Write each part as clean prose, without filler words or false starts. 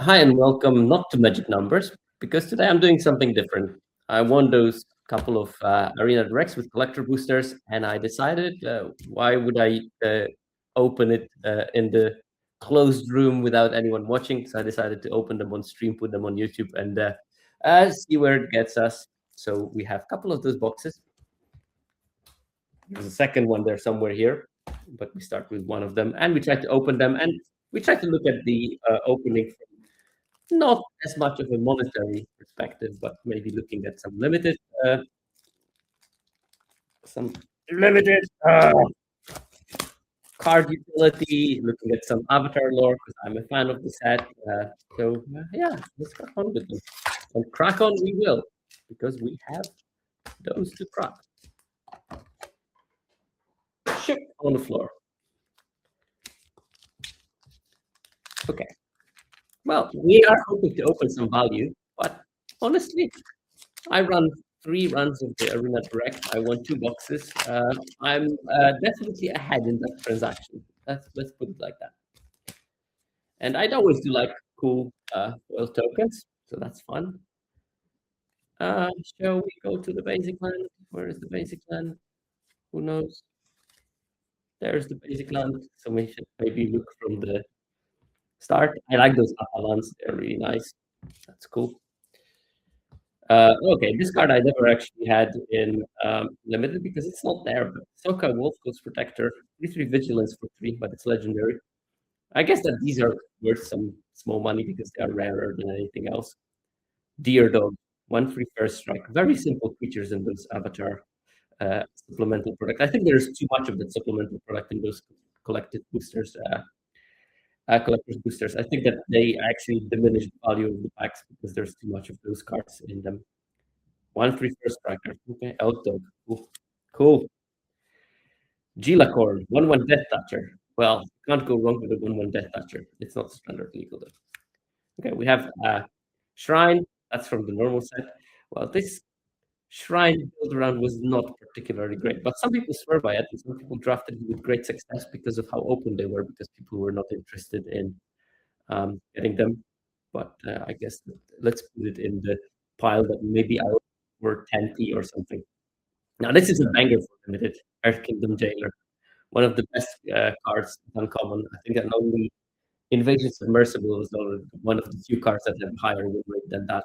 Hi and welcome not to Magic Numbers, because today I'm doing something different. I won those couple of Arena Directs with collector boosters, and I decided why would I open it in the closed room without anyone watching? So I decided to open them on stream, put them on YouTube, and see where it gets us. So we have a couple of those boxes. There's a second one there somewhere here, but we start with one of them, and we try to open them, and we try to look at the opening not as much of a monetary perspective, but maybe looking at some limited card utility, looking at some avatar lore because I'm a fan of the set. Yeah, let's crack on with them, and crack on we will because we have those to crack. Ship on the floor. Okay. Well, we are hoping to open some value, but honestly, I run 3 runs of the Arena Direct. I won 2 boxes. I'm definitely ahead in that transaction. Let's put it like that. And I always do like cool foil tokens, so that's fun. Shall we go to the basic land? Where is the basic land? Who knows? There's the basic land. So we should maybe look from the start. I like those Avalans. They're really nice. That's cool. Okay, this card I never actually had in Limited because it's not there. But Soka Wolf Coast Protector, 3/3 Vigilance for 3, but it's legendary. I guess that these are worth some small money because they are rarer than anything else. Deer Dog, 1/3 First Strike. Very simple creatures in those Avatar supplemental product. I think there's too much of that supplemental product in those collected boosters. Collector's boosters. I think that they actually diminish the value of the packs because there's too much of those cards in them. 1/3 First Striker. Okay, Elk Dog. Cool. Gilacorn, 1/1 Death Toucher. Well, can't go wrong with a 1/1 Death Toucher. It's not standard legal though. Okay, we have Shrine. That's from the normal set. Well, this Shrine build around was not particularly great, but some people swear by it, and some people drafted it with great success because of how open they were, because people were not interested in getting them. But I guess let's put it in the pile that maybe I were 10p or something. Now this is a banger for Limited. Earth Kingdom Jailer, one of the best cards, uncommon. I think that only Invasion Submersible is one of the few cards that have higher win rate than that.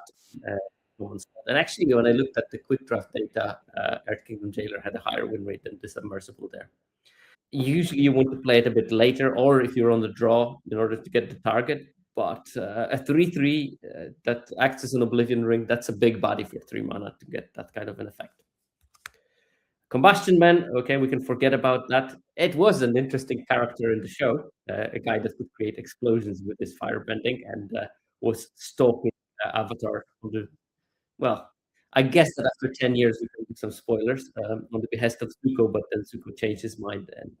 And actually, when I looked at the quick draft data, Earth Kingdom Jailer had a higher win rate than the Submersible there. Usually, you want to play it a bit later, or if you're on the draw, in order to get the target. But a 3/3 that acts as an Oblivion Ring, that's a big body for 3 mana to get that kind of an effect. Combustion Man, okay, we can forget about that. It was an interesting character in the show, a guy that could create explosions with his firebending and was stalking Avatar on the, well, I guess that after 10 years we can do some spoilers on the behest of Zuko, but then Zuko changed his mind and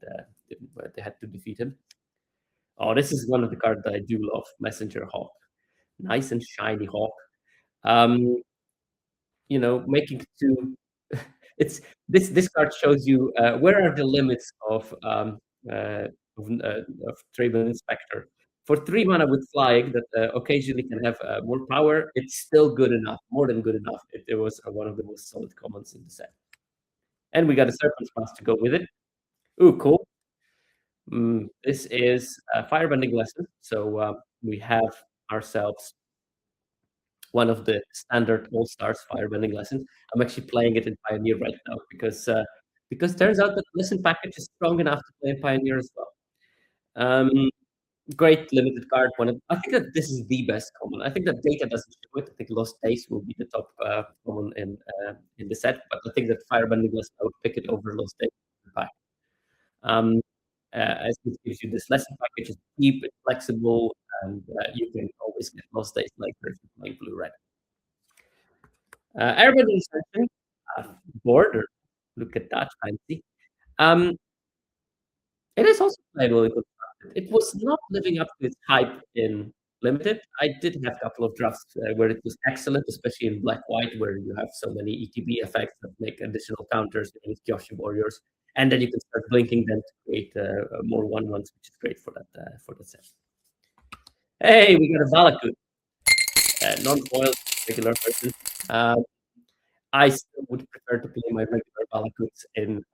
they had to defeat him. Oh, this is one of the cards that I do love, Messenger Hawk. Nice and shiny Hawk. You know, making 2 it's this card shows you where are the limits of Tribal Inspector. For 3 mana with flying that occasionally can have more power, it's still good enough, more than good enough. It was one of the most solid commons in the set. And we got a Serpent's Pass to go with it. Ooh, cool. This is a Firebending Lesson. So we have ourselves one of the standard all-stars firebending lessons. I'm actually playing it in Pioneer right now because turns out that the lesson package is strong enough to play in Pioneer as well. Great limited card. I think that this is the best common. I think that data doesn't show it. I think Lost Days will be the top common in the set, but I think that firebending lesson I would pick it over Lost Days in the pack. As it gives you this lesson package, it's cheap, it's flexible, and you can always get Lost Days later if you're playing blue-red. Airbender Ascension, border. Look at that, fancy. It is also playable in constructed. It was not living up to its hype in limited. I did have a couple of drafts where it was excellent, especially in black-white, where you have so many ETB effects that make additional counters with Kyoshi Warriors, and then you can start blinking them to create more 1/1s, which is great for that set. Hey, we got a Valakut. non-foil, regular version. Um, I still would prefer to play my regular Valakuts in,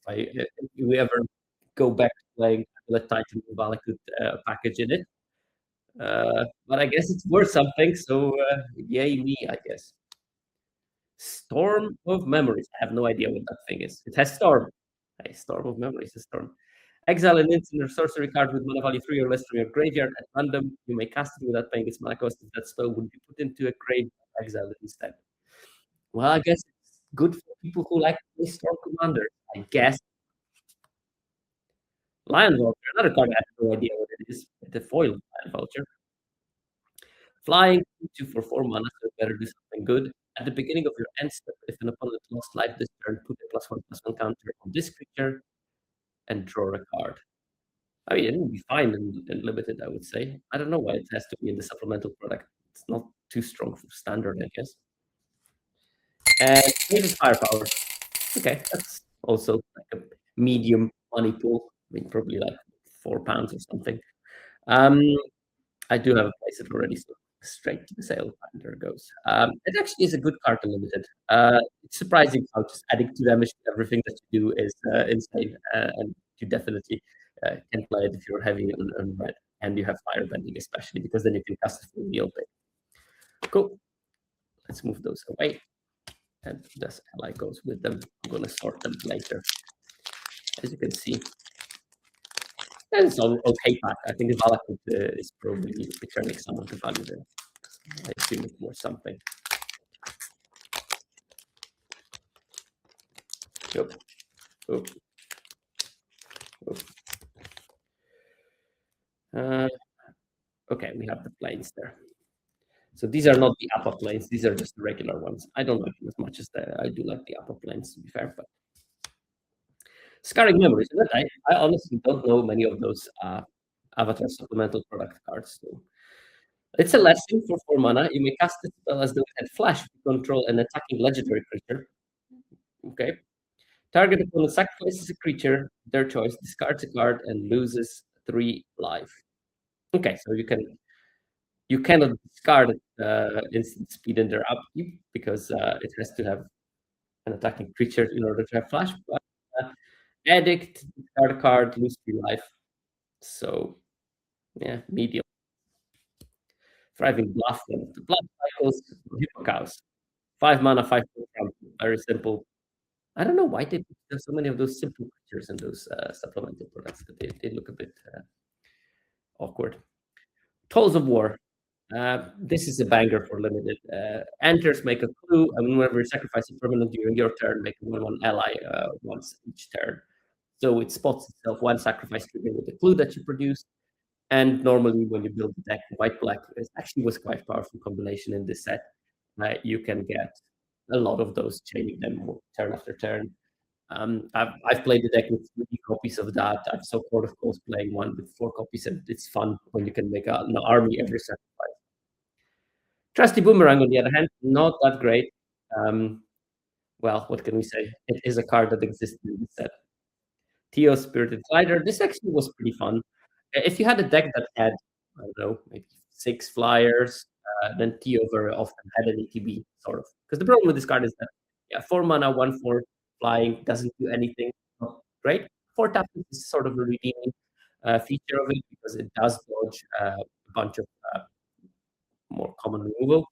if we ever go back to playing, I will tighten the Valakut package in it. But I guess it's worth something, so yay me, I guess. Storm of Memories. I have no idea what that thing is. It has Storm. Hey, Storm of Memories is Storm. Exile an instant or sorcery card with mana value 3 or less from your graveyard at random. You may cast it without paying its mana cost. If that spell would be put into a grave, exile it instead. Well, I guess it's good for people who like to play Storm Commander. I guess. Lion Vulture, another card I have no idea what it is. The foil Lion Vulture. Flying 2 for 4 mana, so better do something good. At the beginning of your end step, if an opponent lost life this turn, put a +1/+1 counter on this creature and draw a card. I mean, it would be fine in limited, I would say. I don't know why it has to be in the supplemental product. It's not too strong for standard, I guess. And Native Firepower. Okay, that's also like a medium money pool. I mean, probably like £4 or something. I do have a place it already, so straight to the sale. There it goes. It actually is a good card to limited. It's surprising how just adding 2 damage to everything that you do is insane, and you definitely can play it if you're heavy on red, and you have firebending especially, because then you can cast it for real big. Cool. Let's move those away, and this ally goes with them. I'm gonna sort them later. As you can see, and it's an okay pack. I think the Valakut is probably returning some of the value there. I assume it's more something. Yep. Oop. Oop. Okay, we have the planes there. So these are not the upper planes. These are just the regular ones. I don't like them as much as I do like the upper planes, to be fair. But Scarring Memories. I honestly don't know many of those Avatar supplemental product cards. So it's a lesson for 4 mana. You may cast this spell as though it had flash to control an attacking legendary creature. Okay. Target opponent sacrifices a creature, their choice, discards a card, and loses 3 life. Okay, so you cannot discard instant speed in their upkeep because it has to have an attacking creature in order to have flash. But Addict, discard a card, lose 3 life. So yeah, medium. Thriving Bluff, the Blood Cycles, Hippocaus. 5 mana, 5 very simple. I don't know why they put so many of those simple creatures in those supplemental products. They look a bit awkward. Tolls of War. This is a banger for limited. Enters, make a clue, and whenever you sacrifice a permanent during your turn, make a 1/1 ally once each turn. So it spots itself 1 sacrifice trigger with the clue that you produce. And normally, when you build the deck white-black, it actually was quite powerful combination in this set. You can get a lot of those, chaining them turn after turn. I've played the deck with 3 copies of that. I've saw Court of Calls playing one with 4 copies, and it's fun when you can make an army every sacrifice. Trusty Boomerang, on the other hand, not that great. Well, what can we say? It is a card that exists in the set. Theo Spirited Glider. This actually was pretty fun. If you had a deck that had, I don't know, maybe 6 flyers, then Theo very often had an ETB, sort of. Because the problem with this card is that, yeah, 4 mana, 1/4 flying doesn't do anything. Not great. 4 toughness is sort of a redeeming feature of it because it does dodge a bunch of more common removal.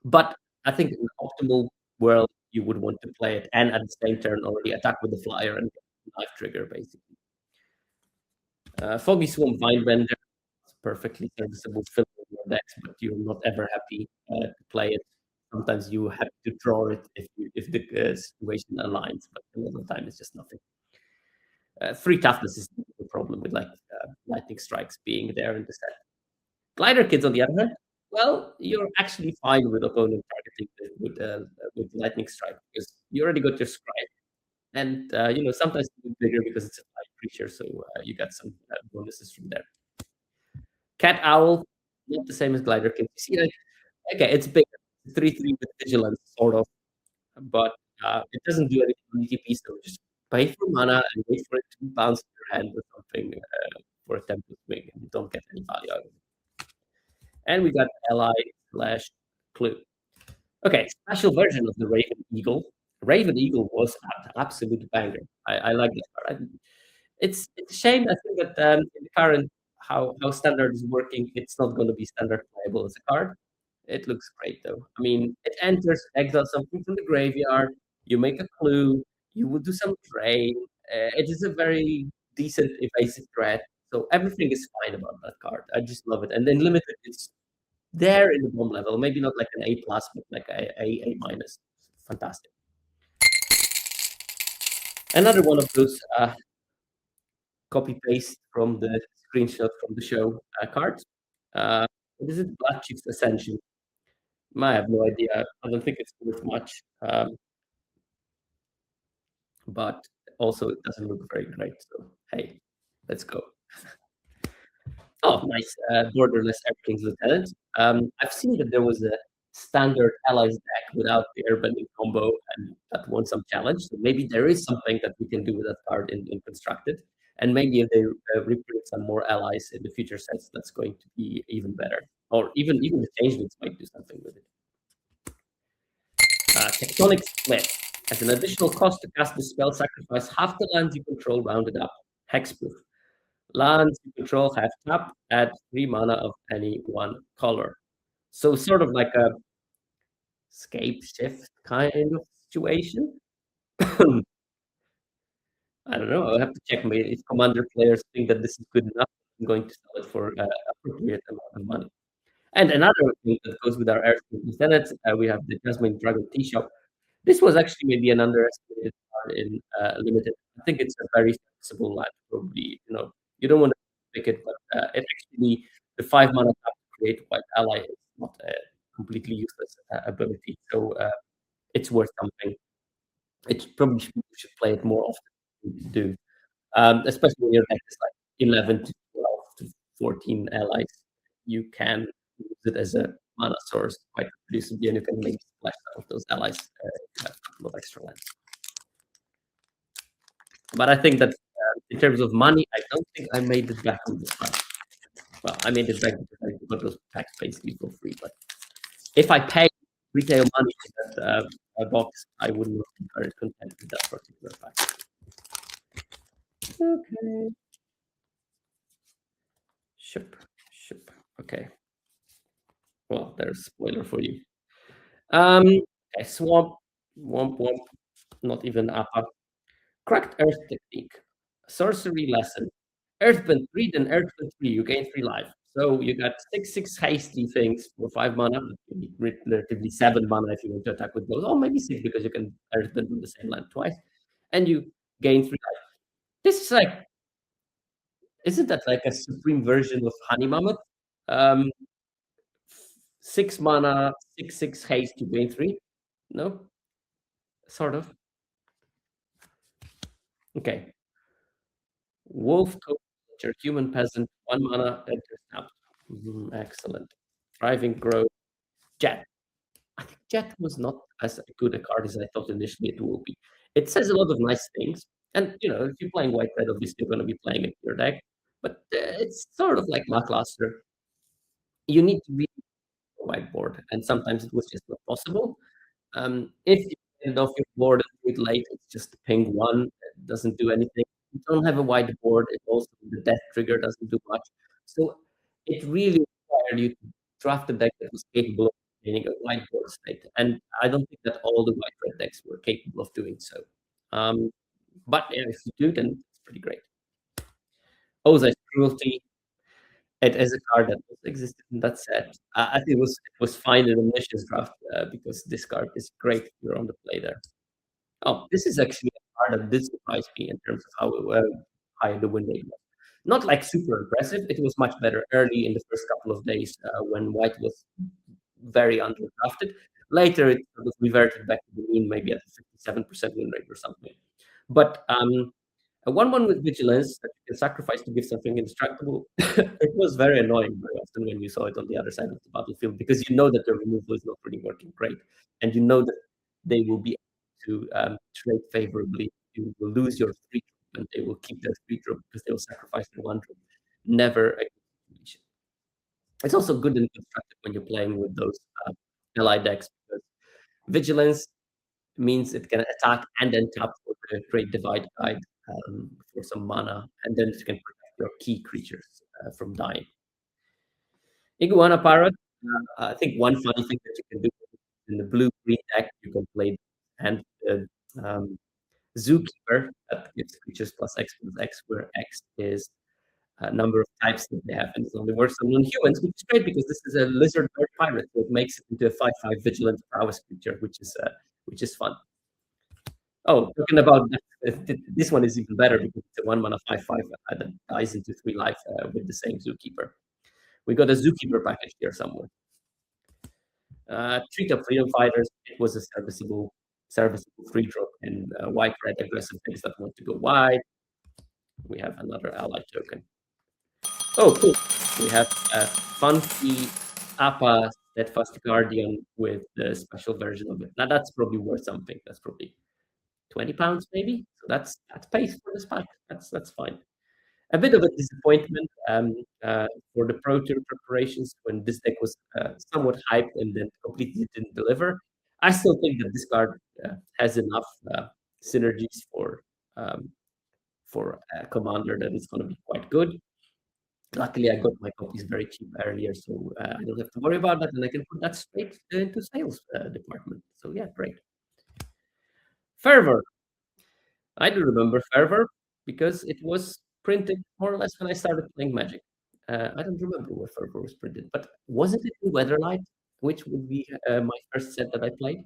But I think in an optimal world, you would want to play it and at the same turn already attack with the flyer and get life trigger, basically. Foggy Swamp Vinebender is perfectly serviceable fill in your decks, but you're not ever happy to play it. Sometimes you have to draw it if the situation aligns, but a lot of the time it's just nothing. 3 toughness is the problem with lightning strikes being there in the set. Glider Kids, on the other hand, well, you're actually fine with opponent targeting with lightning strike because you already got your scribe, and sometimes it's bigger because it's a light creature, so you got some bonuses from there. Cat Owl, not the same as Glider Kids. You see, okay, it's bigger, 3/3 with vigilance, sort of, but it doesn't do anything on ETP, so just pay for mana and wait for it to bounce in your hand or something for a temple swing, and you don't get any value out of it. And we got Ally slash clue. Okay, special version of the Raven Eagle. Raven Eagle was an absolute banger. I like this card. It's a shame. I think that in the current how standard is working, it's not going to be standard playable as a card. It looks great though. I mean, it enters, exiles something from the graveyard. You make a clue. You will do some drain. It is a very decent evasive threat. So everything is fine about that card. I just love it. And then limited, it's there in the bomb level. Maybe not like an A plus, but like a minus. Fantastic. Another one of those copy paste from the screenshot from the show cards. What is it? Black Chief's Ascension. I have no idea. I don't think it's worth much, but also it doesn't look very great. So hey, let's go. Oh, nice. Borderless Air Lieutenant. I've seen that there was a standard allies deck without the airbending combo, and that won some challenge. So maybe there is something that we can do with that card in constructed. And maybe if they reprint some more allies in the future sets, that's going to be even better. Or even the changelings might do something with it. Tectonic Split. As an additional cost to cast the spell, sacrifice half the lands you control rounded up. Hexproof. Lands you control have tap, add 3 mana of any one color. So sort of like a scape shift kind of situation. I don't know. I'll have to check. Maybe if commander players think that this is good enough, I'm going to sell it for appropriate amount of money. And another thing that goes with our Airspeed Lieutenant, we have the Jasmine Dragon Tea Shop. This was actually maybe an underestimated card in limited. I think it's a very flexible line. Probably, you don't want to pick it, but it actually the 5 mana tap to create white ally is not a completely useless ability. So it's worth something. It probably should play it more often than you do, especially when your deck is like 11 to 12 to 14 allies. You can use it as a mana source quite reproducibly, and you can maybe splash some of those allies have a couple of extra lands. But I think that in terms of money, I don't think I made it back on this one. Well, I made it back because I got those packs basically for free. But if I pay retail money for that box, I would not be very content with that particular pack. Okay. Ship. Okay. Well, there's a spoiler for you. Okay, Swamp, Womp Womp, not even Appa. Cracked Earth Technique. Sorcery Lesson. Earthbend 3, then Earthbend 3, you gain 3 life. So you got 6 hasty things for 5 mana. You need relatively 7 mana if you want to attack with those. Or maybe 6 because you can Earthbend on the same land twice. And you gain 3 life. This is like, isn't that like a supreme version of Honey Mammoth? 6 mana, 6 haste to gain 3? No? Sort of. Okay. Wolf Culture, Human Peasant, 1 mana, enter snap. Excellent. Thriving Growth. Jet. I think Jet was not as good a card as I thought initially it will be. It says a lot of nice things. And, if you're playing white red, obviously you're going to be playing it in your deck. But it's sort of like lackluster. You need to be a whiteboard, and sometimes it was just not possible. If you get it off your board and do it late, it's just ping 1. It doesn't do anything. You don't have a whiteboard. It also, the death trigger doesn't do much. So it really required you to draft a deck that was capable of maintaining a whiteboard state. And I don't think that all the white red decks were capable of doing so. But yeah, if you do, then it's pretty great. Ozai's Cruelty. It is a card that also existed in that set. I think it was fine in the Omniscience draft because this card is great if you're on the play there. Oh, this is actually a card that did surprise me in terms of how high the win rate was. Not like super impressive. It was much better early in the first couple of days when White was very underdrafted. Later, it sort of reverted back to the mean, maybe at a 57% win rate or something. But a 1/1 with Vigilance that you can sacrifice to give something indestructible. It was very annoying very often when you saw it on the other side of the battlefield because you know that the removal is not really working great, and you know that they will be able to trade favorably. You will lose your 3 drop, and they will keep their 3 drop because they will sacrifice their 1 drop. Never a good situation. It's also good and constructive when you're playing with those ally decks because vigilance means it can attack and then tap for the Great Divide Guide for some mana, and then it can protect your key creatures from dying. Iguana Parrot, I think one funny thing that you can do in the blue-green deck, you can play and um, Zookeeper that gives creatures plus X, where X is number of types that they have, and it only works on non-humans, which is great because this is a lizard bird pirate, so it makes it into a 5/5 vigilant prowess creature, which is fun. Oh, talking about this one is even better because it's a 1 mana 5/5 that dies into 3 life with the same Zookeeper. We got a Zookeeper package here somewhere. Treat of Freedom Fighters. It was a serviceable 3-drop in white red aggressive things that want to go wide. We have another ally token. Oh, cool. We have a funky Appa Steadfast Guardian with the special version of it. Now that's probably worth something. That's probably £20 maybe. So that's pays for this pack. That's fine. A bit of a disappointment for the Pro Tour preparations when this deck was somewhat hyped and then completely didn't deliver. I still think that this card has enough synergies for a commander that is going to be quite good. Luckily, I got my copies very cheap earlier, so I don't have to worry about that, and I can put that straight into sales department. So yeah, great. Fervor. I do remember Fervor because it was printed more or less when I started playing Magic. I don't remember where Fervor was printed, but wasn't it in Weatherlight, which would be my first set that I played?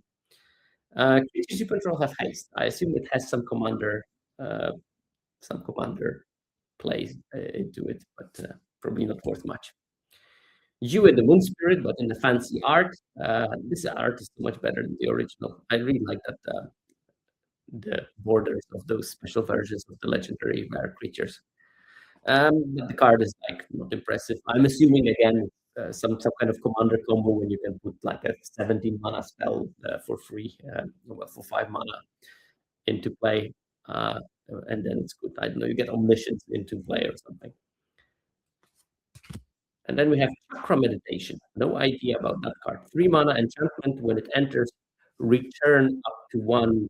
Creatures you control have haste. I assume it has uh, some commander plays into it, but probably not worth much. You and the Moon Spirit, but in the fancy art. This art is so much better than the original. I really like that the borders of those special versions of the legendary rare creatures. But the card is like not impressive. I'm assuming again some kind of commander combo when you can put like a 17 mana spell for free, well, for 5 mana into play, and then it's good. I don't know, you get omniscience into play or something. And then we have Chakra Meditation. No idea about that card. 3 mana enchantment. When it enters, return up to 1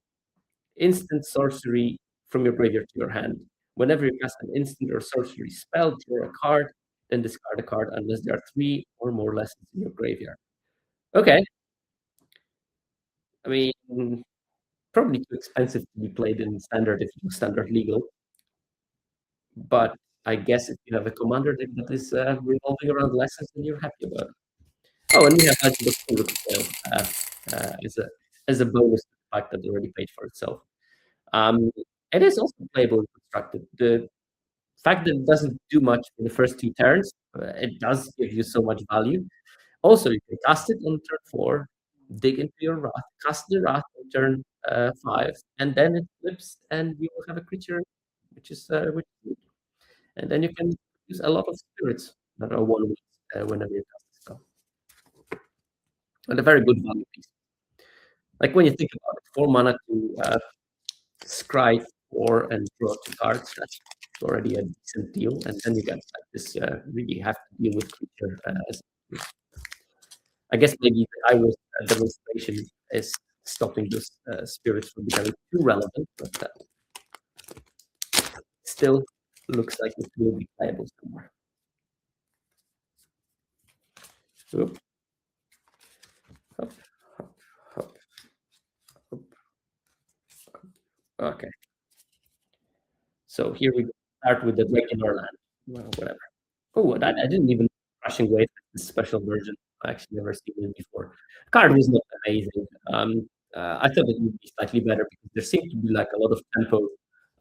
instant sorcery from your graveyard to your hand. Whenever you cast an instant or sorcery spell, draw a card, then discard a card unless there are 3 or more lessons in your graveyard. Okay. I mean, probably too expensive to be played in standard if you do standard legal. But I guess if you have a commander deck that is revolving around lessons, then you're happy about it. Oh, and we have Legend of Kuro as a bonus to the fact that it already paid for itself. It is also playable and constructed. The fact that it doesn't do much for the first 2 turns, it does give you so much value. Also, you can cast it on turn 4, dig into your Wrath, cast the Wrath on turn 5, and then it flips, and you will have a creature which is and then you can use a lot of spirits that are 1 whenever you cast the spell. And a very good value piece. Like when you think about it, 4 mana to scry 4 and draw 2 cards, that's already a decent deal. And then you get like this really have to deal with creature. I guess maybe I was demonstration is stopping those spirits from becoming too relevant, but still looks like it will be playable somewhere. Oop. Hop, hop, hop, hop. Okay. So here we start with the regular land. Well, whatever. Oh, I didn't even Crushing Wave, this special version. I actually never seen it before. Card was not amazing. I thought it would be slightly better because there seemed to be like a lot of tempo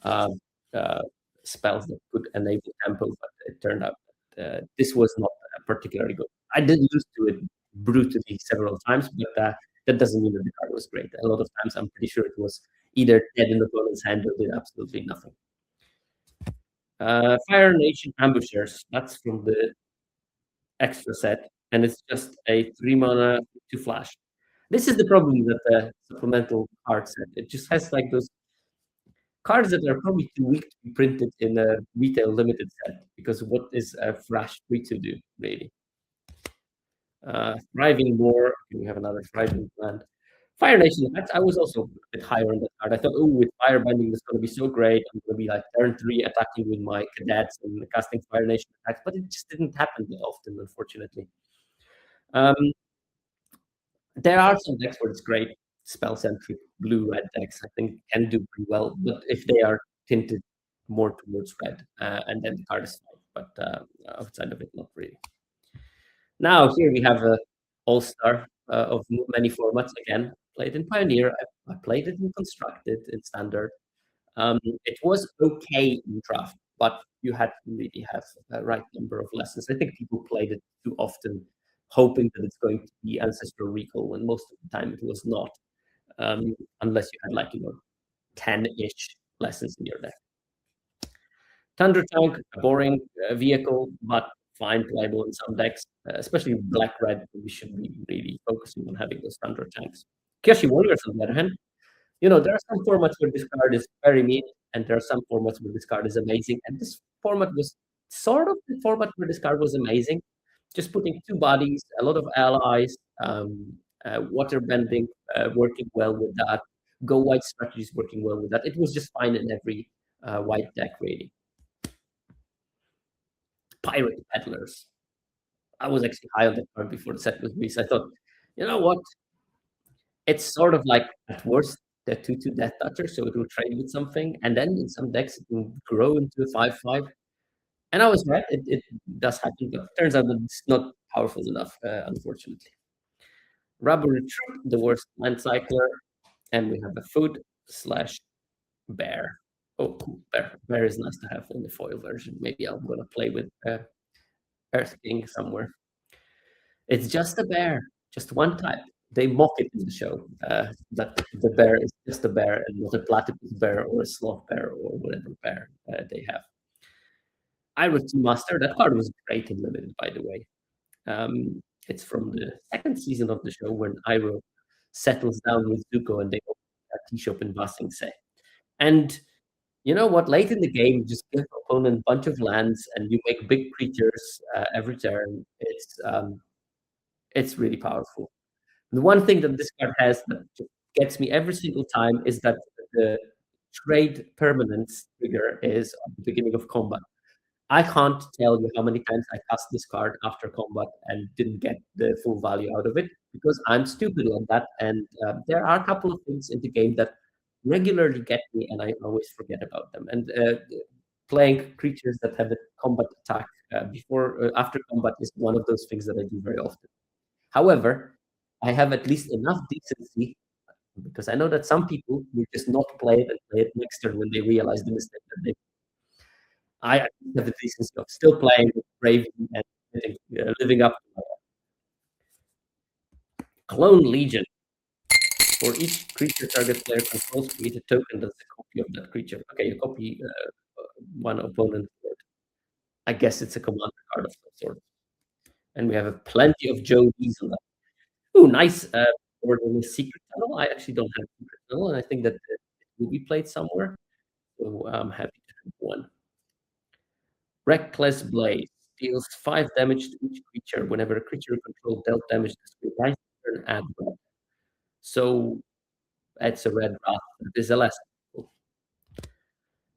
uh, uh, spells that could enable tempo, but it turned out that this was not particularly good. I did lose to it brutally several times, but that doesn't mean that the card was great. A lot of times, I'm pretty sure it was either dead in the opponent's hand or did absolutely nothing. Fire Nation Ambushers. That's from the extra set, and it's just a 3 mana to flash. This is the problem that the supplemental card set. It just has like those cards that are probably too weak to be printed in a retail limited set because what is a flash free to do, really? Thriving more. We have another thriving land. Fire Nation effects. I was also a bit higher on that card. I thought, oh, with Firebending, it's going to be so great. I'm going to be like turn three attacking with my cadets and casting Fire Nation attacks, but it just didn't happen that often, unfortunately. Um, there are some decks where it's great. Spell centric blue red decks, I think, can do pretty well, but if they are tinted more towards red, and then the card is fine. But outside of it, not really. Now here we have a all-star of many formats again. Played in Pioneer. I played it in Constructed in Standard. It was okay in Draft, but you had to really have the right number of lessons. I think people played it too often, hoping that it's going to be Ancestral Recall, when most of the time it was not, unless you had like 10-ish lessons in your deck. Thunder Tank, a boring vehicle, but fine playable in some decks, especially black-red. We should be really focusing on having those Thunder Tanks. Kyoshi Warriors, on the other hand, there are some formats where this card is very mean, and there are some formats where this card is amazing. And this format was sort of the format where this card was amazing. Just putting two bodies, a lot of allies, water bending, working well with that. Go white strategies working well with that. It was just fine in every white deck, really. Pirate Peddlers. I was actually high on that card before the set was released. I thought, you know what? It's sort of like, at worst, the 2/2 Death Toucher, so it will trade with something, and then in some decks it will grow into a 5/5. And I was right, it does happen, but it turns out that it's not powerful enough, unfortunately. Rubber Recruit, the worst land cycler, and we have a food/bear. Oh, cool, bear. Bear is nice to have in the foil version. Maybe I'm gonna play with Earth King somewhere. It's just a bear, just one type. They mock it in the show, that the bear is just a bear and not a platypus bear or a sloth bear or whatever bear they have. Iris Master, that card was great in Limited, by the way. It's from the second season of the show when Iroh settles down with Zuko and they open a tea shop in Ba Sing Se. And you know what? Late in the game, you just give opponent a bunch of lands and you make big creatures every turn. It's really powerful. The one thing that this card has that gets me every single time is that the trade permanence trigger is at the beginning of combat. I can't tell you how many times I cast this card after combat and didn't get the full value out of it because I'm stupid like that. And there are a couple of things in the game that regularly get me, and I always forget about them. And playing creatures that have a combat attack after combat is one of those things that I do very often. However, I have at least enough decency because I know that some people will just not play it and play it next turn when they realize the mistake that they. I have the decency of still playing with Brave and living up to my Clone Legion. For each creature target player controls, create a token that's a copy of that creature. Okay, you copy one opponent. I guess it's a commander card of some sort. And we have plenty of Joe Diesel. Oh, nice. Or the Secret Tunnel. I actually don't have Secret Tunnel, and I think that it will be played somewhere. So I'm happy to have one. Reckless Blade deals 5 damage to each creature whenever a creature controlled dealt damage this turn, add red. So it's a red wrath. It is a less.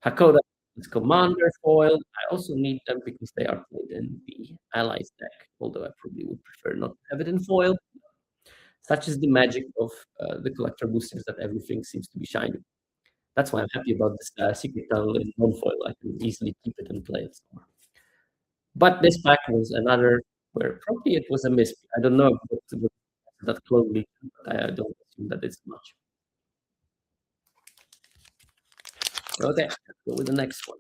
Hakoda is commander foil. I also need them because they are played in the allies deck, although I probably would prefer not to have it in foil. Such is the magic of the collector boosters that everything seems to be shiny. That's why I'm happy about this Secret Tunnel in non-foil. I can easily keep it and play it somewhere. But this pack was another where probably it was a miss. I don't know if that clone leak, but I don't assume that it's much. Okay, let's go with the next one.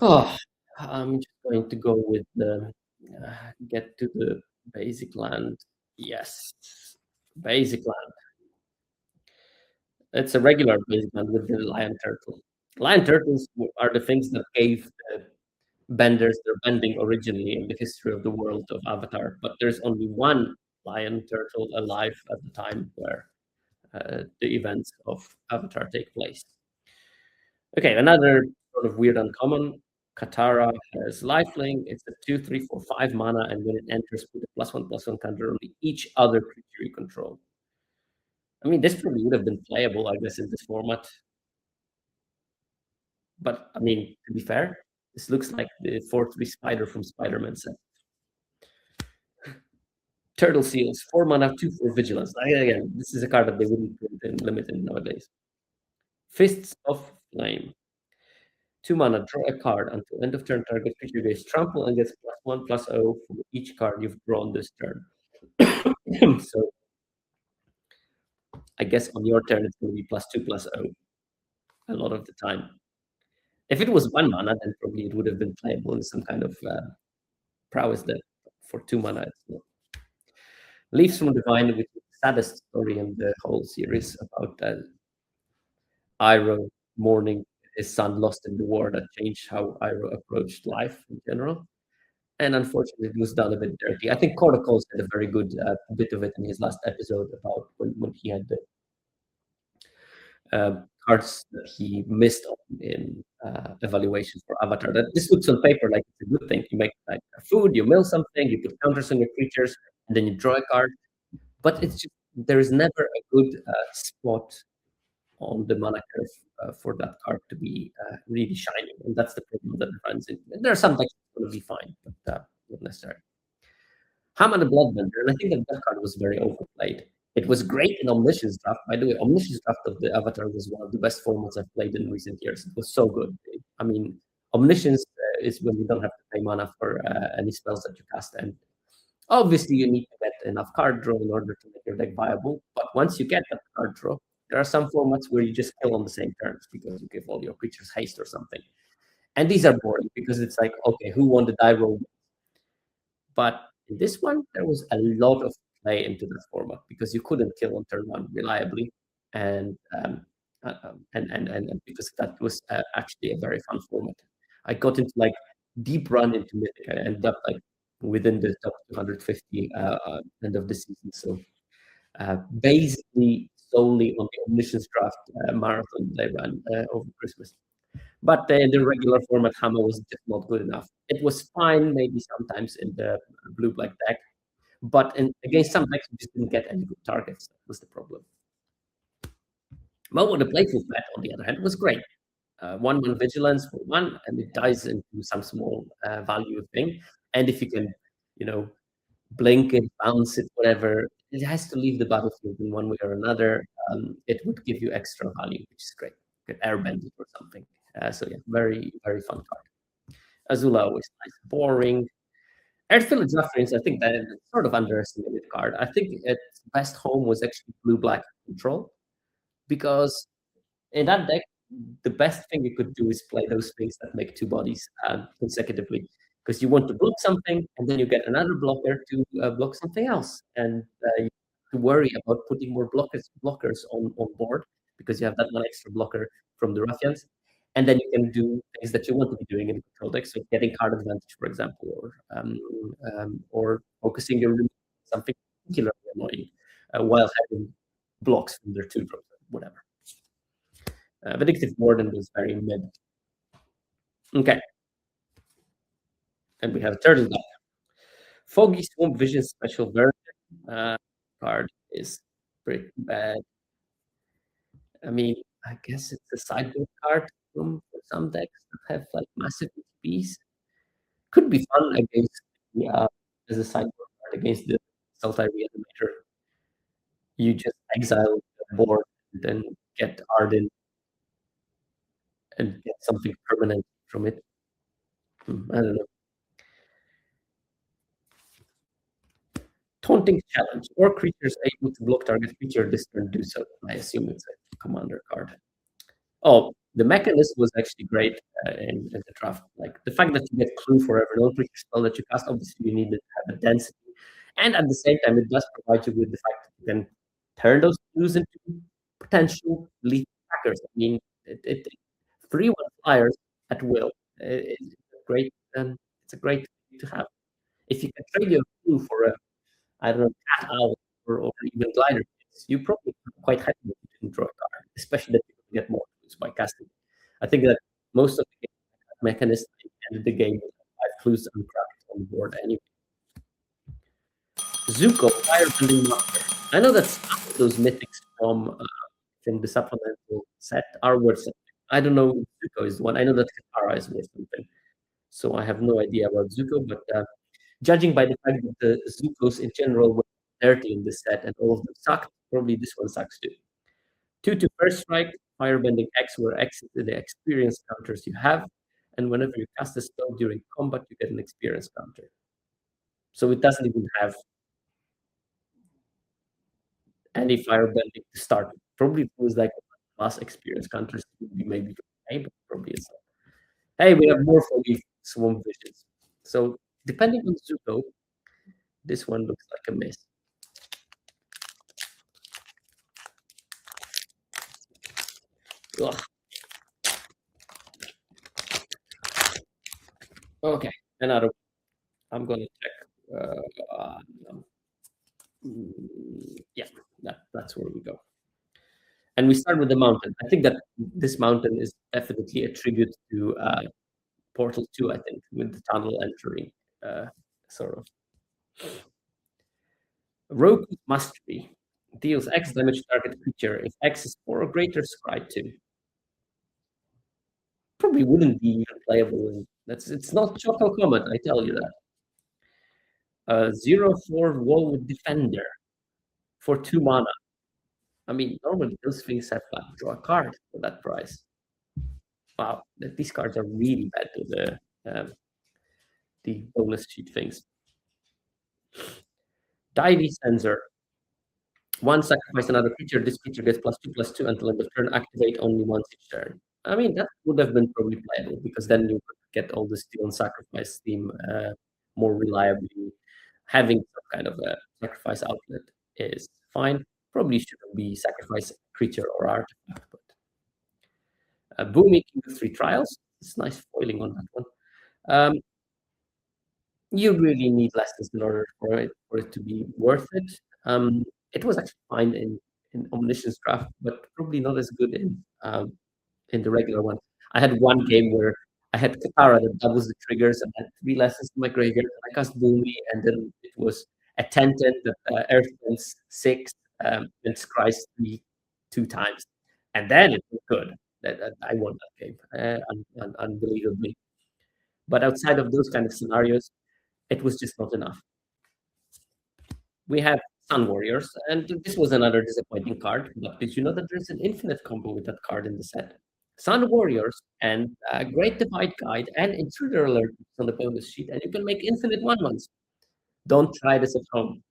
Oh, I'm just going to go with the get to the basic land. Yes, basic land. It's a regular basic land with the lion turtle. Lion turtles are the things that gave the benders their bending originally in the history of the world of Avatar. But there's only one lion turtle alive at the time where the events of Avatar take place. Okay, another sort of weird uncommon. Katara has lifelink. It's a 2, 3, 4, 5 mana, and when it enters, put a +1/+1 counter on each other creature you control. I mean, this probably would have been playable, I guess, in this format. But I mean, to be fair, this looks like the 4/3 spider from Spider-Man set. Turtle Seals, 4 mana, 2/4 vigilance. Again, this is a card that they wouldn't put in limited nowadays. Fists of Flame. 2 mana, draw a card until end of turn. Target creature gains trample and gets +1/+0 for each card you've drawn this turn. So I guess on your turn it's going to be +2/+0 a lot of the time. If it was 1 mana, then probably it would have been playable in some kind of prowess deck. For 2 mana, it's not. Leaves from Divine, which is the saddest story in the whole series about Iroh mourning his son lost in the war that changed how Iroh approached life in general. And unfortunately, it was done a bit dirty. I think Corticles had a very good bit of it in his last episode about when he had the cards that he missed on in evaluation for Avatar. That this looks on paper like it's a good thing. You make like food, you mill something, you put counters on your creatures, and then you draw a card. But it's just there is never a good spot on the mana curve for that card to be really shining, and that's the problem that it runs into. There are some decks that will be fine, but not necessarily. Hammer the Bloodbender, and I think that card was very overplayed. It was great in Omniscience Draft. By the way, Omniscience Draft of the Avatar was one of the best formats I've played in recent years. It was so good. I mean, Omniscience is when you don't have to pay mana for any spells that you cast, and obviously you need to get enough card draw in order to make your deck viable. But once you get that card draw, there are some formats where you just kill on the same turns because you give all your creatures haste or something. And these are boring because it's like, okay, who won the die roll? But in this one, there was a lot of play into the format because you couldn't kill on turn one reliably, and and because that was actually a very fun format. I got into like deep run into Mythic. I ended up like within the top 250 end of the season. So basically solely on the Omniscience Draft marathon they ran over Christmas. But the regular format Hammer was just not good enough. It was fine, maybe sometimes in the blue black deck, but against some decks, we just didn't get any good targets. That was the problem. Momo the Playful Pet, on the other hand, was great. 1/1 vigilance for 1, and it dies into some small value thing. And if you can, you know, blink it, bounce it, whatever, it has to leave the battlefield in one way or another. It would give you extra value, which is great. You could airbend it or something. So yeah, very, very fun card. Azula always nice, boring. Earth Village Reference, I think that is a sort of underestimated card. I think its best home was actually Blue Black Control because in that deck, the best thing you could do is play those things that make 2 bodies consecutively because you want to block something and then you get another blocker to block something else, and you have to worry about putting more blockers on board because you have that one extra blocker from the ruffians, and then you can do things that you want to be doing in the control deck, so getting card advantage, for example, or focusing your on something particularly annoying while having blocks from their 2 drops, whatever. Vindictive Warden was very mid. Okay. And we have Turtle Duck. Foggy Swamp Vision Special version card is pretty bad. I mean, I guess it's a sideboard card from some decks that have like massive ETBs. Could be fun against the, as a sideboard card against the Sultai Reanimator. You just exile the board and then get Arden and get something permanent from it. I don't know. Taunting Challenge. Or creatures able to block target creature this turn do so. I assume it's a commander card. Oh, the mechanism was actually great in the draft. Like the fact that you get clue for every non-creature spell that you cast, obviously you need to have a density. And at the same time, it does provide you with the fact that you can turn those clues into potential lethal attackers. I mean, 3/1 flyers at will. It's a great, it's a great thing to have. If you can trade your clue for a, I don't know, cat owl or even glider, you probably quite happy if you didn't draw a card, especially that you can get more clues by casting. I think that most of the mechanists ended the game with 5 clues uncracked on the board anyway. Zuko, Firebending Master. I know that some of those mythics from the supplemental set are worth something. I don't know if Zuko is the one. I know that Katara is worth something. So I have no idea about Zuko, but judging by the fact that the Zukos in general were dirty in this set and all of them sucked, probably this one sucks too. 2 to first strike, Firebending X, where X is the experience counters you have, and whenever you cast a spell during combat, you get an experience counter. So it doesn't even have any firebending to start with. Probably if it was like plus experience counters, it would be maybe okay, but probably it's not. Hey, we have more for me Swamp Visions. So depending on Zuko, this one looks like a mess. Ugh. Okay, another. I'm gonna check. Yeah, that's where we go. And we start with the mountain. I think that this mountain is definitely a tribute to Portal 2, I think, with the tunnel entering, sort of. Roku's Mastery deals X damage to target creature if X is 4 or greater, scry 2. Probably wouldn't be even playable. It's not Choco Comet, I tell you that. 0/4 Wall with Defender for 2 mana. I mean, normally those things have like draw a card for that price. Wow, these cards are really bad to the bonus sheet things. Divey Sensor. 1 sacrifice another creature. This creature gets +2/+2 until end of turn. Activate only once each turn. I mean, that would have been probably playable because then you could get all the steal and sacrifice theme more reliably. Having some kind of a sacrifice outlet is fine. Probably shouldn't be sacrifice creature or artifact, but Boomy King of 3 Trials. It's nice foiling on that one. You really need lessons in order for it to be worth it. It was actually fine in Omniscience draft, but probably not as good in the regular one. I had one game where I had Katara that doubles the triggers and had 3 lessons in my graveyard. And I cast Boomy, and then it was a 10/10 that Earth wins 6 and scries 3 2 times. And then it was good. I won that game unbelievably. But outside of those kind of scenarios, it was just not enough. We have Sun Warriors, and this was another disappointing card. But did you know that there's an infinite combo with that card in the set? Sun Warriors and Great Divide Guide and Intruder Alert on the bonus sheet, and you can make infinite 1/1s. Don't try this at home.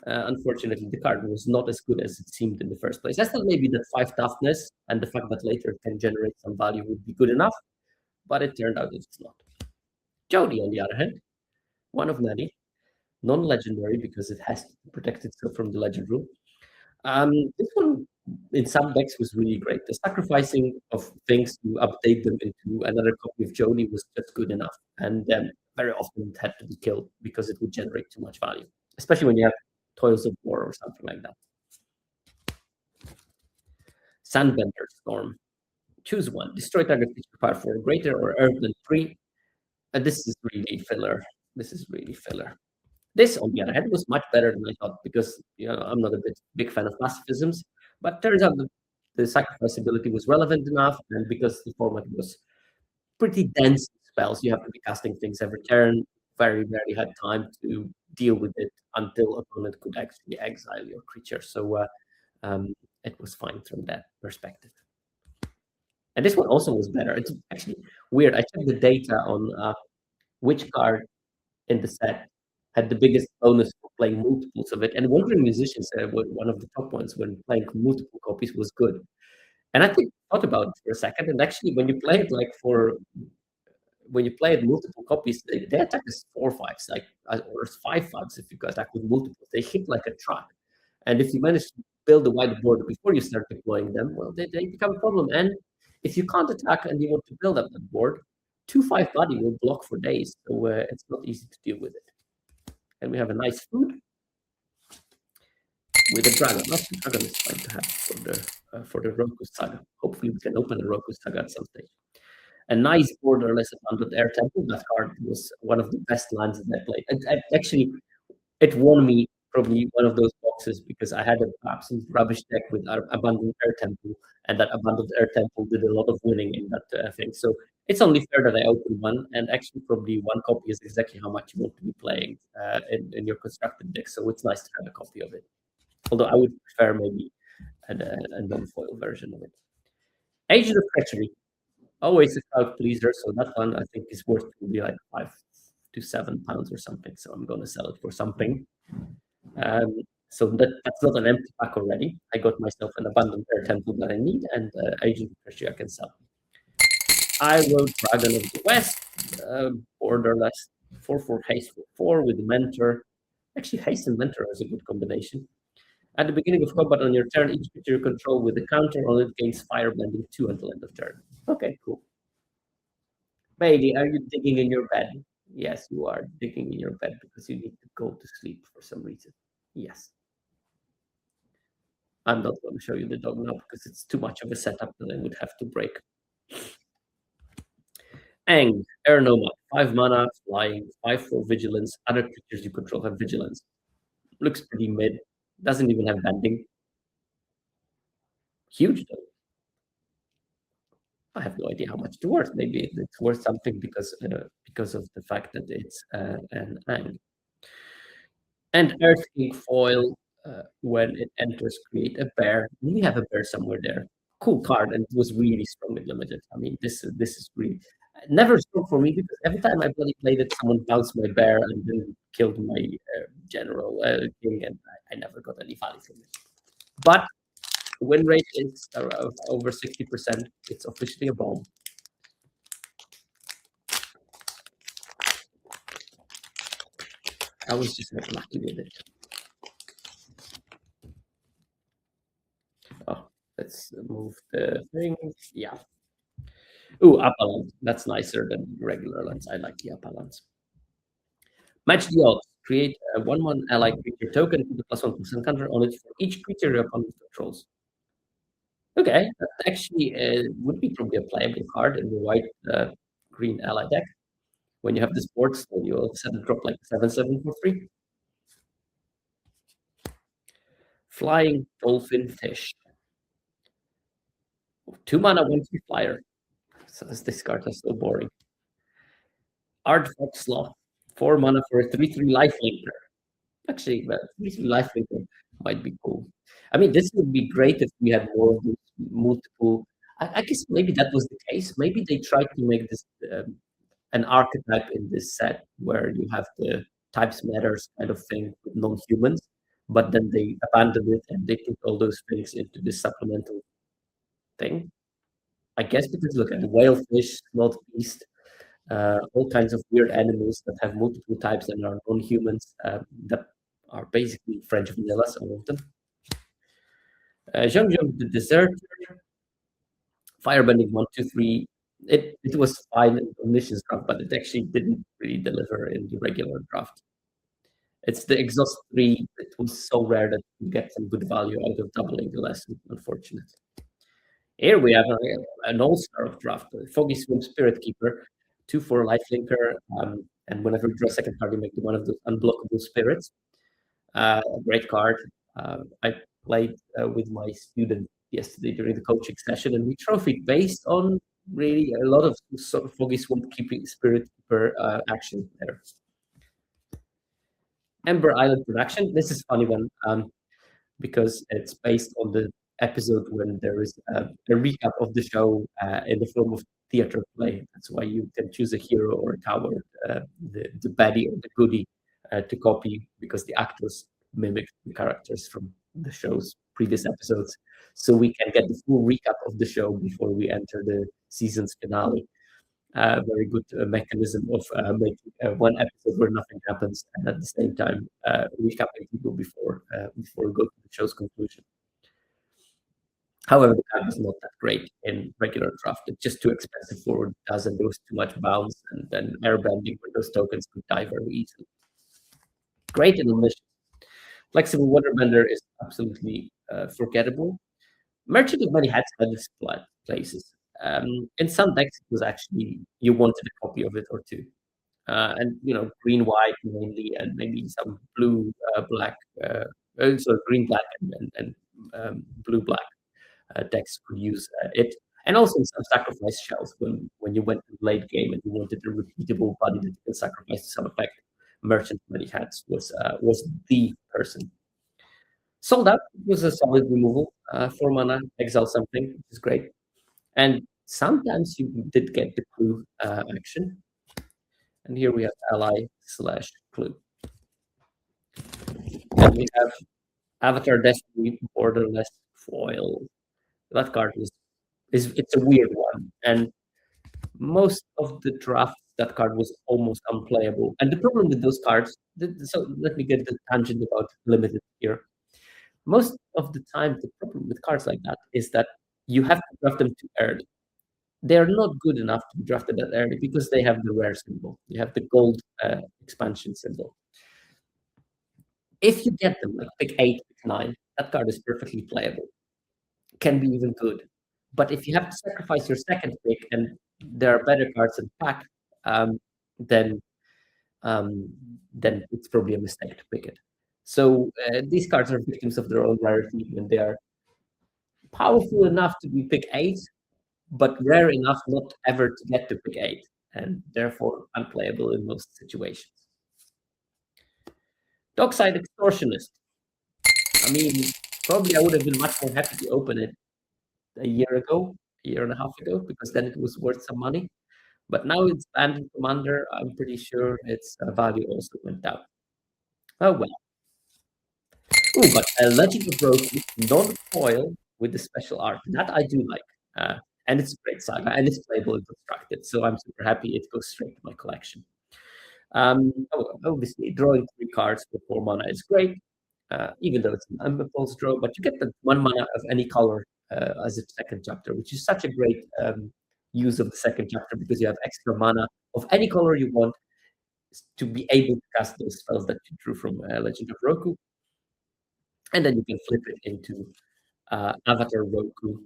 Unfortunately, the card was not as good as it seemed in the first place. I thought maybe that 5 toughness and the fact that later it can generate some value would be good enough, but it turned out it's not. Jody, on the other hand, one of many, non-legendary because it has to protect itself from the legend rule. This one in some decks was really great. The sacrificing of things to update them into another copy of Jody was just good enough, and very often it had to be killed because it would generate too much value, especially when you have Toils of War or something like that. Sandbender Storm. Choose one. Destroy target creature power 4 or greater or Earth than 3. And this is really filler. This is really filler. This, on the other hand, was much better than I thought because I'm not a big fan of pacifisms, but turns out the sacrifice ability was relevant enough, and because the format was pretty dense spells, you have to be casting things every turn. Very rarely had time to deal with it until opponent could actually exile your creature. So it was fine from that perspective. And this one also was better. It's actually weird. I checked the data on which card in the set had the biggest bonus for playing multiples of it. And Wandering Musicians said one of the top ones when playing multiple copies was good. And I thought about it for a second. And actually, when you play it when you play it multiple copies, they attack as 4/5s, or 5/5s if you attack with multiples. They hit like a truck. And if you manage to build a wide border before you start deploying them, well, they become a problem. And if you can't attack and you want to build up that board, 2/5 body will block for days. So it's not easy to deal with it. And we have a nice food. with a dragon. Not the dragon is fine to have for the Roku Saga. Hopefully, we can open a Roku Saga at some stage. A nice borderless abundant air temple. That card was one of the best lands that I played. Actually, it won me probably one of those boxes because I had an absolute rubbish deck with abundant air temple, and that abundant air temple did a lot of winning in that thing. So it's only fair that I open one, and actually probably one copy is exactly how much you want to be playing in your constructed deck. So it's nice to have a copy of it. Although I would prefer maybe a non-foil version of it. Agent of Treachery. Always a crowd pleaser, so that one I think is worth probably like £5 to £7 or something. So I'm going to sell it for something. So that's not an empty pack already. I got myself an abundant air temple that I need, and Agent of Treachery I can sell. I wrote Dragon of the West, borderless, 4/4 haste for 4 with Mentor. Actually, haste and Mentor is a good combination. At the beginning of combat on your turn, each creature you control with a counter on it gains Firebending 2 until end of turn. Okay, cool. Bailey, are you digging in your bed? Yes, you are digging in your bed because you need to go to sleep for some reason. Yes. I'm not going to show you the dog now because it's too much of a setup that I would have to break. Ang, Air Nomad, 5 mana, flying, 5/4 vigilance. Other creatures you control have vigilance. Looks pretty mid. Doesn't even have bending. Huge though. I have no idea how much it's worth. Maybe it's worth something because of the fact that it's an Ang. And Earth King foil. When it enters, create a bear. We have a bear somewhere there. Cool card, and it was really strong and limited. I mean, this is really never strong for me because every time I bloody played it, someone bounced my bear and then killed my general king, and I never got any value from it. But win rate is over 60%. It's officially a bomb. I was just not lucky with it. Oh, let's move the thing. Yeah. Ooh, Appalans. That's nicer than regular lands. I like the Appalans. Match the odds. Create a 1/1 ally creature token with a +1/+1 counter on it for each creature your opponent controls. Okay, that actually would be probably a playable card in the white green ally deck. When you have the sports, then you all of a sudden drop like 7/7 for free. Flying Dolphin Fish. 2 mana, 1/3 flyer. So this card is so boring. Aardvark Sloth. 4 mana for a 3/3 lifelinker. Actually, 3/3 lifelinker might be cool. I mean, this would be great if we had more of these multiple. I guess maybe that was the case. Maybe they tried to make this an archetype in this set where you have the types matters kind of thing with non-humans, but then they abandoned it and they put all those things into this supplemental thing. I guess because look at the whalefish, sloth beast, all kinds of weird animals that have multiple types and are non-humans that are basically French vanilla, so I want them. Jean the Deserter, Firebending 1/2/3. It was fine in the Omniscience draft, but it actually didn't really deliver in the regular draft. It's the Exhaust 3. It was so rare that you get some good value out of doubling the lesson, unfortunately. Here we have an all-star of draft, Foggy Swim Spirit Keeper, 2/4 lifelinker, and whenever you draw a second card, you make one of those unblockable spirits. A great card. I played with my student yesterday during the coaching session, and we trophied based on really a lot of sort of Foggy Swamp Keeping Spirit Keeper action there. Ember Island Production. This is a funny one because it's based on the episode when there is a recap of the show in the form of theater play. That's why you can choose a hero or a coward, the baddie or the goodie to copy because the actors mimic the characters from the show's previous episodes. So we can get the full recap of the show before we enter the season's finale. Very good mechanism of making one episode where nothing happens and at the same time recapping people before we go to the show's conclusion. However, the card is not that great in regular draft. It's just too expensive for what it does, and there was too much bounce, and then airbending where those tokens could die very easily. Great in Omniscience. Flexible Waterbender is absolutely forgettable. Merchant of Many Hats had its places. In some decks, it was actually you wanted a copy of it or two, and green white mainly, and maybe some blue black, so green black and blue black decks could use it, and also some sacrifice shells when you went to late game and you wanted a repeatable body that you can sacrifice to some effect. Merchant of Many Hats was the person. Sold Out was a solid removal. 4 mana, exile something, which is great. And sometimes you did get the clue action. And here we have ally slash clue. And we have Avatar Destiny Borderless Foil. That card is it's a weird one. And most of the drafts, that card was almost unplayable. And the problem with those cards, so let me get the tangent about limited here. Most of the time, the problem with cards like that is that you have to draft them too early. They're not good enough to be drafted that early because they have the rare symbol. You have the gold expansion symbol. If you get them like pick 8, pick 9, that card is perfectly playable. Can be even good. But if you have to sacrifice your second pick and there are better cards in the pack, then it's probably a mistake to pick it. So these cards are victims of their own rarity, and they are powerful enough to be pick 8, but rare enough not ever to get to pick 8, and therefore unplayable in most situations. Dockside Extortionist. I mean, probably I would have been much more happy to open it a year and a half ago, because then it was worth some money. But now it's banned in Commander. I'm pretty sure its value also went down. Oh well. Oh, but a Legend of Rogue non-foil with the special art. That I do like. And it's a great saga, and it's playable and constructed. So I'm super happy it goes straight to my collection. Obviously, drawing 3 cards for 4 mana is great, even though it's an impulse draw, but you get the 1 mana of any color as a second chapter, which is such a great use of the second chapter because you have extra mana of any color you want to be able to cast those spells that you drew from Legend of Roku. And then you can flip it into Avatar Roku,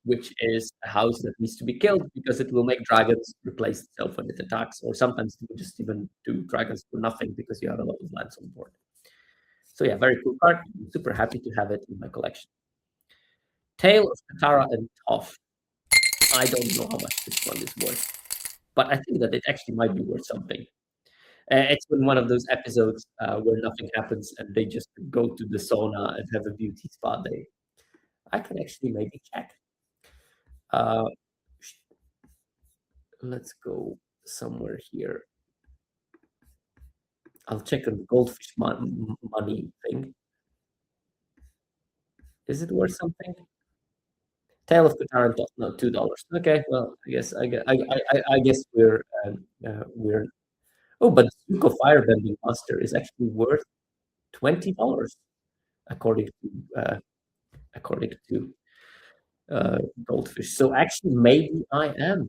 which is a house that needs to be killed because it will make dragons replace itself when it attacks, or sometimes you just even do dragons for nothing because you have a lot of lands on board. So yeah, very cool card. I'm super happy to have it in my collection. Tale of Katara and Toph. I don't know how much this one is worth, but I think that it actually might be worth something. It's been one of those episodes where nothing happens and they just go to the sauna and have a beauty spa day. I can actually maybe check. Let's go somewhere here. I'll check on the goldfish money thing. Is it worth something? Tale of Katara, no, $2. Okay, well, I guess we're. Oh, but Zuko Firebending Master is actually worth $20, according to Goldfish. So actually, maybe I am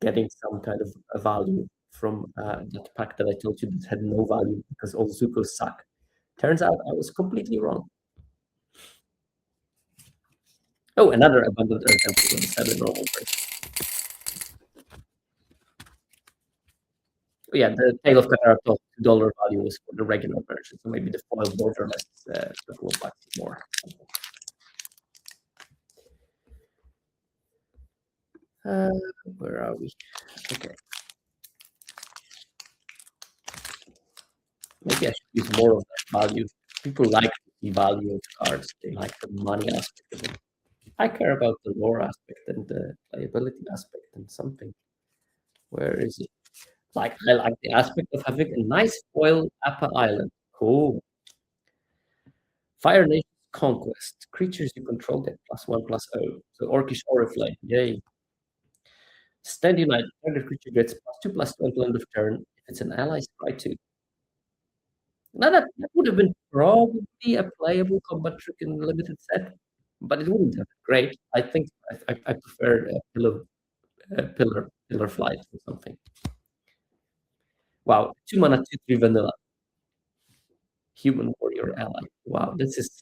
getting some kind of a value from that pack that I told you that had no value because all Zuko's suck. Turns out I was completely wrong. Oh, another abundant earth temple instead of normal version. Oh, yeah, the Tale of Katara $2 value is for the regular version, so maybe the foil borderless a couple of bucks more. Where are we? Okay. Maybe I should use more of that value. People like the value of cards. They like the money aspect of it. I care about the lore aspect and the playability aspect and something. Where is it? Like, I like the aspect of having a nice foil Appa Island. Cool. Fire Nation's Conquest. Creatures you control get +1/+0. So Orcish Oriflamme. Yay. Stand United. Target creature gets +2/+2 until end of turn. If it's an ally, scry 2. Now that would have been probably a playable combat trick in the limited set, but it wouldn't have been great. I think I prefer pillar flight or something. Wow, 2 mana, 2/3 vanilla. Human warrior ally. Wow, this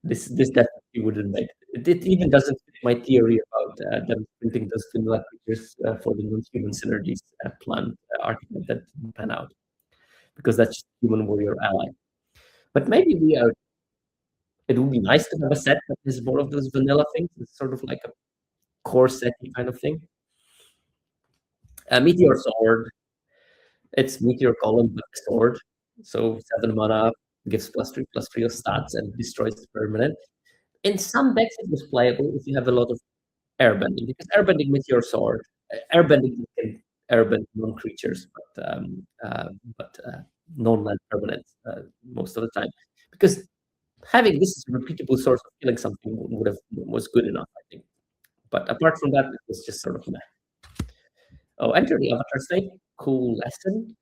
definitely wouldn't make it. It even doesn't fit my theory about them printing those vanilla creatures for the non-human synergies plan architect that didn't pan out, because that's just human warrior ally. But maybe we are. It would be nice to have a set that is more of those vanilla things. It's sort of like a core setty kind of thing. Meteor sword. It's meteor column but sword. So 7 mana, gives +3/+3 of stats and destroys the permanent. In some decks, it was playable if you have a lot of airbending, because airbending with your sword, airbending can airbend non-creatures, but non-land permanents most of the time. Because having this as a repeatable source of killing something was good enough, I think. But apart from that, it was just sort of meh. Oh, enter the avatar state. Cool lesson.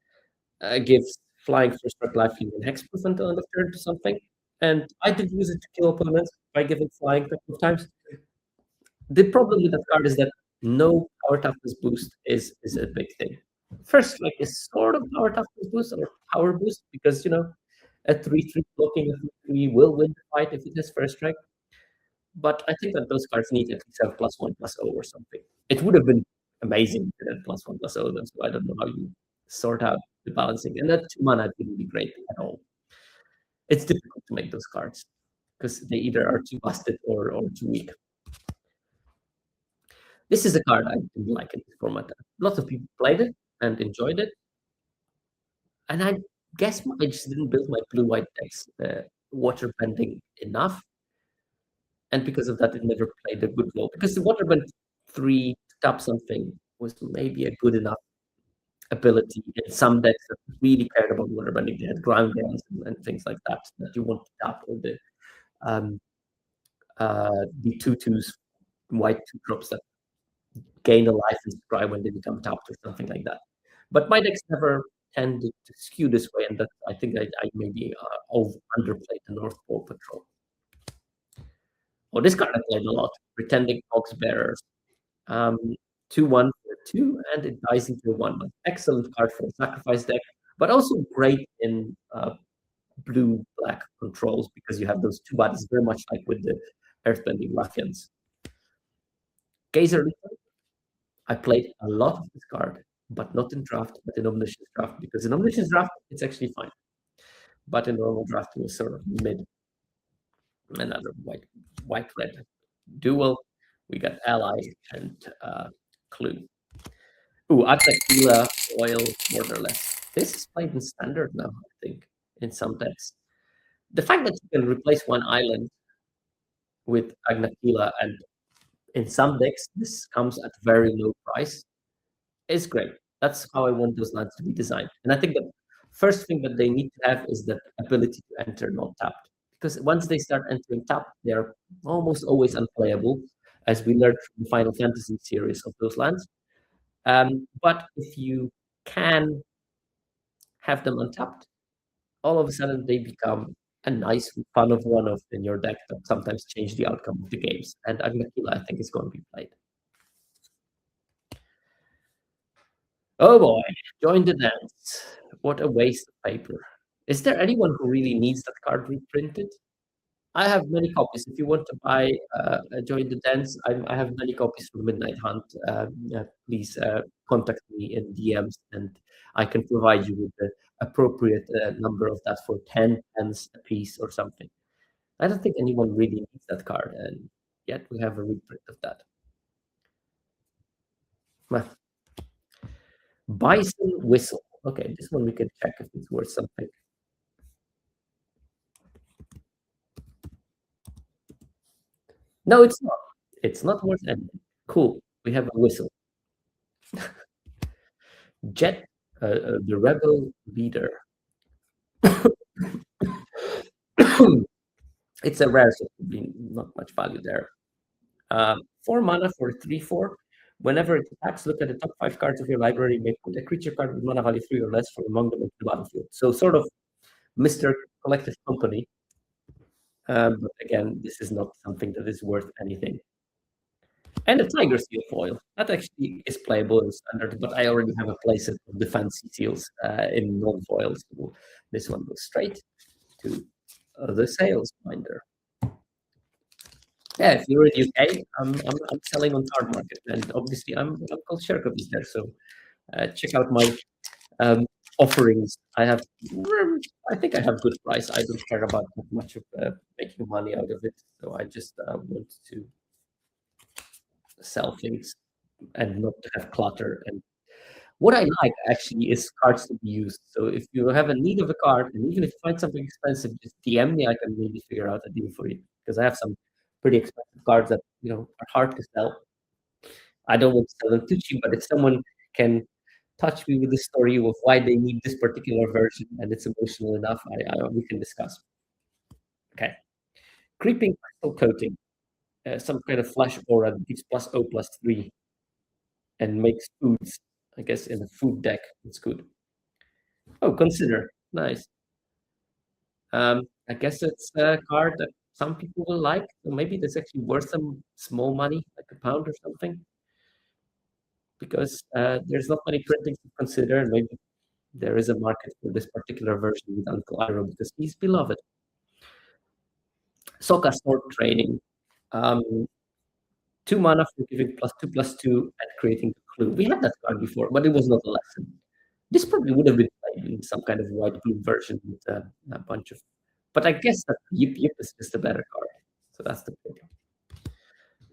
Gives flying for strike life and hexproof until end of turn to something. And I did use it to kill opponents by giving flying a couple of times. The problem with that card is that no power toughness boost is a big thing. First strike is sort of power toughness boost or power boost, because you know a 3/3 blocking a 3/3 will win the fight if it is first strike. But I think that those cards need at least have +1/+0 or something. It would have been amazing if it had +1/+0, so I don't know how you sort out the balancing. And that 2 mana wouldn't be great at all. It's difficult to make those cards because they either are too busted or too weak. This is a card I didn't like in this format. Lots of people played it and enjoyed it. And I guess I just didn't build my blue-white decks water bending enough. And because of that, it never played a good role. Because the waterbend 3 to tap something was maybe a good enough ability in some decks that really cared about waterbending. They had ground grounds and things like that you want to tap, or the 2/2s, white 2-drops that gain a life and scry when they become tapped or something like that. But my decks never tended to skew this way, and that I think I maybe underplayed the North Pole Patrol. Oh, this card I played a lot. Pretending Fox Bearers. 2/1 for 2, and it dies into a 1/1. Excellent card for a sacrifice deck, but also great in blue-black controls, because you have those 2 bodies, very much like with the Earthbending Ruffians. Gazer Leaper. I played a lot of this card, but not in draft, but in Omniscience draft, because in Omniscience draft, it's actually fine. But in normal draft, it was sort of mid. Another white-red duel. We got Ally and Clue. Ooh, Atakila, Oil, Borderless. This is played in standard now, I think, in some decks. The fact that you can replace one island with Agnakila, and in some decks this comes at very low price, is great. That's how I want those lands to be designed. And I think the first thing that they need to have is that ability to enter not tapped. Because once they start entering tapped, they're almost always unplayable, as we learned from the Final Fantasy series of those lands. But if you can have them untapped, all of a sudden they become a nice fun of one-off in your deck that sometimes change the outcome of the games. And Agnakila, I think, is going to be played. Oh boy, join the dance. What a waste of paper. Is there anyone who really needs that card reprinted? I have many copies. If you want to buy Join the Dance, I have many copies from Midnight Hunt. Please contact me in DMs, and I can provide you with the appropriate number of that for 10 pence a piece or something. I don't think anyone really needs that card, and yet we have a reprint of that. Bison Whistle. Okay, this one we can check if it's worth something. No, it's not. It's not worth anything. Cool. We have a whistle. Jet, the rebel leader. It's a rare, so not much value there. 4 mana for 3/4. Whenever it attacks, look at the top 5 cards of your library. May put a creature card with mana value 3 or less from among them into the battlefield. So sort of Mr. Collective Company. But again, this is not something that is worth anything. And the Tiger Seal foil. That actually is playable in standard, but I already have a playset of the fancy seals in non-foils. So this one goes straight to the sales binder. Yeah, if you're in UK, I'm selling on card market, and obviously I'm called share copies there. So check out my offerings. I think I have good price. I don't care about much of making money out of it. So I just want to sell things and not to have clutter. And what I like actually is cards to be used. So if you have a need of a card, and even if you find something expensive, just DM me. I can maybe figure out a deal for you because I have some pretty expensive cards that are hard to sell. I don't want to sell them too cheap, but if someone can touch me with the story of why they need this particular version and it's emotional enough, we can discuss. Okay, creeping crystal coating, some kind of flash aura that gives +0/+3 and makes foods. I guess in a food deck, it's good. Oh, consider, nice. I guess it's a card that some people will like. So maybe that's actually worth some small money, like a pound or something, because there's not many printings to consider, and maybe there is a market for this particular version with Uncle Iroh because he's beloved. Sokka Sword Training. 2 mana for giving +2/+2 and creating a clue. We had that card before, but it was not a lesson. This probably would have been played in some kind of white-blue version with a bunch of... But I guess that Yip Yip is just a better card. So that's the problem.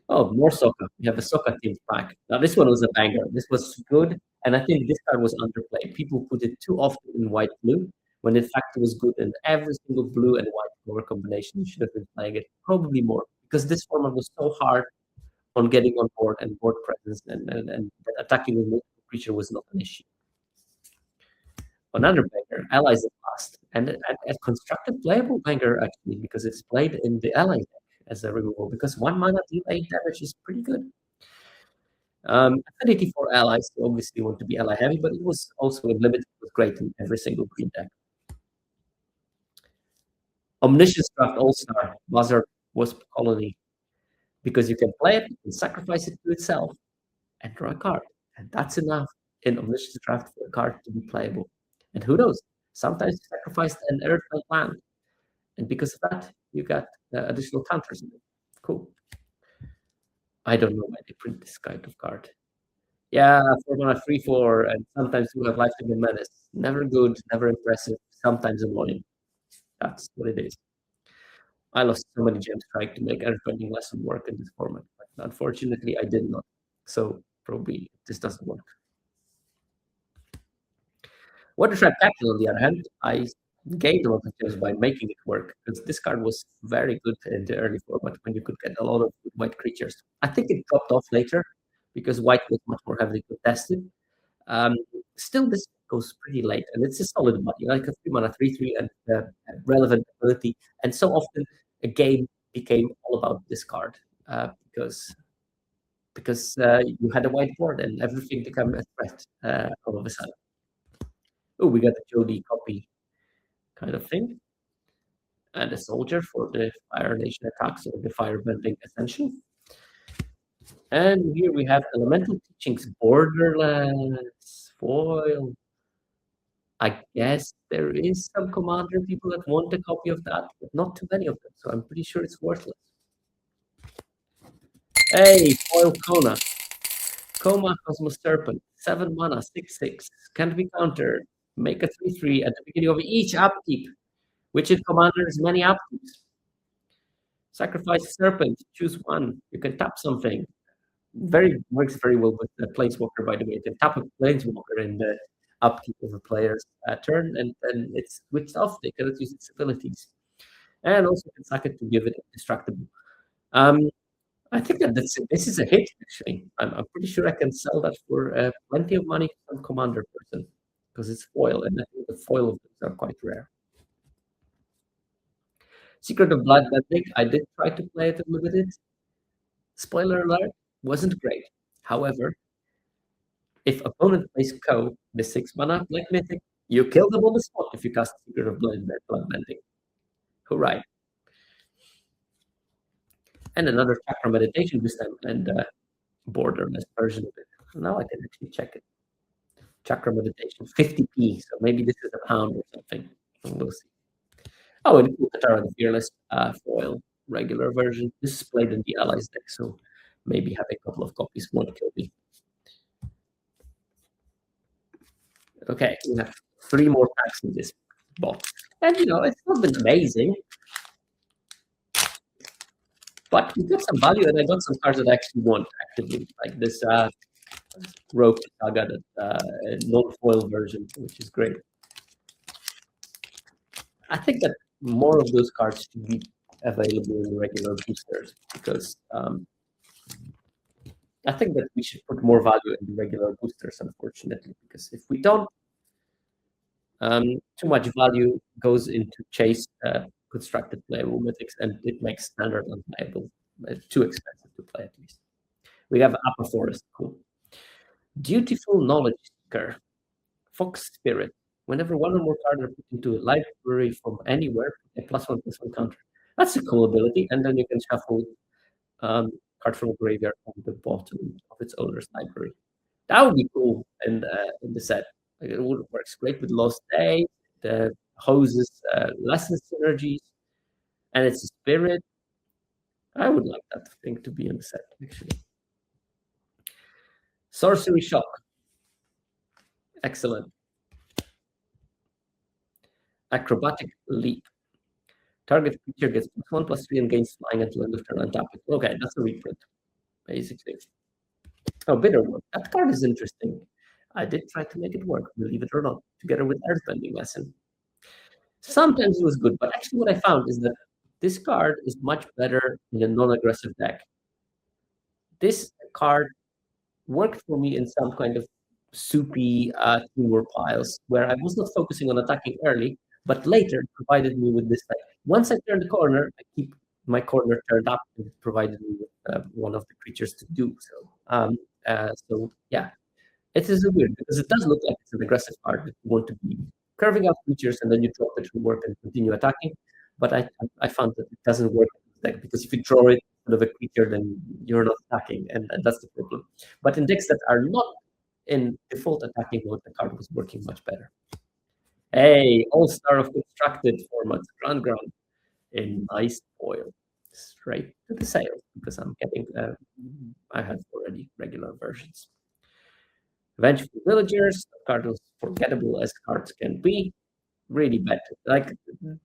Oh, more Sokka. We have a Sokka themed pack. Now, this one was a banger. This was good, and I think this card was underplayed. People put it too often in white-blue, when in fact it was good in every single blue and white color combination. You should have been playing it probably more, because this format was so hard on getting on board and board presence, and attacking with multiple creature was not an issue. Another banger, Allies at Last, and a constructed playable banger actually, because it's played in the Allies deck as a removal, because 1 mana deal 8 damage is pretty good. Affinity for allies, you obviously want to be ally heavy, but it was also in limited, it was great in every single green deck. Omniscience Draft All-Star, Buzzard Wasp Colony, because you can play it and sacrifice it to itself and draw a card. And that's enough in Omniscience Draft for a card to be playable. And who knows, sometimes you sacrificed an Earthbound land. And because of that, you got additional counters in it. Cool. I don't know why they print this kind of card. Yeah, 4 mana 3/4, and sometimes you have Life-Giving Menace. Never good, never impressive, sometimes annoying. That's what it is. I lost so many gems trying to make Earthbending lesson work in this format, but unfortunately I did not. So probably this doesn't work. Watertrap Capital, on the other hand, I gained a lot of gems by making it work, because this card was very good in the early format when you could get a lot of white creatures. I think it dropped off later because white was much more heavily contested. Still, this goes pretty late, and it's a solid body, like a 3 mana 3/3 and relevant ability. And so often a game became all about this card because you had a white board and everything became a threat all of a sudden. Oh, we got a Jody copy kind of thing, and a soldier for the Fire Nation attacks or the Firebending Essential. And here we have Elemental Teachings, Borderlands, foil. I guess there is some Commander people that want a copy of that, but not too many of them, so I'm pretty sure it's worthless. Hey, foil Kona. Coma Cosmos Serpent, 7 mana, 6/6, can't be countered. Make a 3/3 at the beginning of each upkeep, which in Commander is many upkeeps. Sacrifice Serpent, choose one. You can tap something. Works very well with the Planeswalker, by the way. You can tap a Planeswalker in the upkeep of a player's turn, and then it's switched off. They cannot use its abilities. And also can sack it to give it indestructible. I think that this is a hit, actually. I'm pretty sure I can sell that for plenty of money to some commander person, because it's foil, and I think the foil of these are quite rare. Secret of Bloodbending, I did try to play it limited. Spoiler alert, wasn't great. However, if opponent plays Co, the 6 mana Black Mythic, you kill them on the spot if you cast Secret of Bloodbending. Hooray. And another Chakra Meditation this time, and borderless version of it. Now I can actually check it. Chakra Meditation, 50p, so maybe this is a pound or something. We'll see. Oh, and Katara the Fearless foil regular version. This is played in the Allies deck, so maybe have a couple of copies won't kill me. Okay, we have 3 more packs in this box. And it's not been amazing, but we got some value, and I got some cards that I actually want actively, like this Rogue Saga, that non-foil version, which is great. I think that more of those cards should be available in regular boosters, because I think that we should put more value in the regular boosters, unfortunately, because if we don't, too much value goes into chase constructed playable mythics, and it makes standard unplayable. Too expensive to play, at least. We have Upper Forest, cool. Dutiful Knowledge Seeker, Fox Spirit. Whenever one or more cards are put into a library from anywhere, a +1/+1 counter. That's a cool ability, and then you can shuffle card from a graveyard on the bottom of its owner's library. That would be cool in the set. Like, it would works great with Lost Day, the hoses, lesson synergies, and it's a spirit. I would like that thing to be in the set, actually. Sorcery Shock. Excellent. Acrobatic Leap. Target creature gets +1/+3 and gains flying until end of turn untapped. Okay, that's a reprint, basically. Oh, Bitter One. That card is interesting. I did try to make it work, believe it or not, together with Earthbending Lesson. Sometimes it was good, but actually what I found is that this card is much better in a non-aggressive deck. This card worked for me in some kind of soupy war piles where I was not focusing on attacking early, but later it provided me with this. Like, once I turn the corner, I keep my corner turned up, and it provided me with one of the creatures to do so. So yeah, it is weird because it does look like it's an aggressive card that you want to be curving out creatures and then you drop it to work and continue attacking. But I found that it doesn't work like, because if you draw it out of a creature, then you're not attacking, and that's the problem. But in decks that are not in default attacking mode, the card was working much better. Hey, All-Star of Constructed formats, Ground, in nice foil. Straight to the sale, because I'm getting, I have already regular versions. Vengeful Villagers, card as forgettable as cards can be. Really bad. Like,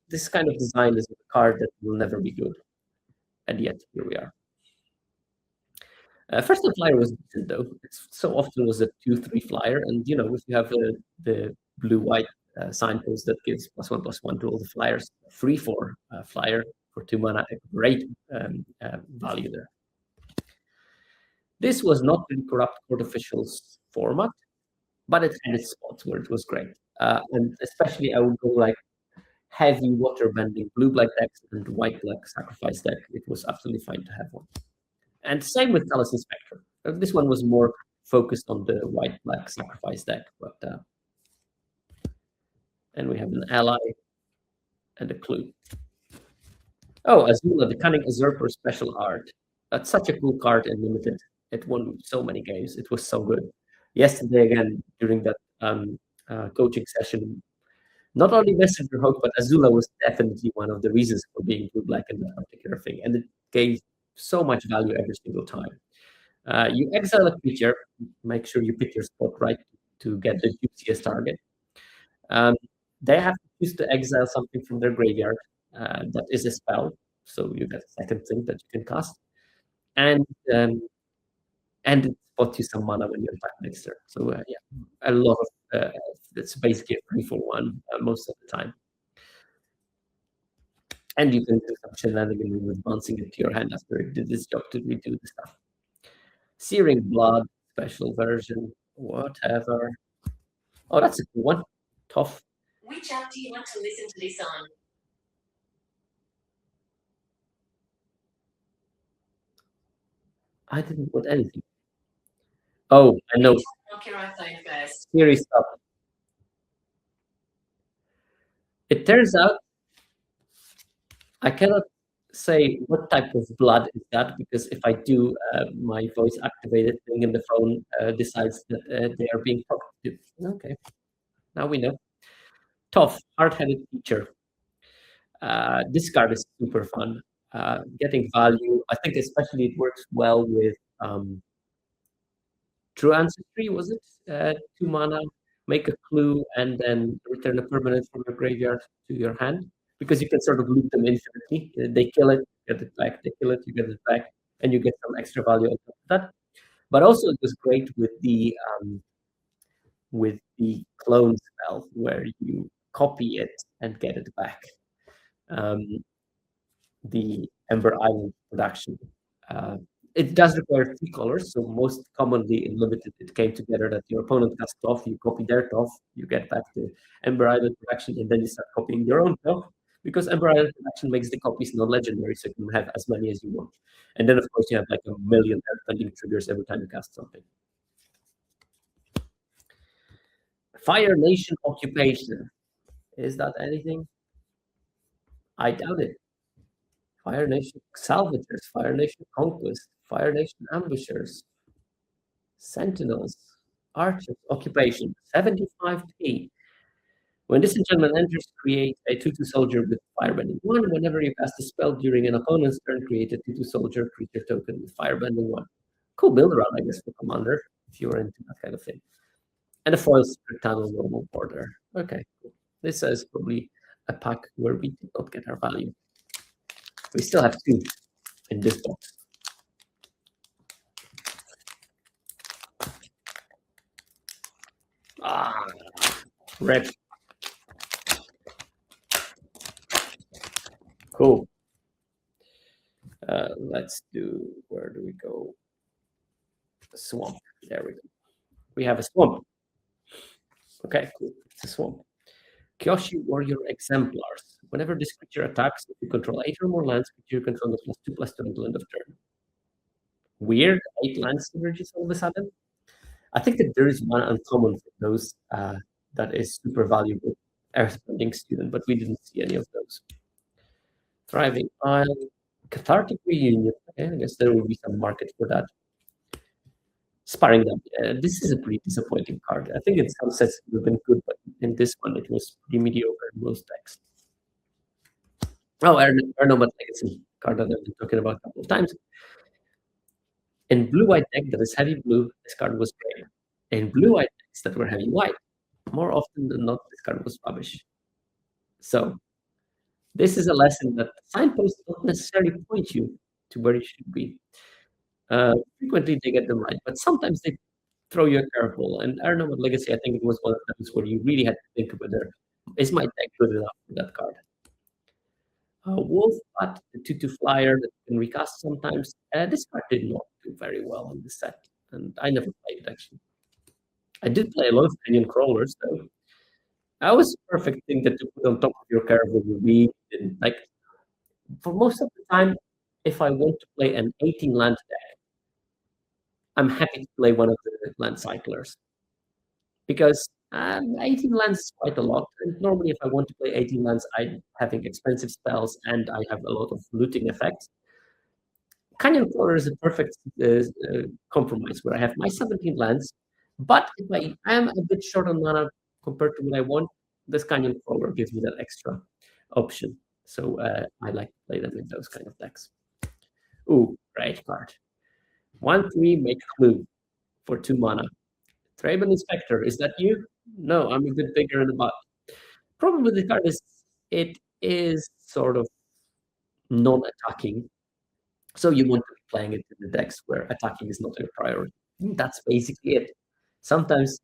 this kind of design is a card that will never be good. And yet, here we are. First time flyer was decent, though. It's so often was a 2/3 flyer, and if you have the blue-white signpost that gives +1/+1 to all the flyers, 3/4 flyer for 2 mana, a great value there. This was not in Corrupt Court Officials format, but it had its spots where it was great. And especially, I would go like heavy water bending blue-black decks and white-black sacrifice deck. It was absolutely fine to have one. And same with Callous Inspector. This one was more focused on the white-black sacrifice deck, but and we have an ally and a clue. Oh, Azula, the Cunning Usurper special art. That's such a cool card in Limited. It won so many games. It was so good. Yesterday, again, during that coaching session, not only Messenger Hook, but Azula was definitely one of the reasons for being blue-black in that particular thing. And it gave so much value every single time. You exile a creature, make sure you pick your spot right to get the juiciest target. They have to choose to exile something from their graveyard that is a spell, so you get a second thing that you can cast, and it spots you some mana when you attack next turn. So yeah, a lot of it's basically a 3-for-1 most of the time. And you can do some shenanigans with bouncing it to your hand after it did this job to redo the stuff. Searing Blood, special version, whatever. Oh, that's a cool one. Tough. Which app do you want to listen to this on? I didn't put anything. Oh, I know. Knock your iPhone first. Serious stuff. It turns out I cannot say what type of blood is that, because if I do, my voice activated thing in the phone decides that they are being talked to. Okay, now we know. Tough, hard-headed teacher. This card is super fun. Getting value. I think especially it works well with True Ancestry, was it? 2 mana, make a clue, and then return a permanent from your graveyard to your hand. Because you can sort of loop them infinitely. They kill it, get it back. They kill it, you get it back, and you get some extra value on top of that. But also, it was great with the clone spell, where you copy it and get it back. The Ember Island production. It does require 3 colors, so most commonly in Limited, it came together that your opponent casts off, you copy their off, you get back the Ember Island production, and then you start copying your own off, because Ember Island production makes the copies non-legendary, so you can have as many as you want. And then, of course, you have like a million pending triggers every time you cast something. Fire Nation Occupation. Is that anything? I doubt it. Fire Nation Salvagers, Fire Nation Conquest, Fire Nation Ambushers, Sentinels, Archers, Occupation, 75p. When this enchantment enters, create a 2/2 soldier with Firebending 1. Whenever you cast a spell during an opponent's turn, create a 2/2 soldier creature token with Firebending 1. Cool build around, I guess, for Commander, if you're into that kind of thing. And a foil Secret Tunnel normal border. Okay, cool. This is probably a pack where we did not get our value. We still have 2 in this box. Red. Cool. Let's do, where do we go? Swamp. There we go. We have a swamp. Okay, cool. It's a swamp. Kyoshi Warrior Exemplars. Whenever this creature attacks, if you control 8 or more lands, creature control is +2/+2 until end of turn. Weird, 8 land synergies all of a sudden. I think that there is one uncommon for those that is super valuable, Earthbending Student, but we didn't see any of those. Thriving Isle, Cathartic Reunion. Okay, I guess there will be some market for that. Sparring them. This is a pretty disappointing card. I think in some sets it would have been good, but in this one it was pretty mediocre in most decks. Oh, Ernobat Legacy, card that I've been talking about a couple of times. In blue-white deck that is heavy blue, this card was great. In blue-white decks that were heavy white, more often than not, this card was rubbish. So this is a lesson that signposts don't necessarily point you to where you should be. Frequently they get them right, but sometimes they throw you a curveball. And I don't know what Legacy, I think it was one of those where you really had to think whether is my deck good enough for that card. Wolf, but the 2/2 flyer that you can recast sometimes. This card did not do very well in this set, and I never played it actually. I did play a lot of Canyon Crawlers though. That was a perfect thing that to put on top of your curveball. You really didn't like. For most of the time, if I want to play an 18 land deck, I'm happy to play one of the land cyclers. Because 18 lands is quite a lot. And normally, if I want to play 18 lands, I'm having expensive spells and I have a lot of looting effects. Canyon Crawler is a perfect compromise where I have my 17 lands, but if I am a bit short on mana compared to what I want, this Canyon Crawler gives me that extra option. So I like to play them in those kind of decks. Ooh, great card. 1/3, make clue for 2 mana. Thraben Inspector, is that you? No, I'm a bit bigger in the butt. Problem with the card is it is sort of non-attacking. So you want to be playing it in the decks where attacking is not a priority. That's basically it. Sometimes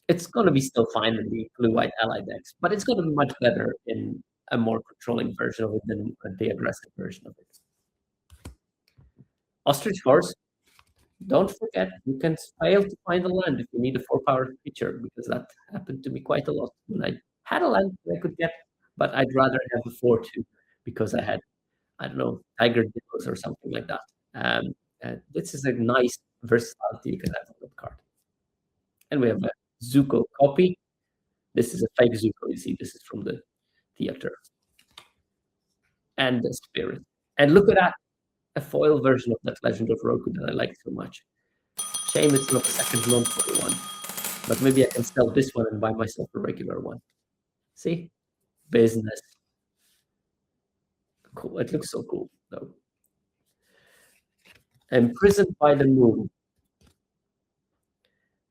it's going to be still fine in the blue-white ally decks, but it's going to be much better in a more controlling version of it than the aggressive version of it. Ostrich Horse, don't forget, you can fail to find a land if you need a 4-power creature, because that happened to me quite a lot when I had a land that I could get, but I'd rather have a 4/2 because I had, I don't know, Tiger Dillos or something like that. This is a nice versatility you can have on that card. And we have a Zuko copy. This is a fake Zuko, you see, this is from the theater. And the Spirit. And look at that, a foil version of that Legend of Roku that I like so much. Shame it's not a second non-foil one. But maybe I can sell this one and buy myself a regular one. See? Business. Cool. It looks so cool, though. Imprisoned by the moon.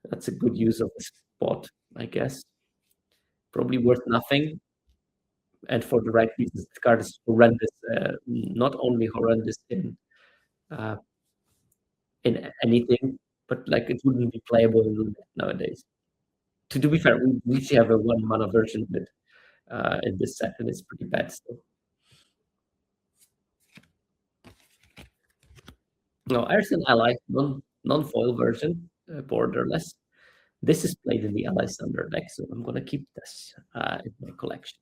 That's a good use of the spot, I guess. Probably worth nothing. And for the right reasons, this card is horrendous. Not only horrendous uh, in anything, but like it wouldn't be playable in nowadays. To be fair, we usually have a 1 mana version of it in this set, and it's pretty bad still. No, Ayrton Ally, non-foil version, borderless. This is played in the Ally Standard deck, so I'm gonna keep this in my collection.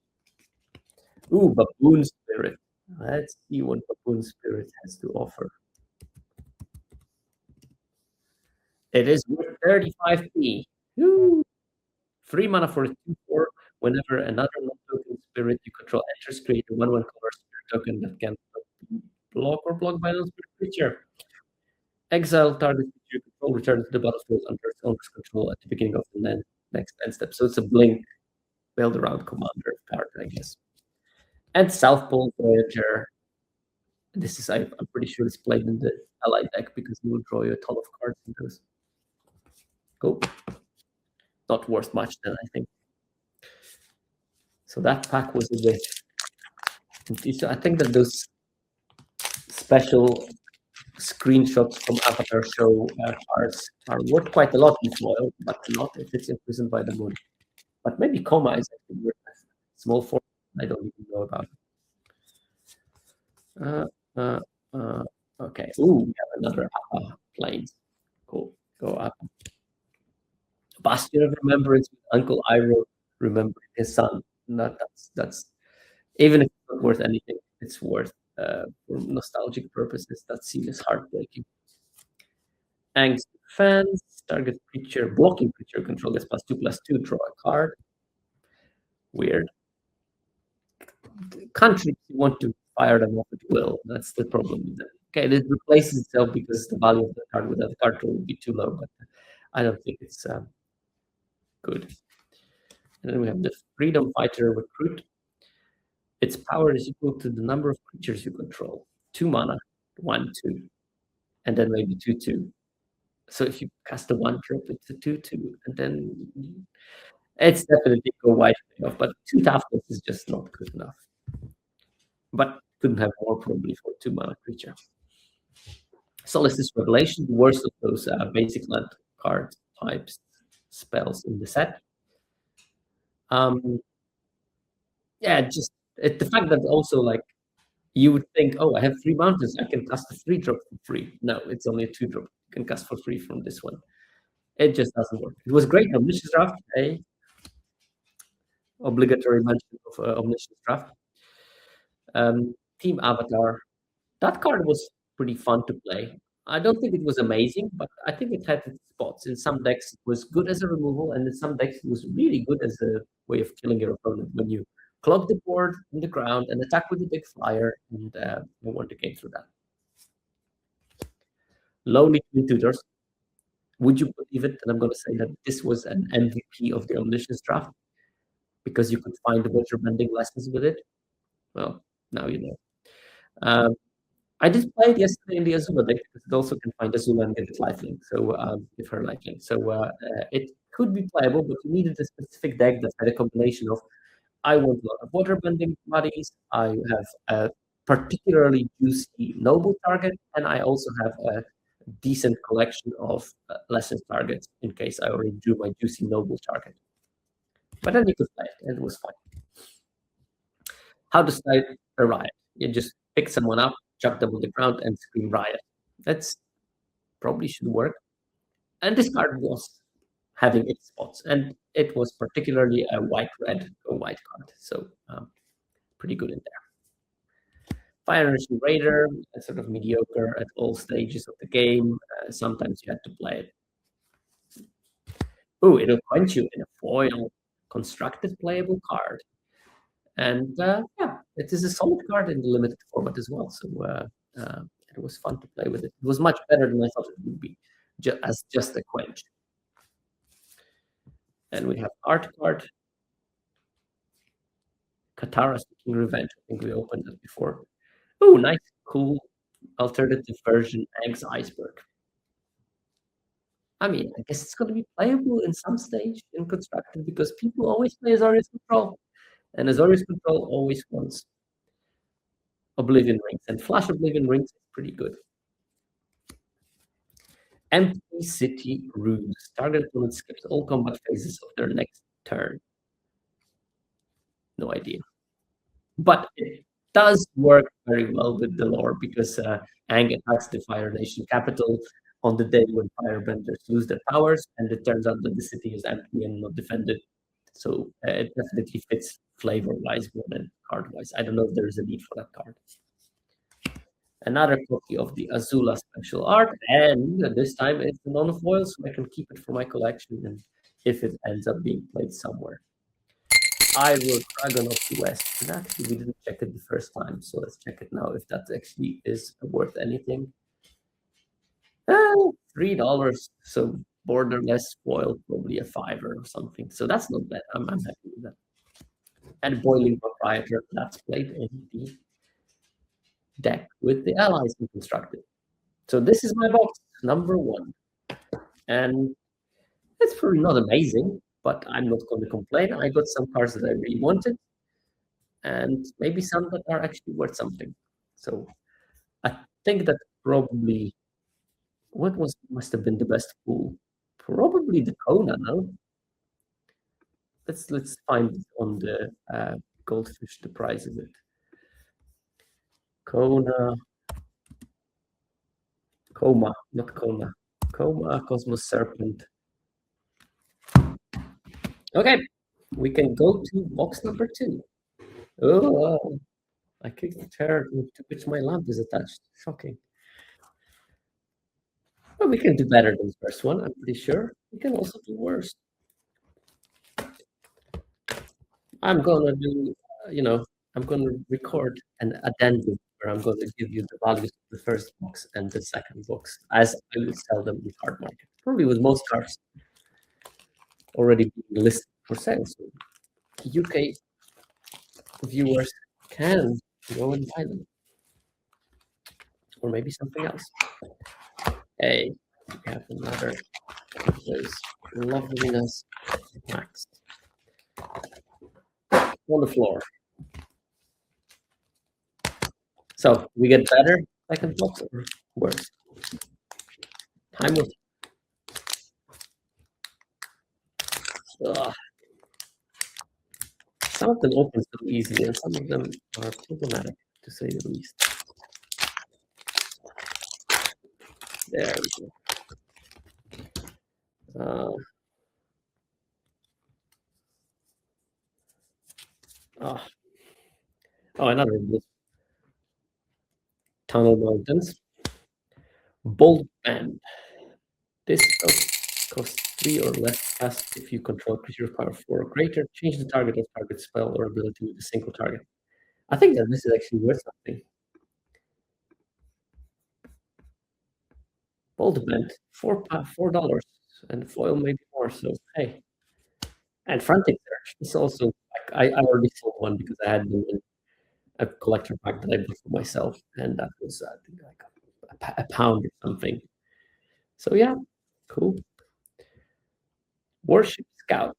Ooh, Baboon Spirit. Let's see what Baboon Spirit has to offer. It is worth 35p. Ooh. 3 mana for a 2/4. Whenever another non-token spirit you control enters, create a 1/1 color spirit token that can block or block by a non-spirit creature. Exile target creature you control, return to the battlefield under its owner's control at the beginning of the next end step. So it's a blink build around commander card, I guess. And South Pole Voyager. This is, I'm pretty sure it's played in the Ally deck because you will draw you a ton of cards in those. Cool. Not worth much then, I think. So that pack was a bit. I think that those special screenshots from Avatar show cards are worth quite a lot in foil, but not if it's imprisoned by the moon. But maybe Coma is actually worth a small form. I don't even know about it. Okay. Ooh, we have another Plains. Cool. Go up. Bastion of Remembrance with Uncle Iroh remembering his son. That's even if it's not worth anything, it's worth for nostalgic purposes. That scene is heartbreaking. Angst Defense, target creature, blocking creature control gets +2/+2, draw a card. Weird. Countries you want to fire them off at will. That's the problem with them. Okay, it replaces itself because the value of the card without the card draw would be too low, but I don't think it's good. And then we have the Freedom Fighter Recruit. Its power is equal to the number of creatures you control. 2 mana, 1/2, and then maybe 2/2. So if you cast a 1-drop, it's a 2/2, and then it's definitely go white enough, but 2 toughness is just not good enough. But couldn't have more probably for 2 mana creature. Solstice Revelation, the worst of those basic land card types spells in the set. Yeah, just the fact that also like you would think, oh, I have 3 mountains, I can cast a 3-drop for free. No, it's only a 2-drop. You can cast for free from this one. It just doesn't work. It was great. Omniscience Draft, obligatory mention of Omniscience Draft. Team Avatar. That card was pretty fun to play. I don't think it was amazing, but I think it had its spots. In some decks, it was good as a removal, and in some decks, it was really good as a way of killing your opponent when you clog the board in the ground and attack with a big flyer, and you want to get through that. Lonely Twin Tutors. Would you believe it? And I'm going to say that this was an MVP of the Omniscience Draft because you could find the Vulture Bending lessons with it. Well, now you know. I did play it yesterday in the Azula deck because it also can find Azula and get it lifelink. So give her lifelink. So it could be playable, but you needed a specific deck that had a combination of I want a lot of water bending bodies, I have a particularly juicy noble target, and I also have a decent collection of lesser targets in case I already drew my juicy noble target. But then you could play it, and it was fine. How to start a riot? You just pick someone up, chuck them on the ground, and scream riot. That's probably should work. And this card was having its spots, and it was particularly a white-red or white card, so pretty good in there. Fire Nation Raider, sort of mediocre at all stages of the game. Sometimes you had to play it. Ooh, it'll quench you in a foil constructed playable card. And yeah, it is a solid card in the limited format as well. So it was fun to play with it. It was much better than I thought it would be, as just a quench. And we have art card. Katara Seeking Revenge. I think we opened that before. Oh, nice, cool alternative version, Eggs Iceberg. I mean, I guess it's gonna be playable in some stage in constructed because people always play Azorius Control, and Azorius Control always wants Oblivion Rings, and Flash Oblivion Rings is pretty good. Empty City Ruse. Target opponent skips all combat phases of their next turn. No idea. But it does work very well with the lore because Aang attacks the Fire Nation capital on the day when Firebenders lose their powers, and it turns out that the city is empty and not defended. So it definitely fits flavor-wise more than card-wise. I don't know if there is a need for that card. Another copy of the Azula special art, and this time it's a non-foil, so I can keep it for my collection, and if it ends up being played somewhere. I will Dragon of the West. And actually, we didn't check it the first time, so let's check it now if that actually is worth anything. $3. So borderless foil, probably a $5 or something. So that's not bad. I'm happy with that. And Boiling Proprietor, that's played in the deck with the allies we constructed. So this is my box, number 1. And it's probably not amazing, but I'm not going to complain. I got some cards that I really wanted, and maybe some that are actually worth something. So I think that probably must have been the best pool? Probably the Kona, no? Let's find on the Goldfish the price of it. Kona, Coma, not Kona. Coma, Cosmos Serpent. Okay, we can go to box number 2. Oh, I kicked the chair to which my lamp is attached. Shocking. Well, we can do better than the first one, I'm pretty sure. We can also do worse. I'm gonna do, I'm gonna record an addendum where I'm going to give you the values of the first box and the second box as I would sell them in the card market. Probably with most cards already being listed for sale. So UK viewers can go and buy them. Or maybe something else. Hey, we have another of those loveliness packs on the floor. So we get better second box or worse? Time will. Ugh. Some of them open so easily, and some of them are problematic, to say the least. There we go. Oh, another one. Tunnel Mountains. Bold Band. This costs 3 or less cast if you control creature power 4 or greater. Change the target of target spell or ability with a single target. I think that this is actually worth something. Bold Band, $4, and foil maybe more. So hey, and Frantic Search. This also I already sold one because I had them in a collector pack that I bought for myself, and that was I think like a pound or something. So yeah, cool. Warship Scout,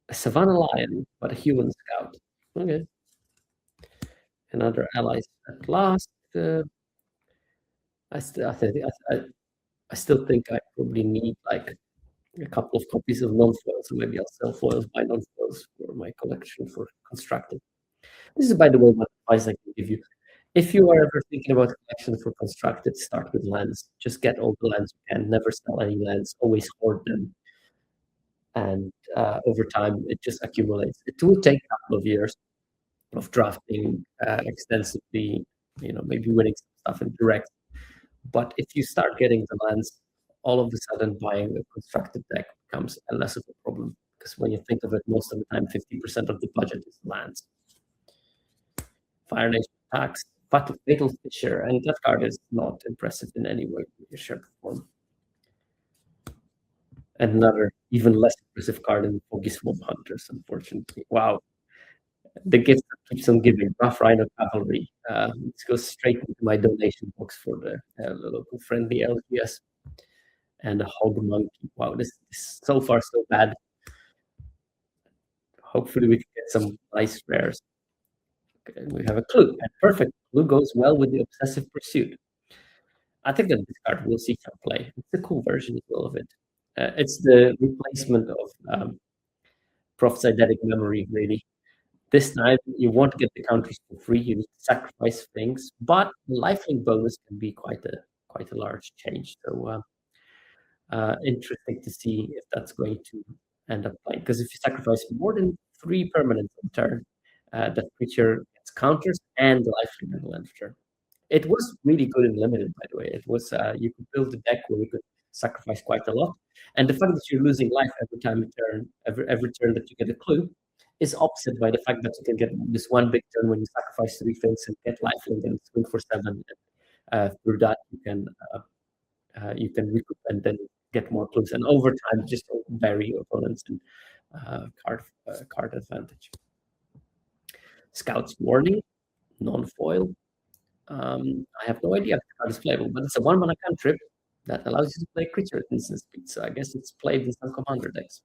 a Savannah Lion, but a human scout. Okay. Another allies at last. I still think I probably need like a couple of copies of non-foils, so maybe I'll sell foils, buy non-foils for my collection for constructed. This is, by the way, what advice I can give you. If you are ever thinking about collection for constructed, start with lands. Just get all the lands you can. Never sell any lands. Always hoard them. And over time, it just accumulates. It will take a couple of years of drafting extensively, maybe winning some stuff in direct. But if you start getting the lands, all of a sudden buying a constructed deck becomes less of a problem. Because when you think of it, most of the time, 50% of the budget is lands. Fire Nation attacks, Fatal Fisher, and that card is not impressive in any way in shape or form. And another even less impressive card in Foggy Swamp Hunters, unfortunately. Wow. The gift that keeps on giving. Rough Rhino Cavalry. This goes straight into my donation box for the local friendly LGS. And a Hog Monkey. Wow, this is so far so bad. Hopefully we can get some nice rares. Okay, we have a clue. And perfect. Clue goes well with the Obsessive Pursuit. I think that this card will see some play. It's a cool version as well of it. It's the replacement of Prophet's Eidetic Memory, really. This time, you won't get the countries for free. You need to sacrifice things, but the lifelink bonus can be quite a large change. So interesting to see if that's going to end up playing. Because if you sacrifice more than 3 permanents on turn, that creature gets counters and the lifelink will end turn. It was really good in limited, by the way. It was you could build a deck where you could sacrifice quite a lot, and the fact that you're losing life every time you turn, every turn that you get a clue, is opposite by the fact that you can get this one big turn when you sacrifice 3 things and get lifelink and swing for 7. And, through that, you can recoup and then get more clues, and over time just vary your opponents and card advantage. Scout's Warning, non-foil. I have no idea how it's playable, but it's a 1-mana cantrip that allows you to play creature at instant speed. So I guess it's played in some commander decks.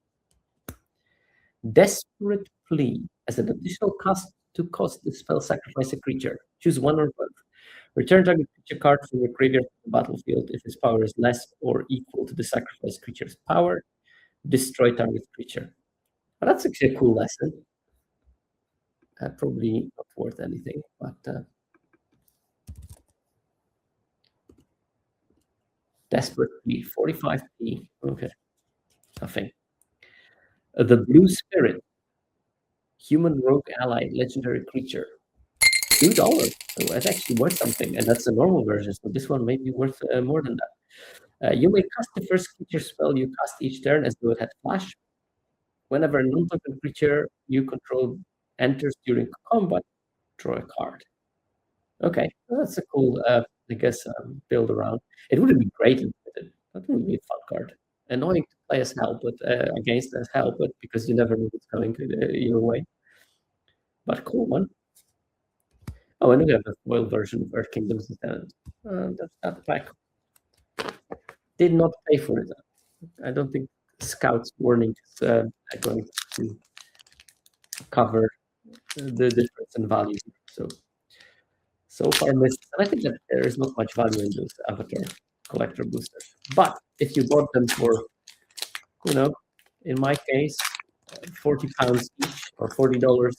Desperate Plea. As an additional cost to the spell, sacrifice a creature. Choose one or both. Return target creature card from your graveyard to the battlefield if its power is less or equal to the sacrifice creature's power. Destroy target creature. Well, that's actually a cool lesson. Probably not worth anything, but Desperate Plea, 45p. Okay, nothing. The Blue Spirit, human rogue ally, legendary creature. $2. So it's actually worth something, and that's the normal version. So this one may be worth more than that. You may cast the first creature spell you cast each turn as though it had flash. Whenever a non-token creature you control enters during combat, draw a card. Okay, well, that's a cool, I guess, build around. It would be great if it. That would be a fun card. Annoying to play as hell, but against as hell, but because you never know what's coming your way. But cool one. Oh, and we have a foil version of Earth Kingdoms Lieutenant. That's that pack. Did not pay for it. I don't think Scout's Warning is going to cover the difference in value. So far missed. And I think that there is not much value in those Avatar collector boosters. But if you bought them for, in my case, £40 each or $40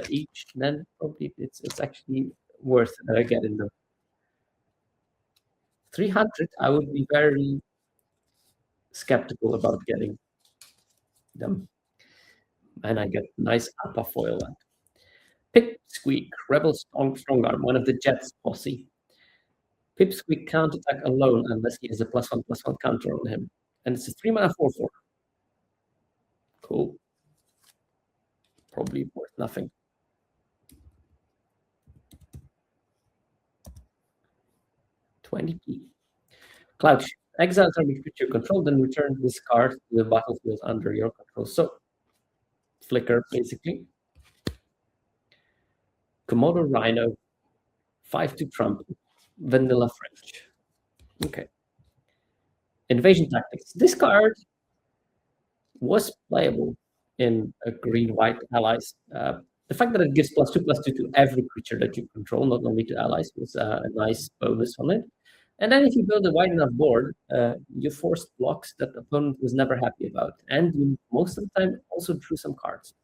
each, then probably it's actually worth getting them. 300, I would be very skeptical about getting them. And I get nice Appa foil. Pipsqueak, Rebel Strongarm, one of the Jets posse. Pipsqueak can't attack alone unless he has a +1/+1 counter on him. And it's a 3-mana 4/4. Cool. Probably worth nothing. $20p. Cloud Shift. Exile target creature control, then return this card to the battlefield under your control. So, Flicker, basically. Komodo Rhino, 5-2 Trump, Vanilla French. Okay. Invasion Tactics. This card was playable in green-white allies. The fact that it gives +2/+2 to every creature that you control, not only to allies, was a nice bonus on it. And then if you build a wide enough board, you forced blocks that the opponent was never happy about. And you, most of the time, also drew some cards.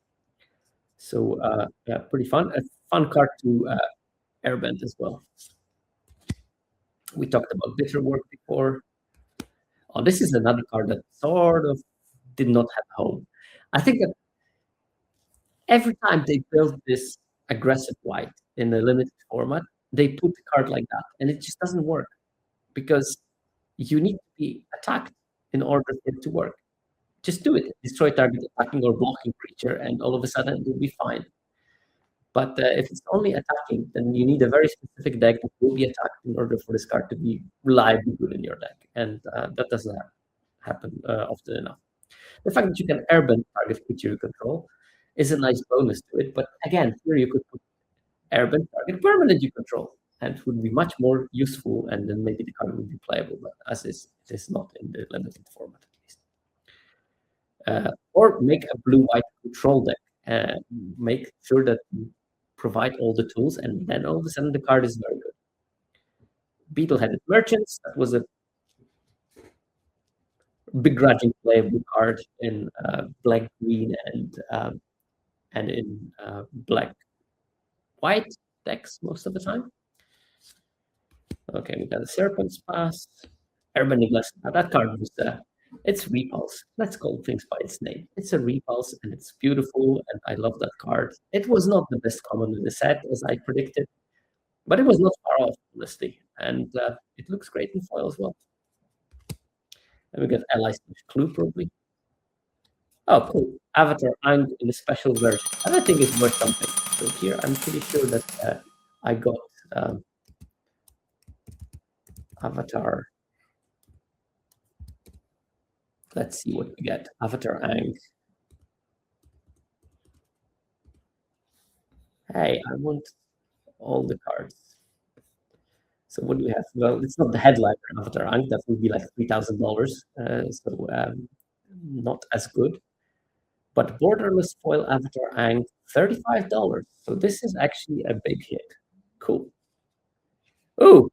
So, yeah, pretty fun. A fun card to Airbend as well. We talked about Bitter Work before. Oh, this is another card that sort of did not have a home. I think that every time they build this aggressive white in a limited format, they put the card like that, and it just doesn't work because you need to be attacked in order for it to work. Just do it. Destroy target attacking or blocking creature, and all of a sudden it will be fine. But if it's only attacking, then you need a very specific deck that will be attacked in order for this card to be reliably good in your deck, and that doesn't happen often enough. The fact that you can airbend target creature you control is a nice bonus to it. But again, here you could put Airbender target permanent you control, and it would be much more useful, and then maybe the card would be playable. But as is, it is not in the limited format at least. Or make a blue-white control deck. Make sure that you provide all the tools, and then all of a sudden the card is very good. Beetle-headed merchants. That was a begrudging playable card in black, green, and in black, white decks most of the time. Okay, we got a Serpent's Pass. Airbending Lesson. Now that card was it's Repulse. Let's call things by its name. It's a Repulse, and it's beautiful, and I love that card. It was not the best common in the set, as I predicted, but it was not far off, honestly, and it looks great in foil as well. And we get Allies Clue, probably. Oh, cool. Avatar Ang in a special version. And I think it's worth something. So here, I'm pretty sure that I got Avatar. Let's see what we get. Avatar Ang. Hey, I want all the cards. So what do we have? Well, it's not the headliner Avatar Ang. That would be like $3,000. So not as good. But borderless foil Avatar Ang, $35. So this is actually a big hit. Cool. Oh,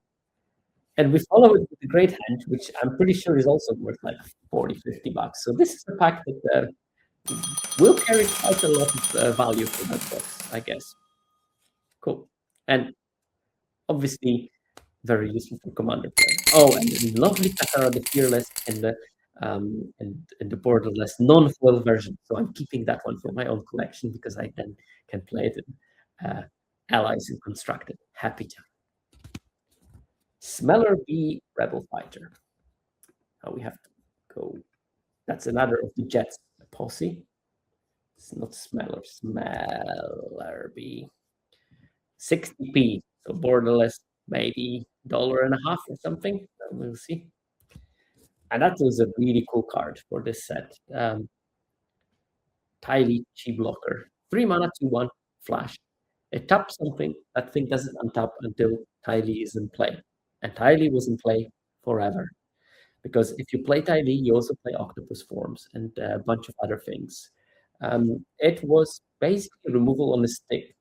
and we follow it with the Great Hand, which I'm pretty sure is also worth like 40, $50. So this is a pack that will carry quite a lot of value for that box, I guess. Cool. And obviously very useful for commander play. Oh, and lovely Katara the Fearless and the borderless non-foil version. So I'm keeping that one for my own collection because I then can play it in Allies and Constructed. Happy time. Smeller B Rebel Fighter. Now we have to go. That's another of the Jets posse. It's not Smeller, Smeller B. 60p, so borderless, maybe $1.50 or something. We'll see. And that was a really cool card for this set. Tylee Chi Blocker. 3 mana, 2/1, flash. It taps something, that thing doesn't untap until Tylee is in play. And Tylee was in play forever. Because if you play Tylee, you also play Octopus Forms and a bunch of other things. It was basically removal on a stick,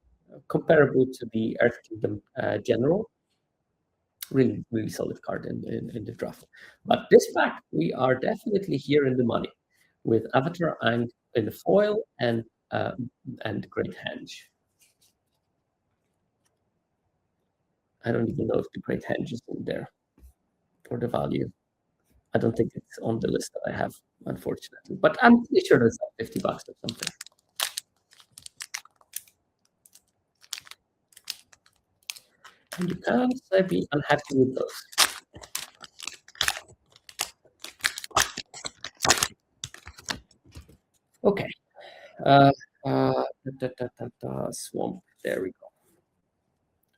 comparable to the Earth Kingdom General. Really, really solid card in the draft. But this pack, we are definitely here in the money with Avatar Ang in the foil and Great Henge. I don't even know if the Great Henge is in there for the value. I don't think it's on the list that I have, unfortunately. But I'm pretty sure it's like $50 or something. And you can't be unhappy with those. Okay. Swamp. There we go.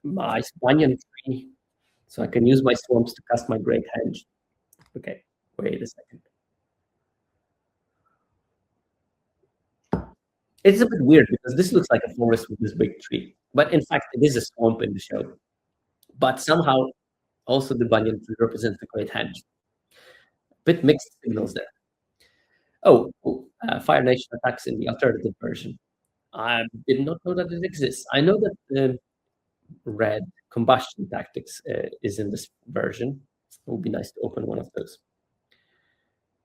My banyan tree. So I can use my swamps to cast my Great Henge. Okay, wait a second. It's a bit weird because this looks like a forest with this big tree. But in fact, it is a swamp in the show. But somehow, also the banyan tree represents the Great Henge. Bit mixed signals there. Oh, Fire Nation attacks in the alternative version. I did not know that it exists. I know that the red combustion tactics is in this version. It would be nice to open one of those.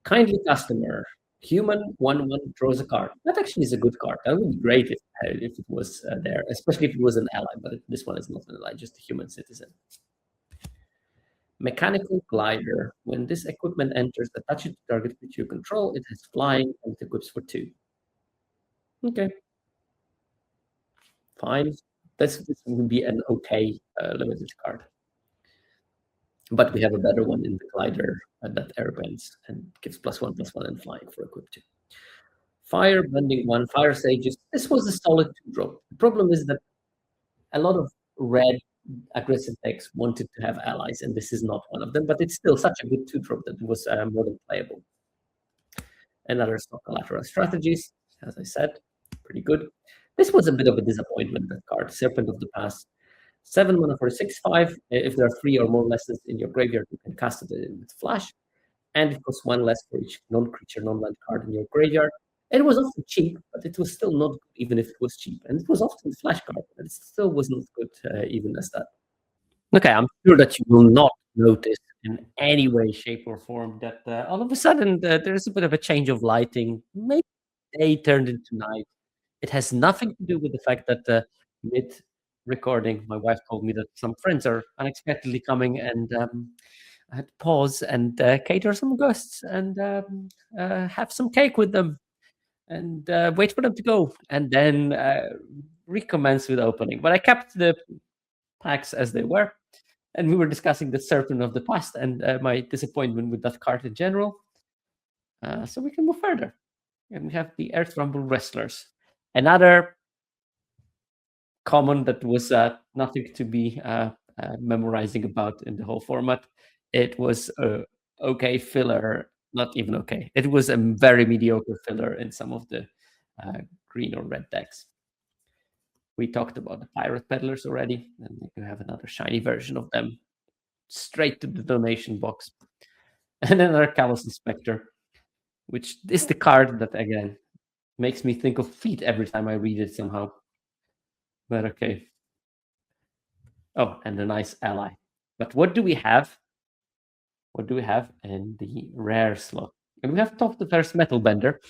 Kindly customer, human 1/1 draws a card. That actually is a good card. That would be great if it was there, especially if it was an ally. But this one is not an ally, just a human citizen. Mechanical Glider. When this equipment enters the touch target which you control, it has flying and it equips for 2. Okay. Fine. This would be an okay limited card. But we have a better one in the Glider that airbends and gives +1/+1 and flying for equip 2. Fire Bending 1, Fire Sages. This was a solid 2-drop. The problem is that a lot of red aggressive decks wanted to have allies, and this is not one of them, but it's still such a good 2-drop that it was more than playable. Another stock collateral strategies, as I said, pretty good. This was a bit of a disappointment, that card, Serpent of the Past. 7 mana for a 6/5. If there are 3 or more lessons in your graveyard, you can cast it with Flash. And it costs 1 less for each non-creature, non-land card in your graveyard. It was often cheap, but it was still not good, even if it was cheap. And it was often a Flash card, but it still wasn't good, even as that. Okay, I'm sure that you will not notice in any way, shape, or form that all of a sudden there's a bit of a change of lighting. Maybe day turned into night. It has nothing to do with the fact that mid recording, my wife told me that some friends are unexpectedly coming, and I had to pause and cater some guests and have some cake with them and wait for them to go, and then recommence with opening. But I kept the packs as they were, and we were discussing the Serpent of the Past and my disappointment with that card in general. So we can move further. And we have the Earth Rumble Wrestlers. Another common that was nothing to be memorizing about in the whole format. It was a okay filler, not even okay. It was a very mediocre filler in some of the green or red decks. We talked about the Pirate Peddlers already, and you have another shiny version of them straight to the donation box. And then another Callous Inspector, which is the card that, again, makes me think of feet every time I read it somehow. But okay. Oh, and a nice ally. But what do we have? What do we have in the rare slot? And we have Top the First Metal Bender.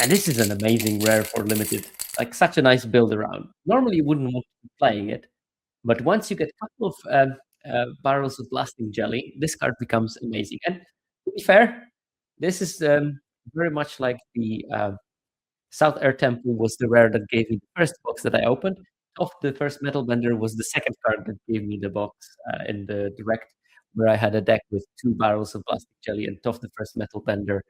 And this is an amazing rare for limited. Like, such a nice build around. Normally, you wouldn't want to be playing it. But once you get a couple of barrels of blasting jelly, this card becomes amazing. And to be fair, this is very much like the South Air Temple was the rare that gave me the first box that I opened. Of the First Metal Bender was the second card that gave me the box in the direct, where I had a deck with 2 barrels of plastic jelly and Tough the First Metal Bender,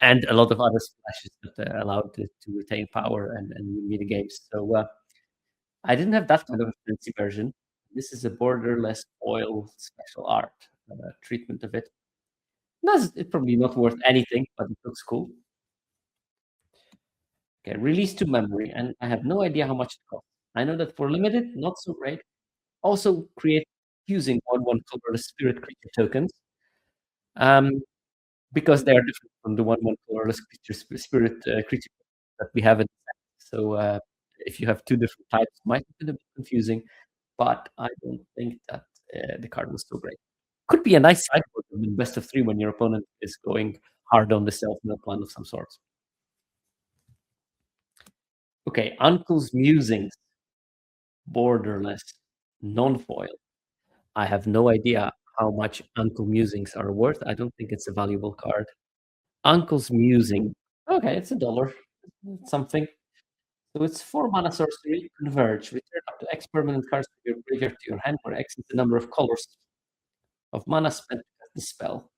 and a lot of other splashes that allowed it to retain power and mini games. So I didn't have that kind of a fancy version. This is a borderless foil special art treatment of it. It's probably not worth anything, but it looks cool. Okay, release to memory, and I have no idea how much it costs. I know that for limited, not so great. Also create using 1/1 colorless spirit creature tokens, because they are different from the 1/1 colorless spirit creature that we have in the set. So if you have 2 different types, it might be a bit confusing, but I don't think that the card was so great. Could be a nice sideboard in best of 3 when your opponent is going hard on the self-mill plan of some sort. Okay, Uncle's Musings, borderless, non-foil. I have no idea how much Uncle Musings are worth. I don't think it's a valuable card. Uncle's Musing. Okay, it's $1. It's something. So it's 4 mana sorcery, converge. Return up to X permanent cards from your graveyard to your hand, where X is the number of colors of mana spent to cast the spell.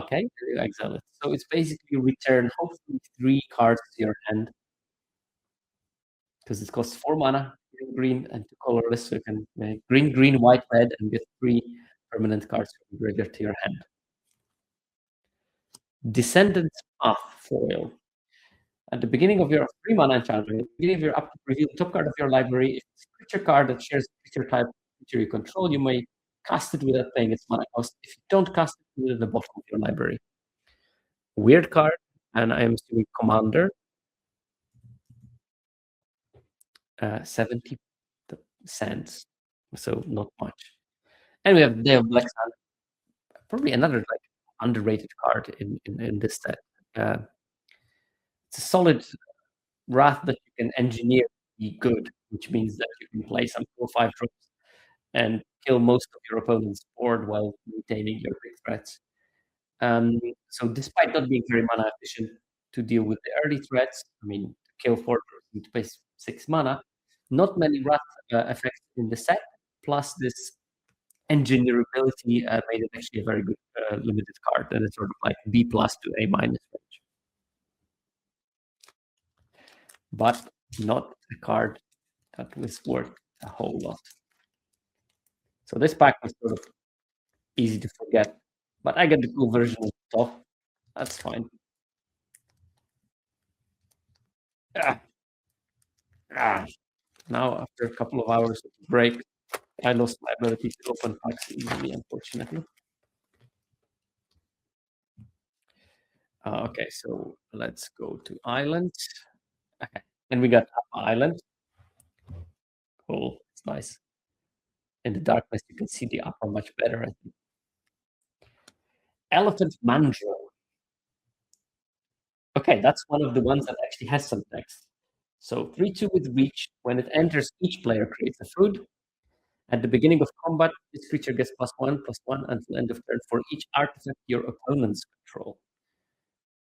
Okay, there you exile it. So it's basically return hopefully 3 cards to your hand, because it costs 4 mana, green, and 2 colorless, so you can make green, green, white, red, and get 3 permanent cards from your graveyard to your hand. Descendant's Path foil. At the beginning of your 3 mana enchantment, at the beginning of your up reveal the top card of your library. If it's a creature card that shares a creature type creature you control, you may cast it without paying its mana cost. If you don't cast it, put it at the bottom of your library. Weird card, and I am assuming Commander. 70 cents, so not much. And we have Day of Black Sun, probably another like underrated card in this set. It's a solid wrath that you can engineer to be good, which means that you can play some 4/5 drops and kill most of your opponent's board while maintaining your big threats. So despite not being very mana efficient to deal with the early threats, I mean, to kill 4 drops, you need to pay 6 mana. Not many wrath effects in the set, plus this engineerability made it actually a very good limited card, and it's sort of like B+ to A- range. But not a card that was worth a whole lot. So this pack was sort of easy to forget, but I get the cool version of the top. That's fine. Ah, ah. Now, after a couple of hours of break, I lost my ability to open packs easily, unfortunately. Okay, so let's go to island. Okay, and we got island. Cool, it's nice. In the darkness, you can see the upper much better, I think. Elephant mandrill. Okay, that's one of the ones that actually has some text. So 3/2 with reach. When it enters, each player creates a food. At the beginning of combat, this creature gets +1/+1 until end of turn for each artifact your opponents control.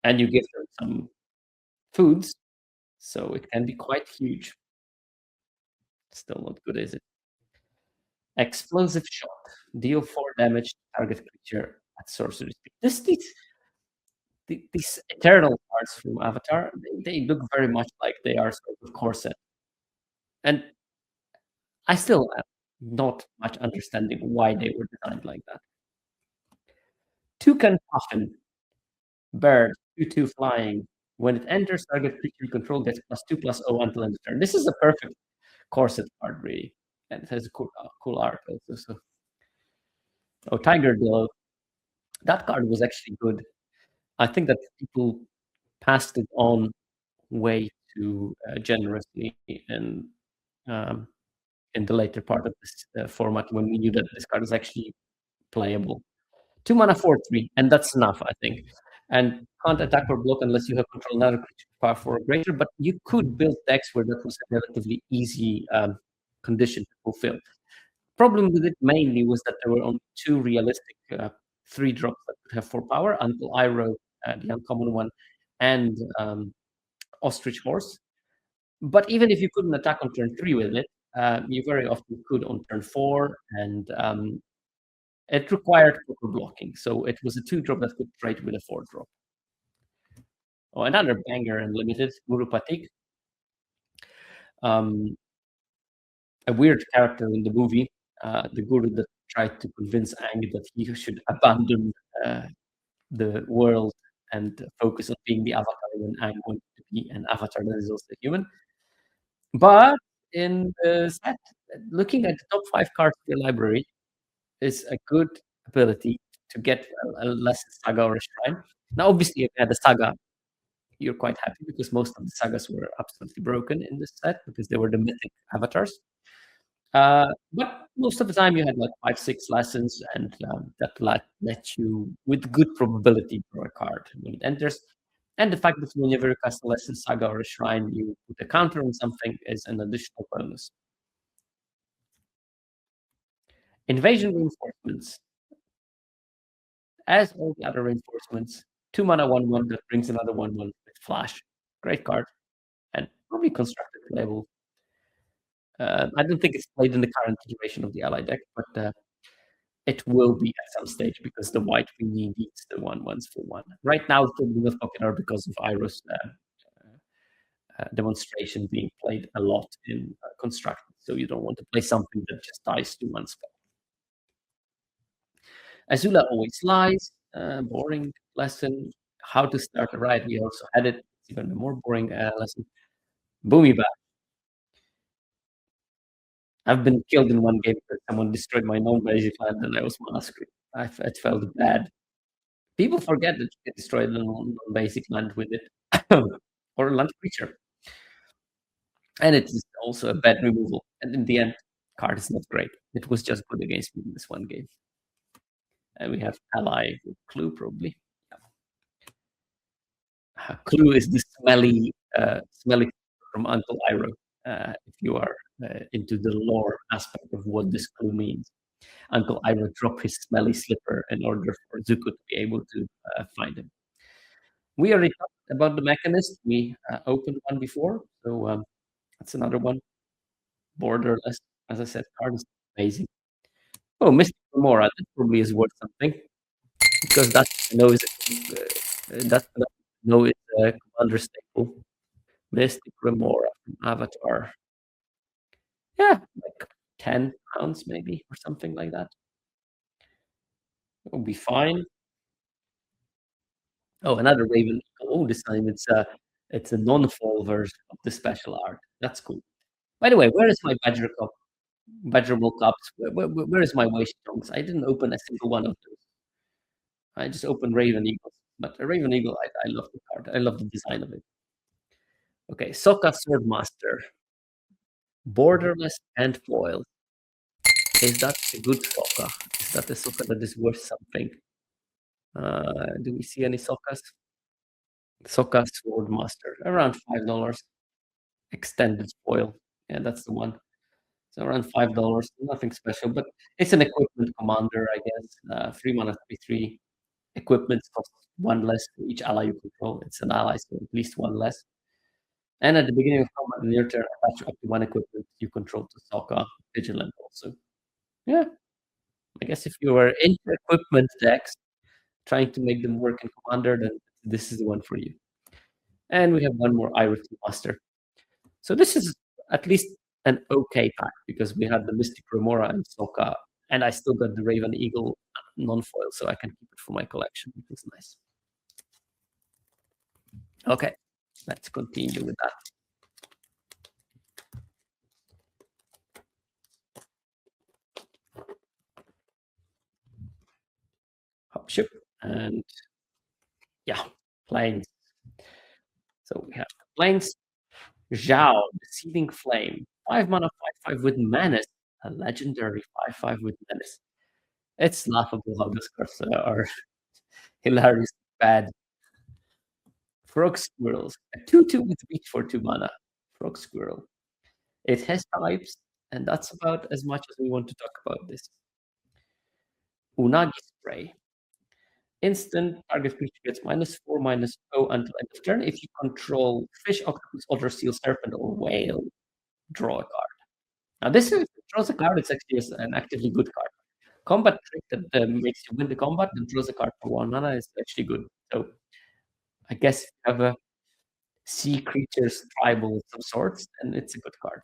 And you give them some foods, so it can be quite huge. Still not good, is it? Explosive shot. Deal 4 damage to target creature at sorcery speed. These eternal cards from Avatar, they look very much like they are sort of corset. And I still have not much understanding why they were designed like that. Toucan Puffin. Bird, 2/2 flying. When it enters, target creature you control gets +2/+0 until end of turn. This is a perfect corset card, really. And it has a cool art also. So. Oh, Tiger Glow. That card was actually good. I think that people passed it on way too generously um, in the later part of this format when we knew that this card is actually playable. 2 mana 4/3, and that's enough, I think. And can't attack or block unless you have control another creature power 4 or greater, but you could build decks where that was a relatively easy condition to fulfill. Problem with it mainly was that there were only 2 realistic 3 drops that could have 4 power until I wrote the uncommon one and Ostrich Horse. But even if you couldn't attack on turn 3 with it, you very often could on turn 4, and it required proper blocking. So it was a 2-drop that could trade with a 4-drop. Oh, another banger and limited, Guru Patik. A weird character in the movie, the guru that tried to convince Aang that he should abandon the world and focus on being the avatar when Aang wanted to be an avatar that is also human. But in the set, looking at the top 5 cards in your library is a good ability to get a less saga or a shrine. Now, obviously, if you had a saga, you're quite happy because most of the sagas were absolutely broken in this set because they were the mythic avatars. But most of the time, you had like 5, 6 lessons, and that let you, with good probability, draw a card when it enters. And the fact that whenever you cast a lesson, saga, or a shrine, you put a counter on something is an additional bonus. Invasion reinforcements. As all the other reinforcements, 2 mana 1/1 that brings another 1/1 with flash. Great card, and probably constructed playable. I don't think it's played in the current iteration of the ally deck, but it will be at some stage because the white really needs the 1/1s for 1. Right now, it's probably not popular because of Iro's demonstration being played a lot in constructed, so you don't want to play something that just dies to 1 spell. Azula always lies. Boring lesson. How to start a riot. We also had it. It's even a more boring lesson. Boomy Bat. I've been killed in one game because someone destroyed my non-basic land and I was massacred. It felt bad. People forget that you can destroy the non-basic land with it, or a land creature. And it is also a bad removal. And in the end, card is not great. It was just good against me in this one game. And we have ally with Clue, probably. Clue is the smelly from Uncle Iroh. If you are into the lore aspect of what this clue means, Uncle Iroh dropped his smelly slipper in order for Zuko to be able to find him. We already talked about the mechanist. We opened one before, so that's another one. Borderless, as I said, card is amazing. Oh, Mystic Remora, that probably is worth something because that I know is that I know is a commander staple. Mystic Remora from Avatar. Yeah, like 10 pounds maybe or something like that. It will be fine. Oh, another Raven. Oh, this time It's a non-foil version of the special art. That's cool. By the way, where is my Badger cup? Badgerable cups. Where is my waste chunks? I didn't open a single one of those. I just opened Raven Eagles. But a Raven Eagle, I love the card. I love the design of it. Okay, Sokka Swordmaster. Borderless and foil. Is that a good Sokka? Is that a Sokka that is worth something? Do we see any Sokkas? Sokka Swordmaster, around $5. Extended foil. Yeah, that's the one. So around $5. Nothing special, but it's an equipment commander, I guess. 3 mana, 3/3. Equipment costs 1 less for each ally you control. It's an ally, so at least 1 less. And at the beginning of combat in your turn, attach up to 1 equipment you control to Sokka Vigilant also. Yeah. I guess if you were into equipment decks, trying to make them work in Commander, then this is the one for you. And we have one more Iris Master. So this is at least an okay pack because we had the Mystic Remora and Sokka, and I still got the Raven Eagle non-foil, so I can keep it for my collection, which is nice. Okay, let's continue with that. Hop ship, and yeah, planes. So we have the planes. Zhao, the Seething Flame. 5 mana, 5/5 with Menace. A legendary 5/5 with Menace. It's laughable how those cards are hilarious bad. Frog Squirrels. A 2/2 with Reach for 2 mana. Frog Squirrel. It has types, and that's about as much as we want to talk about this. Unagi Spray. Instant, target creature gets -4/-0 until end of turn. If you control fish, octopus, otter, seal, serpent, or whale, draw a card. Now, this if it draws a card, it's actually an actively good card. Combat trick that makes you win the combat and draws a card for 1 mana is actually good. So, I guess if you have a sea creatures tribal of some sorts, then it's a good card.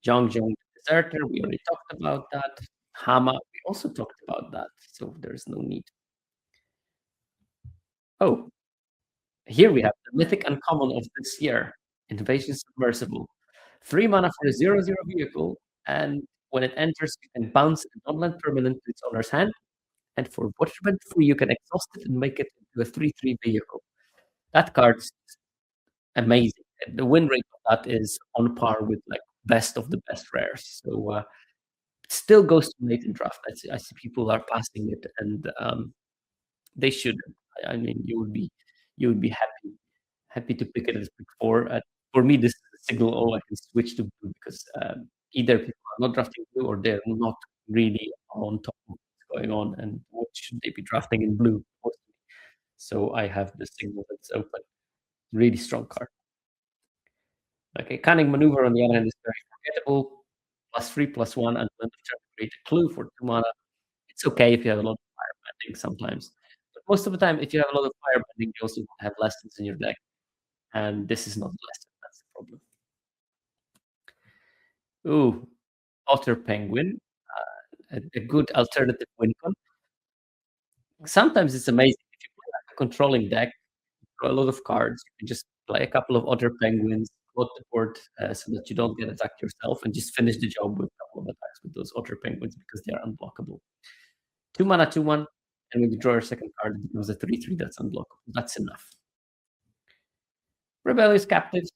Zhang Deserter, we already talked about that. Hama, we also talked about that, so there's no need. Oh, here we have the mythic uncommon of this year, Invasion Submersible. 3 mana for a 0/0 vehicle, and when it enters, you can bounce a non-land permanent to its owner's hand, and for whatever free, you can exhaust it and make it into a 3/3 vehicle. That card's amazing. And the win rate of that is on par with like best of the best rares. So it still goes to late in draft. I see people are passing it, and they shouldn't. I mean, you would be happy to pick it as pick 4. For me, this is a signal. Oh, I can switch to blue because either people are not drafting blue or they're not really on top of what's going on, and what should they be drafting in blue? So I have the signal that's open. Really strong card. Okay, Cunning Maneuver on the other hand is very forgettable. +3/+1 and when turn create a clue for 2 mana. It's okay if you have a lot of firebending sometimes. But most of the time, if you have a lot of firebending, you also have lessons in your deck. And this is not a lesson, that's the problem. Ooh, Otter Penguin. A good alternative win con. Sometimes it's amazing if you play like a controlling deck, draw a lot of cards, you can just play a couple of Otter Penguins, float the board so that you don't get attacked yourself, and just finish the job with a couple of attacks with those Otter Penguins because they are unblockable. 2 mana, 2/1, and when you draw your second card, it becomes a 3/3 that's unblockable. That's enough. Rebellious Captives,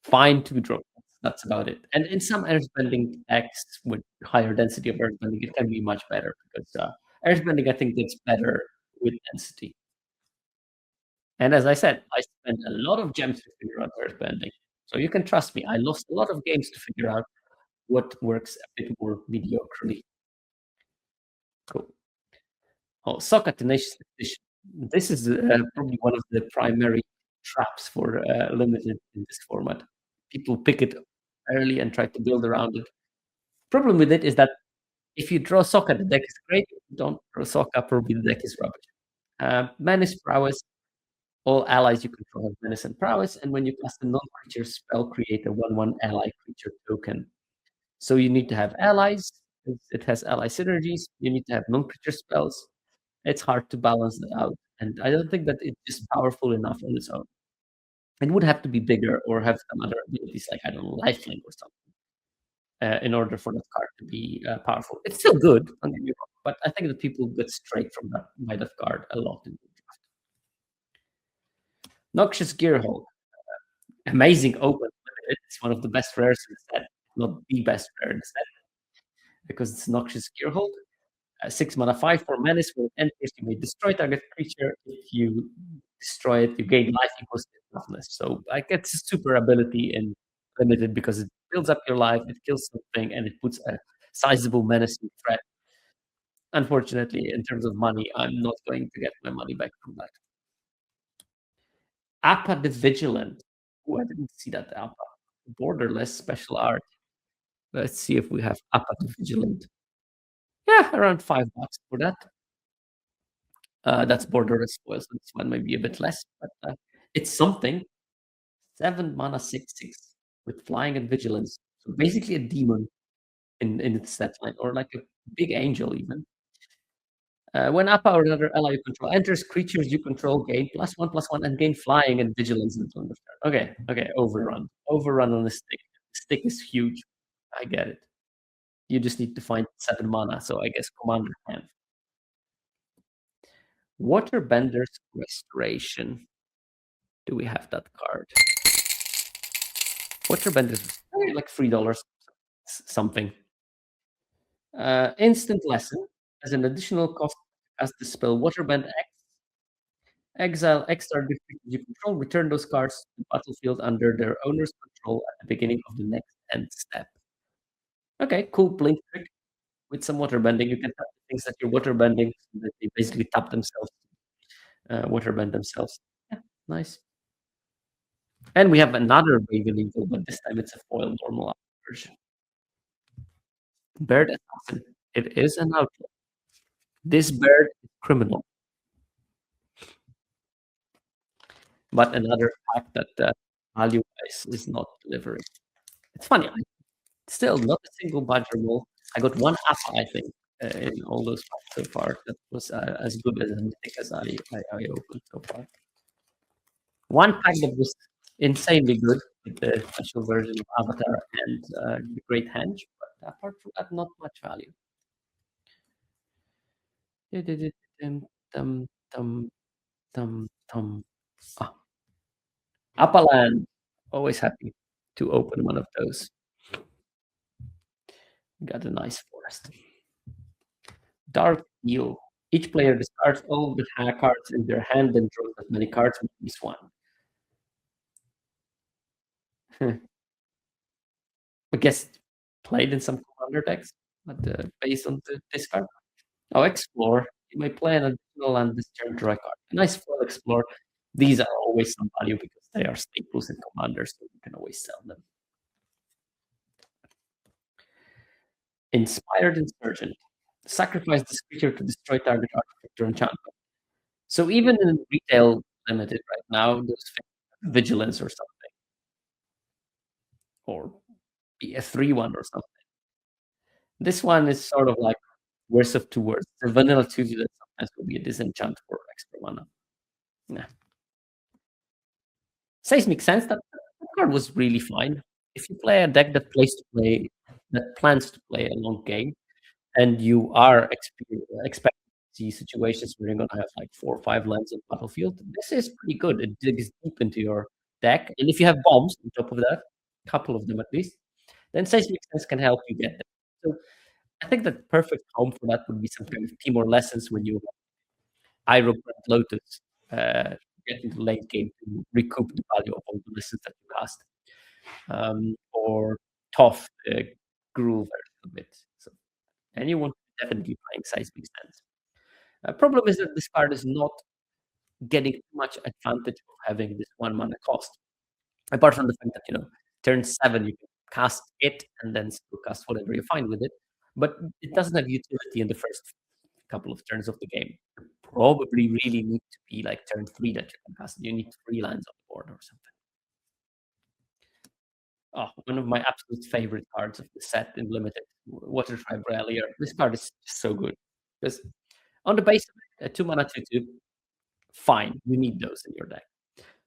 fine to draw. That's about it. And in some Airbending decks with higher density of Airbending, it can be much better because Airbending, I think, gets better with density. And as I said, I spent a lot of gems to figure out Airbending. So you can trust me, I lost a lot of games to figure out what works a bit more mediocrely. Cool. Oh, Sokka Tenacious Edition. This is probably one of the primary traps for limited in this format. People pick it early and try to build around it. Problem with it is that if you draw Sokka, the deck is great. If you don't draw Sokka, probably the deck is rubbish. Menace Prowess. All allies you control have menace and prowess, and when you cast a non-creature spell, create a 1/1 ally creature token. So you need to have allies. It has ally synergies. You need to have non-creature spells. It's hard to balance that out. and I don't think that it's just powerful enough on its own. It would have to be bigger or have some other abilities like, I don't know, lifelink or something, in order for that card to be powerful. It's still good, don't get me wrong, but I think that people get straight from that by that card a lot in the draft. Noxious Gearhulk, amazing open limited. It's one of the best rares in the set, not the best rare in the set, because it's Noxious Gearhulk. 6 mana, 5 for menace. When it enters, you may destroy target creature. If you destroy it, you gain life equals to toughness. So like it's a super ability in limited because it builds up your life, it kills something, and it puts a sizable menacing threat. Unfortunately, in terms of money, I'm not going to get my money back from that. Appa the Vigilant. Oh, I didn't see that Appa. Borderless special art. Let's see if we have Appa the Vigilant. Yeah, around $5 for that. That's borderless spoil, so this one might be a bit less, but it's something. 7 mana, 6/6 with flying and vigilance. So basically a demon in its stat line, or like a big angel even. When Appa or another ally you control enters, creatures you control gain +1/+1 and gain flying and vigilance until end of turn. Okay, overrun. Overrun on the stick. The stick is huge. I get it. You just need to find 7 mana, so I guess Commander can. Waterbender's Restoration. Do we have that card? Waterbender's like $3 something. Instant Lesson. As an additional cost, as the spell Waterbend X. Exile X target creatures you control. Return those cards to the battlefield under their owner's control at the beginning of the next end step. Okay, cool blink trick with some waterbending. You can tap the things that you're waterbending, so that they basically tap themselves, waterbend themselves. Yeah, nice. And we have another Raven Eagle, but this time it's a foil normal version. Bird Assassin. It is an outlaw. This bird is criminal. But another fact that value-wise is not delivering. It's funny, I still not a single budget roll. I got one Appa, I think, in all those packs so far. That was as good as anything as I opened so far. One pack that was insanely good with the special version of Avatar and the Great Henge, but apart from that, not much value. Dum, dum, dum, dum. Ah. Appaland. Always happy to open one of those. Got a nice forest. Dark Eel. Each player discards all the cards in their hand and draws as many cards with this one. I guess played in some commander decks, but based on the discard. Oh, Explore. You may play an additional land this turn, draw a card. A nice foil Explore. These are always some value because they are staples in Commander, so you can always sell them. Inspired Insurgent. Sacrifice this creature to destroy target artifact or enchantment. So even in retail limited right now, there's vigilance or something, or be a 3/1 or something. This one is sort of like worse of two words. The vanilla 2 that sometimes will be a disenchant for extra mana. Nah. Seismic Sense, that card was really fine. If you play a deck that plans to play a long game, and you are expecting to see situations where you're gonna have like 4 or 5 lands on battlefield, this is pretty good. It digs deep into your deck, and if you have bombs on top of that, a couple of them at least, then Seismic Sense can help you get there. So I think the perfect home for that would be some kind of Team or Lessons when you Iroh Grand Lotus get into late game to recoup the value of all the lessons that you cast. Or Tough Gruul version of it. So anyone definitely playing Seismic Sense. Problem is that this card is not getting too much advantage of having this 1 mana cost. Apart from the fact that, turn 7 you can cast it and then still cast whatever you find with it, but it doesn't have utility in the first couple of turns of the game. You probably really need to be like turn 3 that you can cast. You need 3 lands on the board or something. Oh, one of my absolute favorite cards of the set in limited, Water Tribe Relier. This card is just so good because on the base of it, a 2 mana 2/2, fine, you need those in your deck.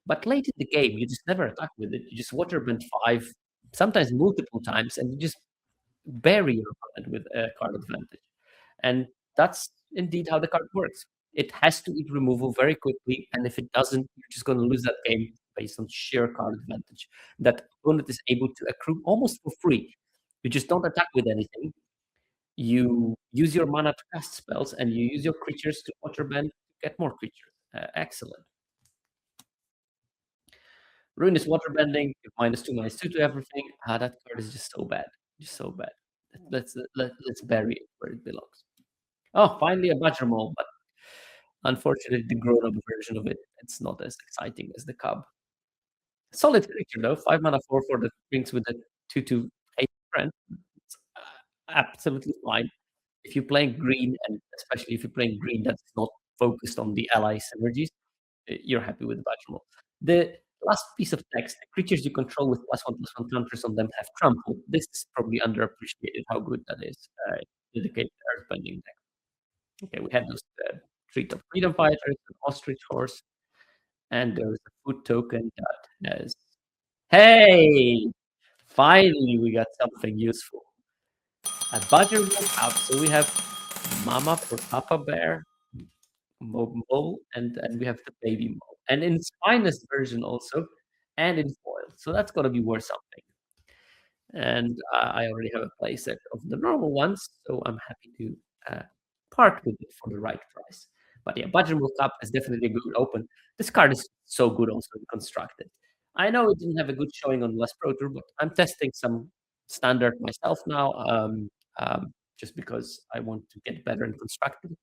But late in the game, you just never attack with it. You just waterbend 5, sometimes multiple times, and you just bury your opponent with a card advantage. And that's indeed how the card works. It has to eat removal very quickly, and if it doesn't, you're just going to lose that game based on sheer card advantage. That opponent is able to accrue almost for free. You just don't attack with anything. You use your mana to cast spells, and you use your creatures to waterbend to get more creatures. Excellent. Ruinous waterbending, -2, -2 to everything. That card is just so bad. Just so bad. Let's bury it where it belongs. Oh, finally a Badger Mole, but unfortunately the grown-up version of it, it's not as exciting as the Cub. Solid creature though, 5 mana 4/4 that brings with it 2/2 8 friend. It's absolutely fine. If you're playing green, and especially if you're playing green that's not focused on the ally synergies, you're happy with the Badger Mole. The last piece of text, the creatures you control with +1/+1 counters on them have trample. This is probably underappreciated how good that is. Dedicated earthbending deck. Okay, we had those Treat of Freedom Fighters, an Ostrich Horse, and there's a food token that has. Hey! Finally, we got something useful. A Badger Mole out. So we have Mama for Papa Bear, Mole, and we have the baby Mole. And in its finest version also, and in foil. So that's gonna be worth something. And I already have a playset of the normal ones, so I'm happy to part with it for the right price. But yeah, Budget World Cup is definitely a good open. This card is so good also constructed. I know it didn't have a good showing on West Pro Tour, but I'm testing some standard myself now, just because I want to get better in constructed.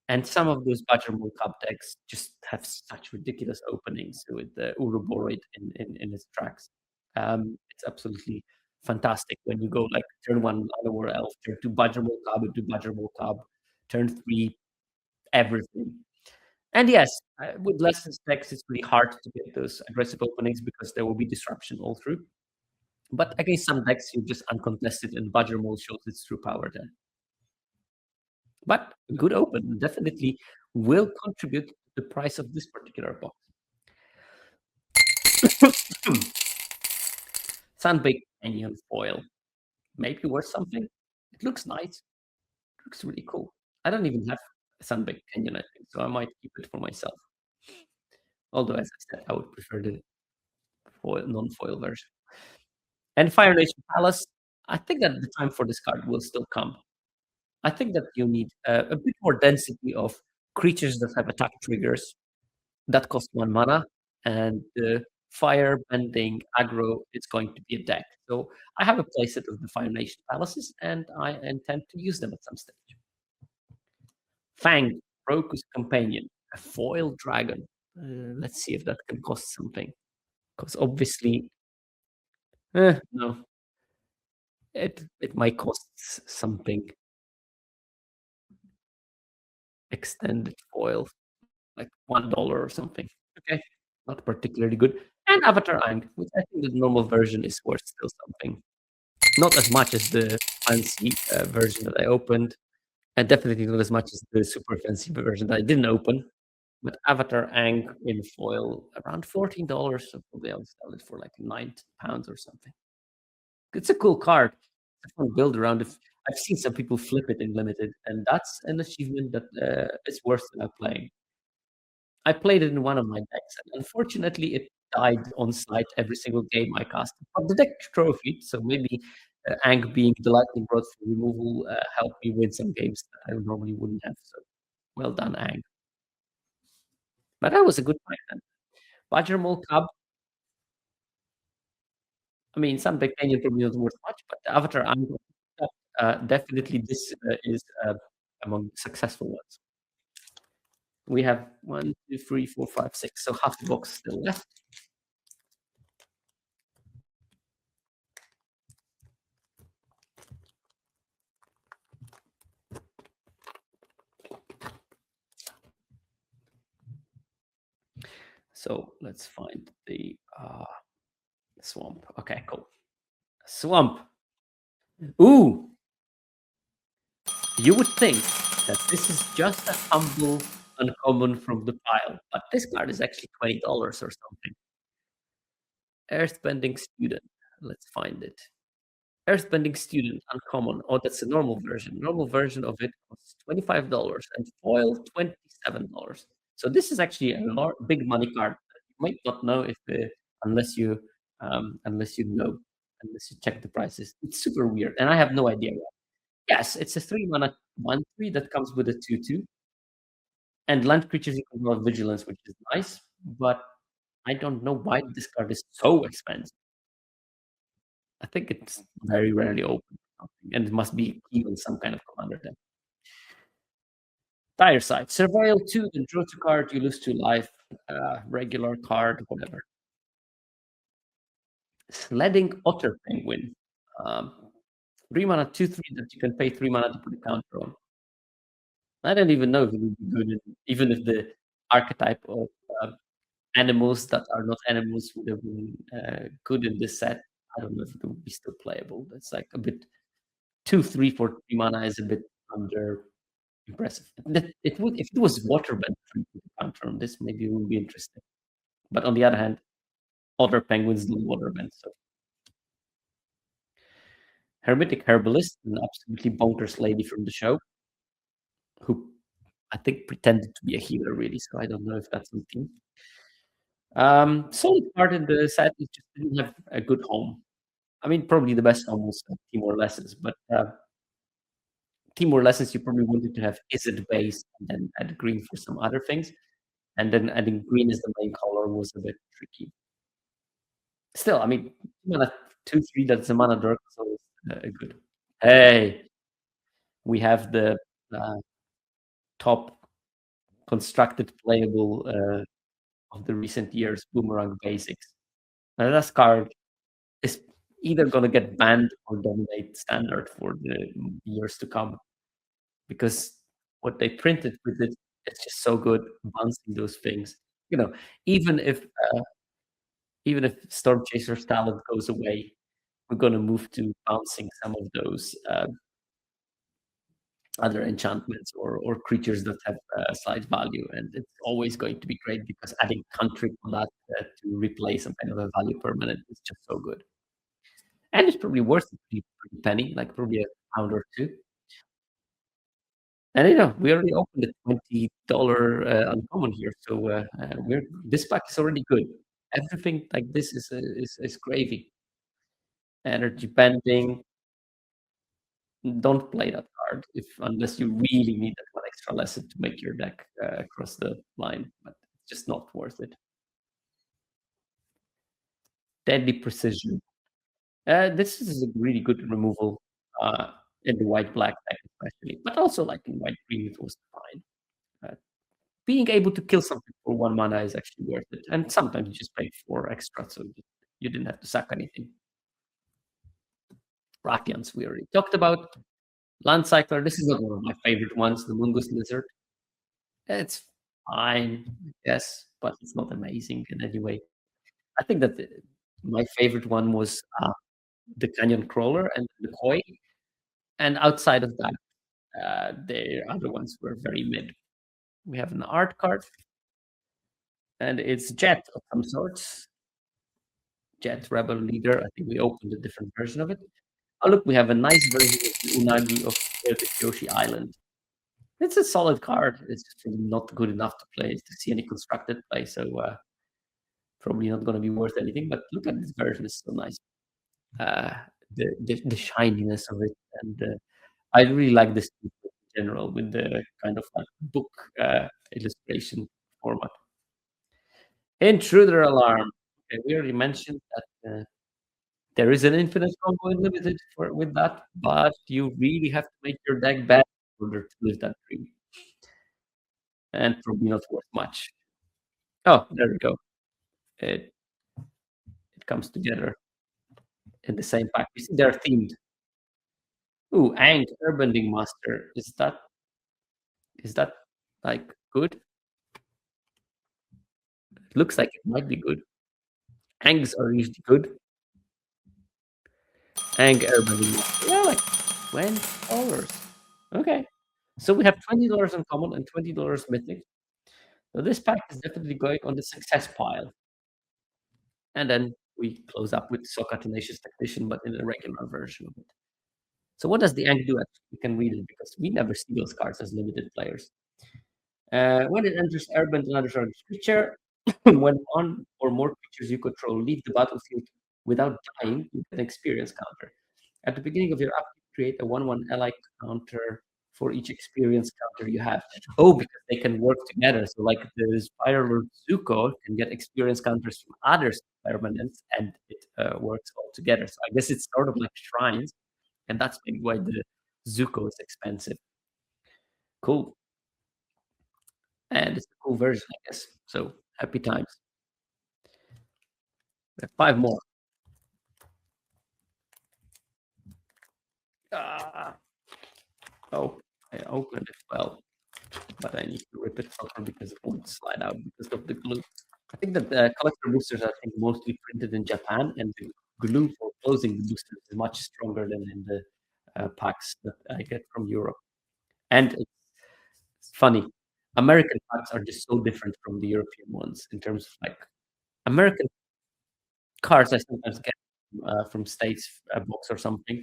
And some of those Budget World Cup decks just have such ridiculous openings with the Uruboid in its tracks. It's absolutely fantastic when you go like turn 1 Llanowar Elf, turn 2 Budgerable Cub into Budgerable Cub, turn 3 everything. And yes, with less specs, it's really hard to get those aggressive openings because there will be disruption all through. But against some decks, you're just uncontested, and Budgerable shows its true power then. But a good open definitely will contribute to the price of this particular box. Sunbaked Canyon foil. Maybe worth something. It looks nice. It looks really cool. I don't even have a Sunbaked Canyon, I think, so I might keep it for myself. Although, as I said, I would prefer the foil, non-foil version. And Fire Nation Palace, I think that the time for this card will still come. I think that you need a bit more density of creatures that have attack triggers that cost 1 mana, and the fire bending aggro is going to be a deck. So I have a playset of the Fire Nation Palaces, and I intend to use them at some stage. Fang, Roku's Companion, a foil dragon. Let's see if that can cost something. Because obviously, no, it might cost something. Extended foil, like $1 or something. Okay, not particularly good. And Avatar Ang, which I think the normal version is worth still something. Not as much as the fancy version that I opened, and definitely not as much as the super fancy version that I didn't open. But Avatar Ang in foil, around $14, so probably I'll sell it for like £9 or something. It's a cool card. It's a fun build around. If I've seen some people flip it in limited, and that's an achievement that is worth playing. I played it in one of my decks, and unfortunately, it died on site every single game I cast. But the deck trophy, so maybe Ang being the lightning rod for removal helped me win some games that I normally wouldn't have. So well done, Ang. But that was a good fight then. Badger Mole Cub. I mean, some big canyon probably not worth much, but the Avatar Ang, definitely this is among the successful ones. We have 1, 2, 3, 4, 5, 6. So half the box still left. So let's find the swamp. Okay, cool. Swamp. Ooh. You would think that this is just a humble uncommon from the pile, but this card is actually $20 or something. Earthbending Student. Let's find it. Earthbending Student, uncommon. Oh, that's a normal version. Normal version of it costs $25 and foil $27. So this is actually a big money card that you might not know if unless you unless you know unless you check the prices. It's super weird, and I have no idea why. Yes, it's a 3 mana 1/3 that comes with a 2/2, and land creatures you can roll vigilance, which is nice, but I don't know why this card is so expensive. I think it's very rarely open or something, and it must be key on some kind of commander deck. Dire side. Surveil 2, then draw 2 card, you lose 2 life. Regular card, whatever. Sledding Otter Penguin. 3 mana 2/3 that you can pay 3 mana to put a counter on. I don't even know if it would be good, even if the archetype of animals that are not animals would have been good in this set. I don't know if it would be still playable. It's like a bit 2/3 for 3 mana is a bit under impressive. It would if it was Waterbend 3 with a counter on this, maybe it would be interesting. But on the other hand, other penguins do Waterbend, so Hermetic Herbalist, an absolutely bonkers lady from the show, who I think pretended to be a healer really, so I don't know if that's on team. Solid part in the set, it just didn't have a good home. I mean, probably the best home was Timor Lessons, but Timor Lessons you probably wanted to have Izzet base and then add green for some other things, and then adding green as the main color was a bit tricky. Still, I mean, mana 2/3 that's a mana dark, so it's good. Hey, we have the top constructed playable of the recent years, Boomerang Basics. Now, that card is either gonna get banned or dominate standard for the years to come, because what they printed with it is just so good, bouncing those things. You know, even if even if Storm Chaser's talent goes away, we're gonna move to bouncing some of those other enchantments or creatures that have slight value, and it's always going to be great because adding country on that to replace some kind of a value permanent is just so good. And it's probably worth a pretty penny, like probably a pound or two. And you know, we already opened a $20 uncommon here, so we're this pack is already good. Everything like this is gravy. Energy bending. Don't play that card if unless you really need that one extra lesson to make your deck cross the line, but it's just not worth it. Deadly Precision. This is a really good removal in the white-black deck especially, but also like in white-green it was fine. Being able to kill something for 1 mana is actually worth it, and sometimes you just pay 4 extra, so you didn't have to sack anything. Rathians we already talked about. Land Cycler, this is not one of my favorite ones, the Mungus Lizard. It's fine, yes, but it's not amazing in any way. I think that my favorite one was the Canyon Crawler and the Koi, and outside of that, the other ones were very mid. We have an art card, and it's Jet of some sorts. Jet Rebel Leader. I think we opened a different version of it. Oh, look, we have a nice version of the Unagi of the Kyoshi Island. It's a solid card. It's just really not good enough to play to see any constructed play, so probably not going to be worth anything. But look at this version; it's so nice. Uh, the shininess of it, and I really like this in general with the kind of like book illustration format. Intruder Alarm. Okay, we already mentioned that there is an infinite combo in limited with that, but you really have to make your deck bad in order to live that dream, and probably not worth much. Oh, there we go. It it comes together in the same pack. You see, they're themed. Ooh, Aang, Airbending Master. Is that like good? It looks like it might be good. Angs are usually good. Ang Airbending Master. Yeah, like $20. Okay. So we have $20 uncommon and $20 mythic. So this pack is definitely going on the success pile. And then we close up with Sokka Tenacious Tactician, but in a regular version of it. So what does the Ankh do? Actually, we can read it because we never see those cards as limited players. When it enters Airbender, another target creature, when one or more creatures you control leave the battlefield without dying, you get an experience counter. At the beginning of your upkeep, create a 1/1 ally counter for each experience counter you have. Oh, because they can work together. So, like the Spiral Lord Zuko can get experience counters from other permanents, and it works all together. So, I guess it's sort of like shrines, and that's maybe why the Zuko is expensive. Cool. And it's a cool version, I guess. So, happy times. We have 5 more. Ah. Oh, I opened it well, but I need to rip it from her because it won't slide out because of the glue. I think that the collector boosters are mostly printed in Japan, and the glue for closing the boosters is much stronger than in the packs that I get from Europe. And it's funny, American packs are just so different from the European ones in terms of like American cards I sometimes get from States box or something.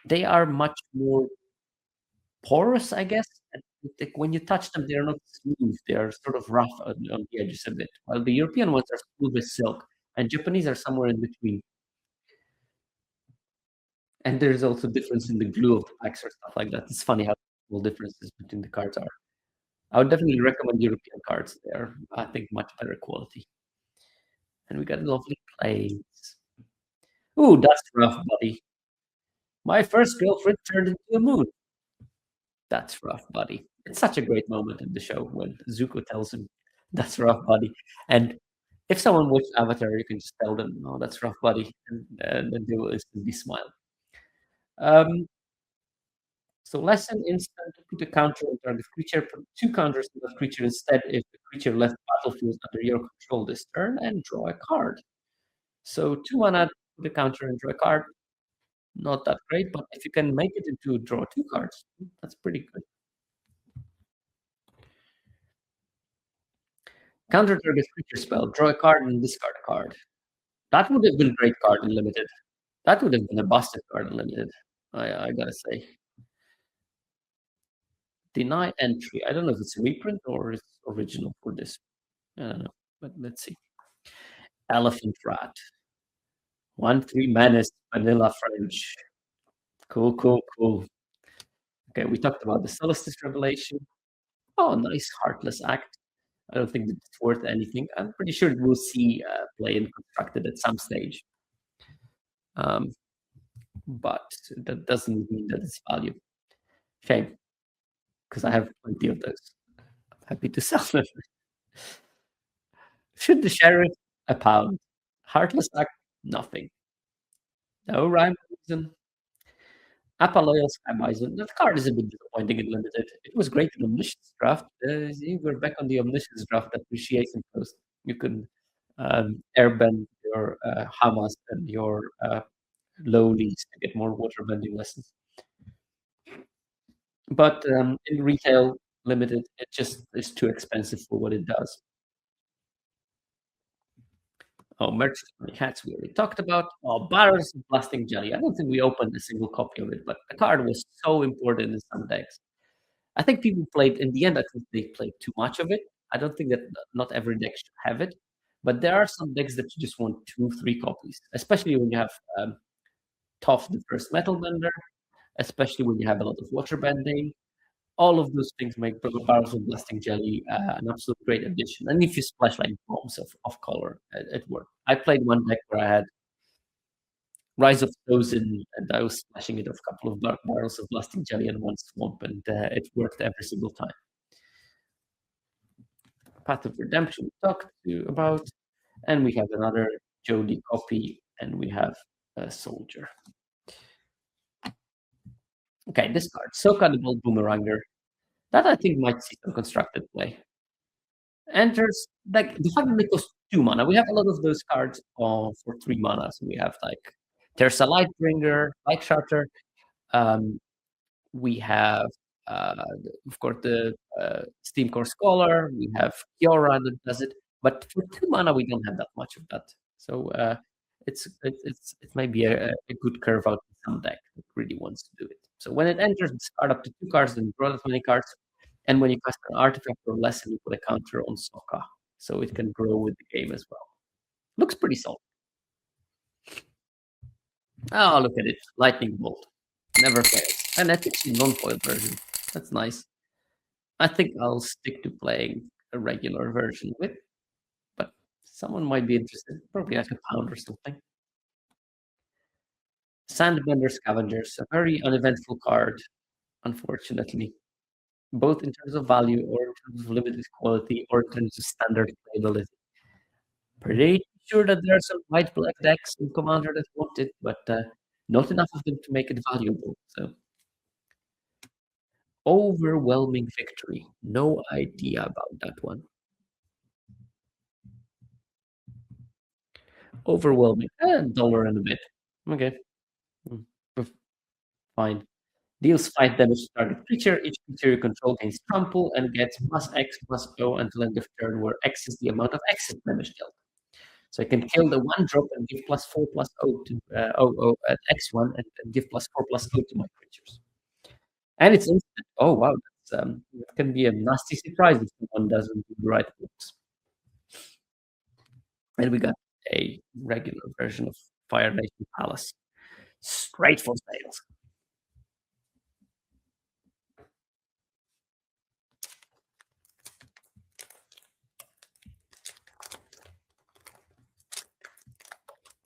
They are much more porous, I guess. And when you touch them, they're not smooth. They are sort of rough on the edges a bit, while the European ones are smooth as silk, and Japanese are somewhere in between. And there's also difference in the glue of the packs or stuff like that. It's funny how small differences between the cards are. I would definitely recommend European cards. They are, I think, much better quality. And we got lovely plates. Ooh, that's rough, buddy. My first girlfriend turned into a moon. That's rough, buddy. It's such a great moment in the show when Zuko tells him, "That's rough, buddy." And if someone watched Avatar, you can just tell them, "No, that's rough, buddy," and then they will instantly smile. Um, so lesson instant, put a counter on target creature, put 2 counters on that creature instead if the creature left battlefield under your control this turn, and draw a card. So 2 mana, put a counter and draw a card. Not that great, but if you can make it into draw 2 cards, that's pretty good. Counter target creature spell, draw a card and discard a card. That would have been a great card in limited. That would have been a busted card in limited. I gotta say. Deny entry. I don't know if it's a reprint or it's original for this. I don't know, but let's see. Elephant Rat. 1/3 menace, vanilla French. Cool, cool, cool. Okay, we talked about the Solstice Revelation. Oh, nice Heartless Act. I don't think it's worth anything. I'm pretty sure we'll see play and constructed at some stage. But that doesn't mean that it's value. Shame, because I have plenty of those. I'm happy to sell them. Should the sheriff a pound? Heartless Act, nothing. No rhyme reason. Appa Loyal Sky Bison. That card is a bit disappointing and limited. It was great in Omniscience draft. You were back on the Omniscience draft appreciation post. You could airbend your Hamas and your lowlies to get more water bending lessons. But in retail limited, it just is too expensive for what it does. Oh, merch hats we already talked about. Oh, Barrels of Blasting Jelly. I don't think we opened a single copy of it, but the card was so important in some decks. I think people played in the end. I think they played too much of it. I don't think that not every deck should have it, but there are some decks that you just want 2, 3 copies, especially when you have Toph the First Metal Bender, especially when you have a lot of water bending. All of those things make Barrels of Blasting Jelly an absolute great addition. And if you splash like bombs of color, it worked. I played one deck where I had Rise of Frozen, and I was splashing it with a couple of barrels of Blasting Jelly in one swamp, and it worked every single time. Path of Redemption we talked about, and we have another Jody copy, and we have a Soldier. Okay, this card, Soka the Bold Boomeranger. That I think might see some constructed play. Enters, like, the fact that it costs 2 mana. We have a lot of those cards for 3 mana. So we have, like, Tersa Lightbringer, Light Charter. We have uh, of course, the Steam Core Scholar. We have Kiora that does it, but for 2 mana, we don't have that much of that. So it might be a good curve out in some deck that really wants to do it. So when it enters, discard up to 2 cards, then draw that many cards, and when you cast an artifact or less, you put a counter on Sokka, so it can grow with the game as well. Looks pretty solid. Oh, look at it, Lightning Bolt, never fails, and I think it's a non-foil version. That's nice. I think I'll stick to playing a regular version with, but someone might be interested. Probably like a pound or something. Sandbender Scavengers, a very uneventful card, unfortunately, both in terms of value or in terms of limited quality or in terms of standard playability. Pretty sure that there are some white black decks in Commander that want it, but not enough of them to make it valuable. So overwhelming victory. No idea about that one. Overwhelming. Dollar and a bit. Okay. Fine. Deals 5 damage to target creature. Each creature you control gains trample and gets +X/+O until end of turn, where X is the amount of exit damage dealt. So I can kill the 1 drop and give +4/+O to O at X1 and give +4/+O to my creatures. And it's instant. Oh wow, that can be a nasty surprise if someone doesn't do the right books. And we got a regular version of Fire Nation Palace. Straight for sales.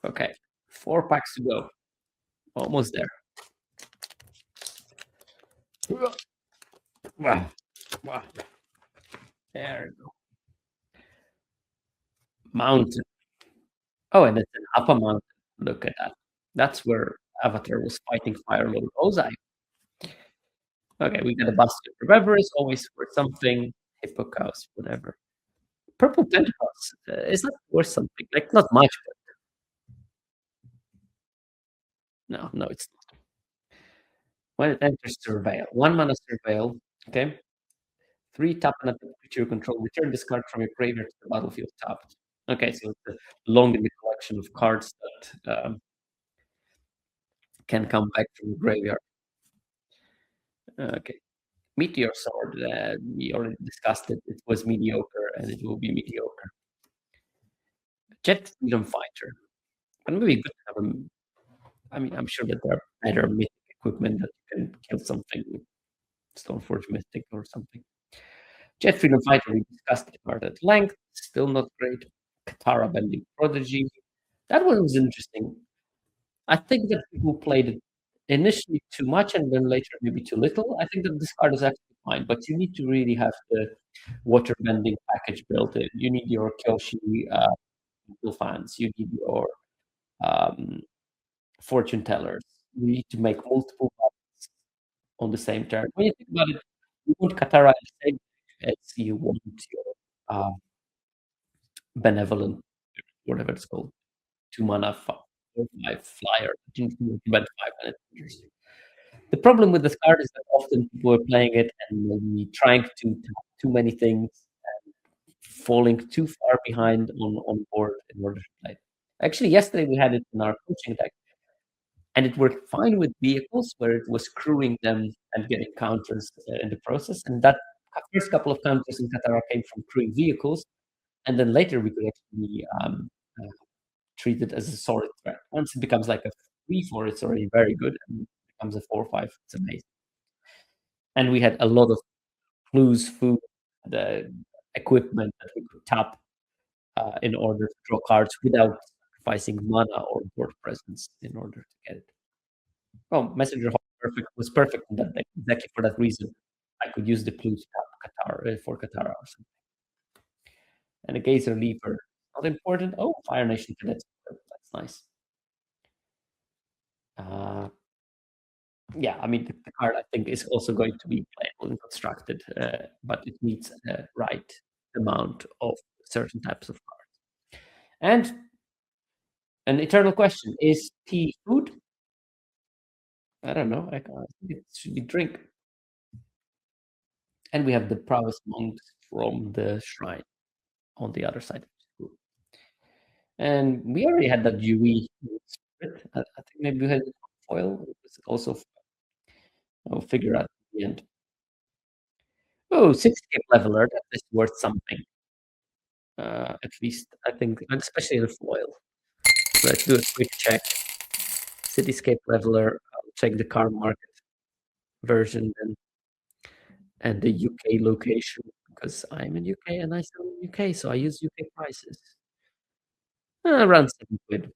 Okay, 4 packs to go. Almost there. Wow. Wow. There we go. Mountain. Oh, and it's an upper mountain. Look at that. That's where Avatar was fighting Fire Lord Ozai. Okay, we got a Bastion. Remember, is always worth something. Hippocraus, whatever. Purple Pentecost. Is that worth something? Like, not much, but no, it's not. When it enters Surveil, 1 mana Surveil. Okay. 3 tap and a creature you control. Return this card from your graveyard to the battlefield tapped. Okay, so it's a long in the collection of cards that can come back from the graveyard. Okay. Meteor Sword, we already discussed it. It was mediocre and it will be mediocre. Jet Freedom Fighter. And maybe good to have I mean, I'm sure that there are better mythic equipment that you can kill something with Stoneforge Mythic or something. Jet Freedom Fighter, we discussed the card at length. Still not great. Katara Bending Prodigy. That one was interesting. I think that people played it initially too much and then later maybe too little. I think that this card is actually fine, but you need to really have the water bending package built in. You need your Kyoshi fans. You need your um, fortune tellers. You need to make multiple buttons on the same turn. When you think about it, you want Katara the same as you want your benevolent, whatever it's called, 2 mana 4/5 flyer. You need to bend 5 minutes. The problem with this card is that often people are playing it and maybe trying to tap too many things and falling too far behind on board in order to play. Actually, yesterday we had it in our coaching deck, and it worked fine with vehicles where it was crewing them and getting counters in the process. And that first couple of counters in Qatar came from crewing vehicles, and then later we could actually uh, treat it as a solid threat. Once it becomes like a 3/4, it's already very good, and it becomes a 4/5, it's amazing. And we had a lot of clues, food, the equipment that we could tap in order to draw cards without sacrificing mana or board presence in order to get it. Oh, Messenger Hall was perfect in that deck, exactly for that reason. I could use the clues to tap Qatar for Katara or something. And a Gazer Lever, not important. Oh, Fire Nation Cadets, that's nice. Yeah, I mean, the card I think is also going to be playable and constructed, but it needs the right amount of certain types of cards. And an eternal question, is tea food? I don't know. I think it should be drink. And we have the prowess monks from the shrine on the other side. And we already had that UE spirit. I think maybe we had foil. It was also I'll figure out at the end. Oh, 6 leveler. That is worth something. At least I think, and especially the foil. Let's do a quick check. Cityscape leveler. I'll check the car market version and the UK location because I'm in UK and I sell in UK, so I use UK prices. Around 7 quid.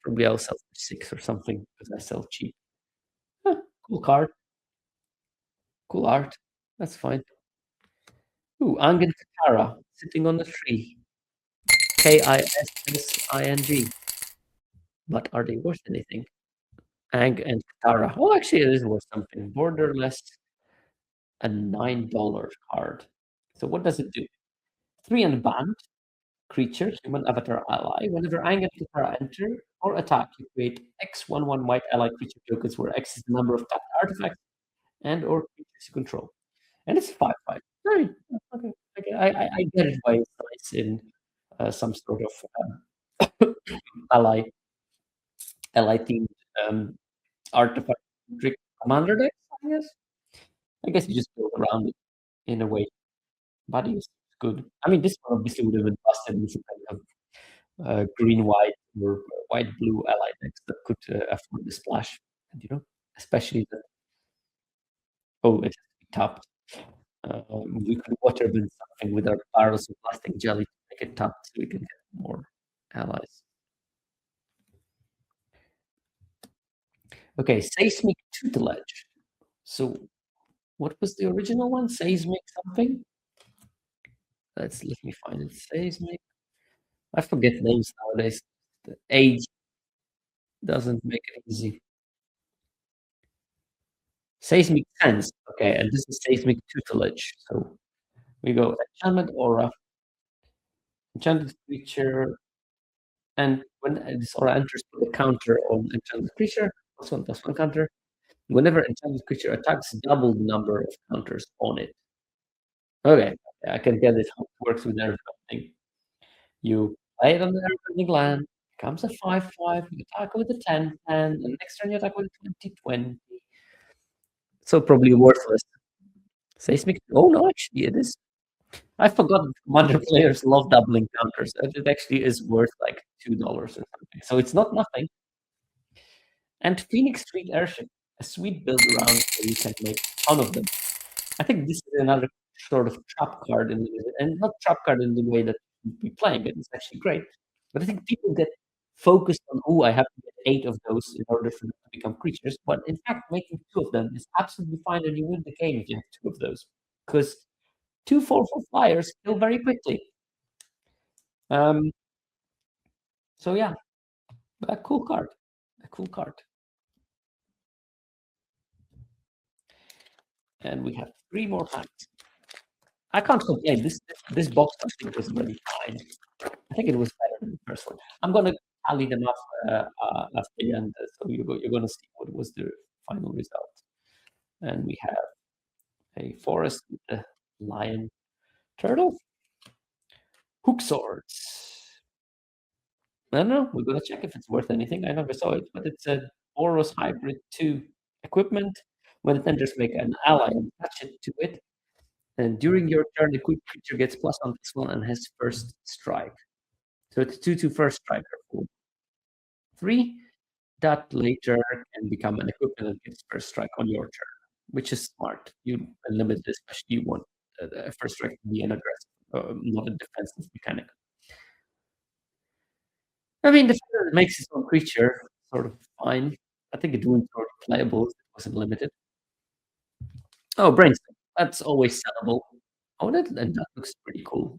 Probably I'll sell for 6 or something because I sell cheap. Cool card. Cool art. That's fine. Ooh, Angin Katara sitting on the tree. Kissing. But are they worth anything? Ang and Katara. Oh, actually, it is worth something. Borderless, a $9 card. So what does it do? 3 and banned. Creature, human avatar ally. Whenever Ang and Katara enter or attack, you create X11 white ally creature tokens where X is the number of tapped artifacts and or creatures you control. And it's 5/5. Right. Okay. Okay. I get it why it's in some sort of ally themed artifact trick commander deck, I guess. I guess you just build around it in a way. But it's good. I mean, this one obviously would have been busted with some kind of green white or white blue ally decks that could afford the splash. And especially that it has to be tapped. We could water bin something with our barrels of plastic jelly to make it tapped so we can get more allies. Okay, seismic tutelage. So what was the original one? Seismic something? Let me find it. Seismic. I forget names nowadays. The age doesn't make it easy. Seismic sense. Okay, and this is seismic tutelage. So we go enchantment aura, enchanted creature, and when this aura enters, put a counter on enchanted creature, +1/+1 counter. Whenever enchanted creature attacks, double the number of counters on it. Okay, I can get it how it works with everything. You play it on the Airbending land, becomes a 5/5, you attack with a 10/10, and next turn you attack with a 20/20. So probably worthless. Seismic. Oh no, actually it is. I forgot commander players love doubling counters. It actually is worth like $2 or something. So it's not nothing. And Phoenix Street Airship, a sweet build around where you can make a ton of them. I think this is another sort of trap card, and not trap card in the way that you'd be playing it. It's actually great. But I think people get focused on, oh, I have to get 8 of those in order for them to become creatures. But in fact, making 2 of them is absolutely fine, and you win the game if you have 2 of those. Because 2 4/4 flyers kill very quickly. So yeah, a cool card. A cool card. And we have 3 more packs. I can't complain. This box I think was really fine. I think it was better than the first one. I'm gonna tally them up after the end, so you're gonna see what was the final result. And we have a forest with a lion turtle, hook swords. I don't know. We're gonna check if it's worth anything. I never saw it, but it's a Boros Hybrid 2 equipment. When it enters, make an ally and attach it to it. And during your turn, the quick creature gets +1/+1 and has first strike. So it's 2/2 first striker for 3. That later can become an equipment that gives first strike on your turn, which is smart. You limit this, especially you want the first strike to be an aggressive, not a defensive mechanic. I mean, the fact that it makes its own creature sort of fine. I think it would sort of playable if it wasn't limited. Oh, brainstorm. That's always sellable. Oh, and that looks pretty cool.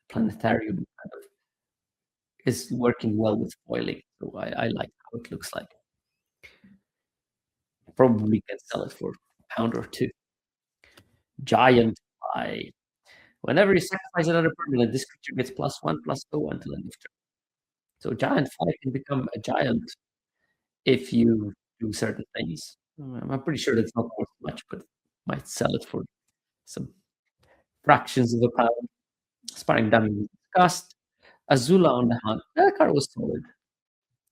Planetarium kind of is working well with foiling, so I like how it looks like. Probably can sell it for a pound or 2. Giant Fly. Whenever you sacrifice another permanent, this creature gets +1/+0 until end of turn. So Giant Fly can become a giant if you do certain things. I'm pretty sure that's not worth much, but might sell it for some fractions of a pound. Sparring dummy was discussed. Azula on the hunt. That card was solid.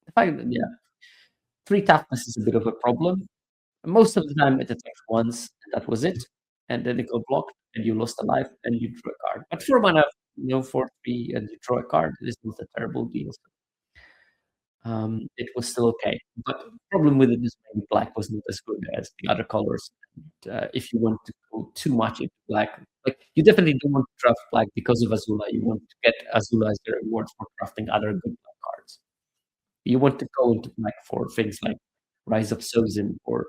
The fact that, yeah, three toughness is a bit of a problem. Most of the time it attacks once, and that was it. And then it got blocked, and you lost a life, and you drew a card. But 4 mana, 4/3, and you draw a card, it is not a terrible deal. It was still okay. But the problem with it is maybe black was not as good as the other colors. And, if you want to go too much into black, like you definitely don't want to draft black because of Azula. You want to get Azula as your reward for drafting other good black cards. You want to go into black for things like Rise of Sozin or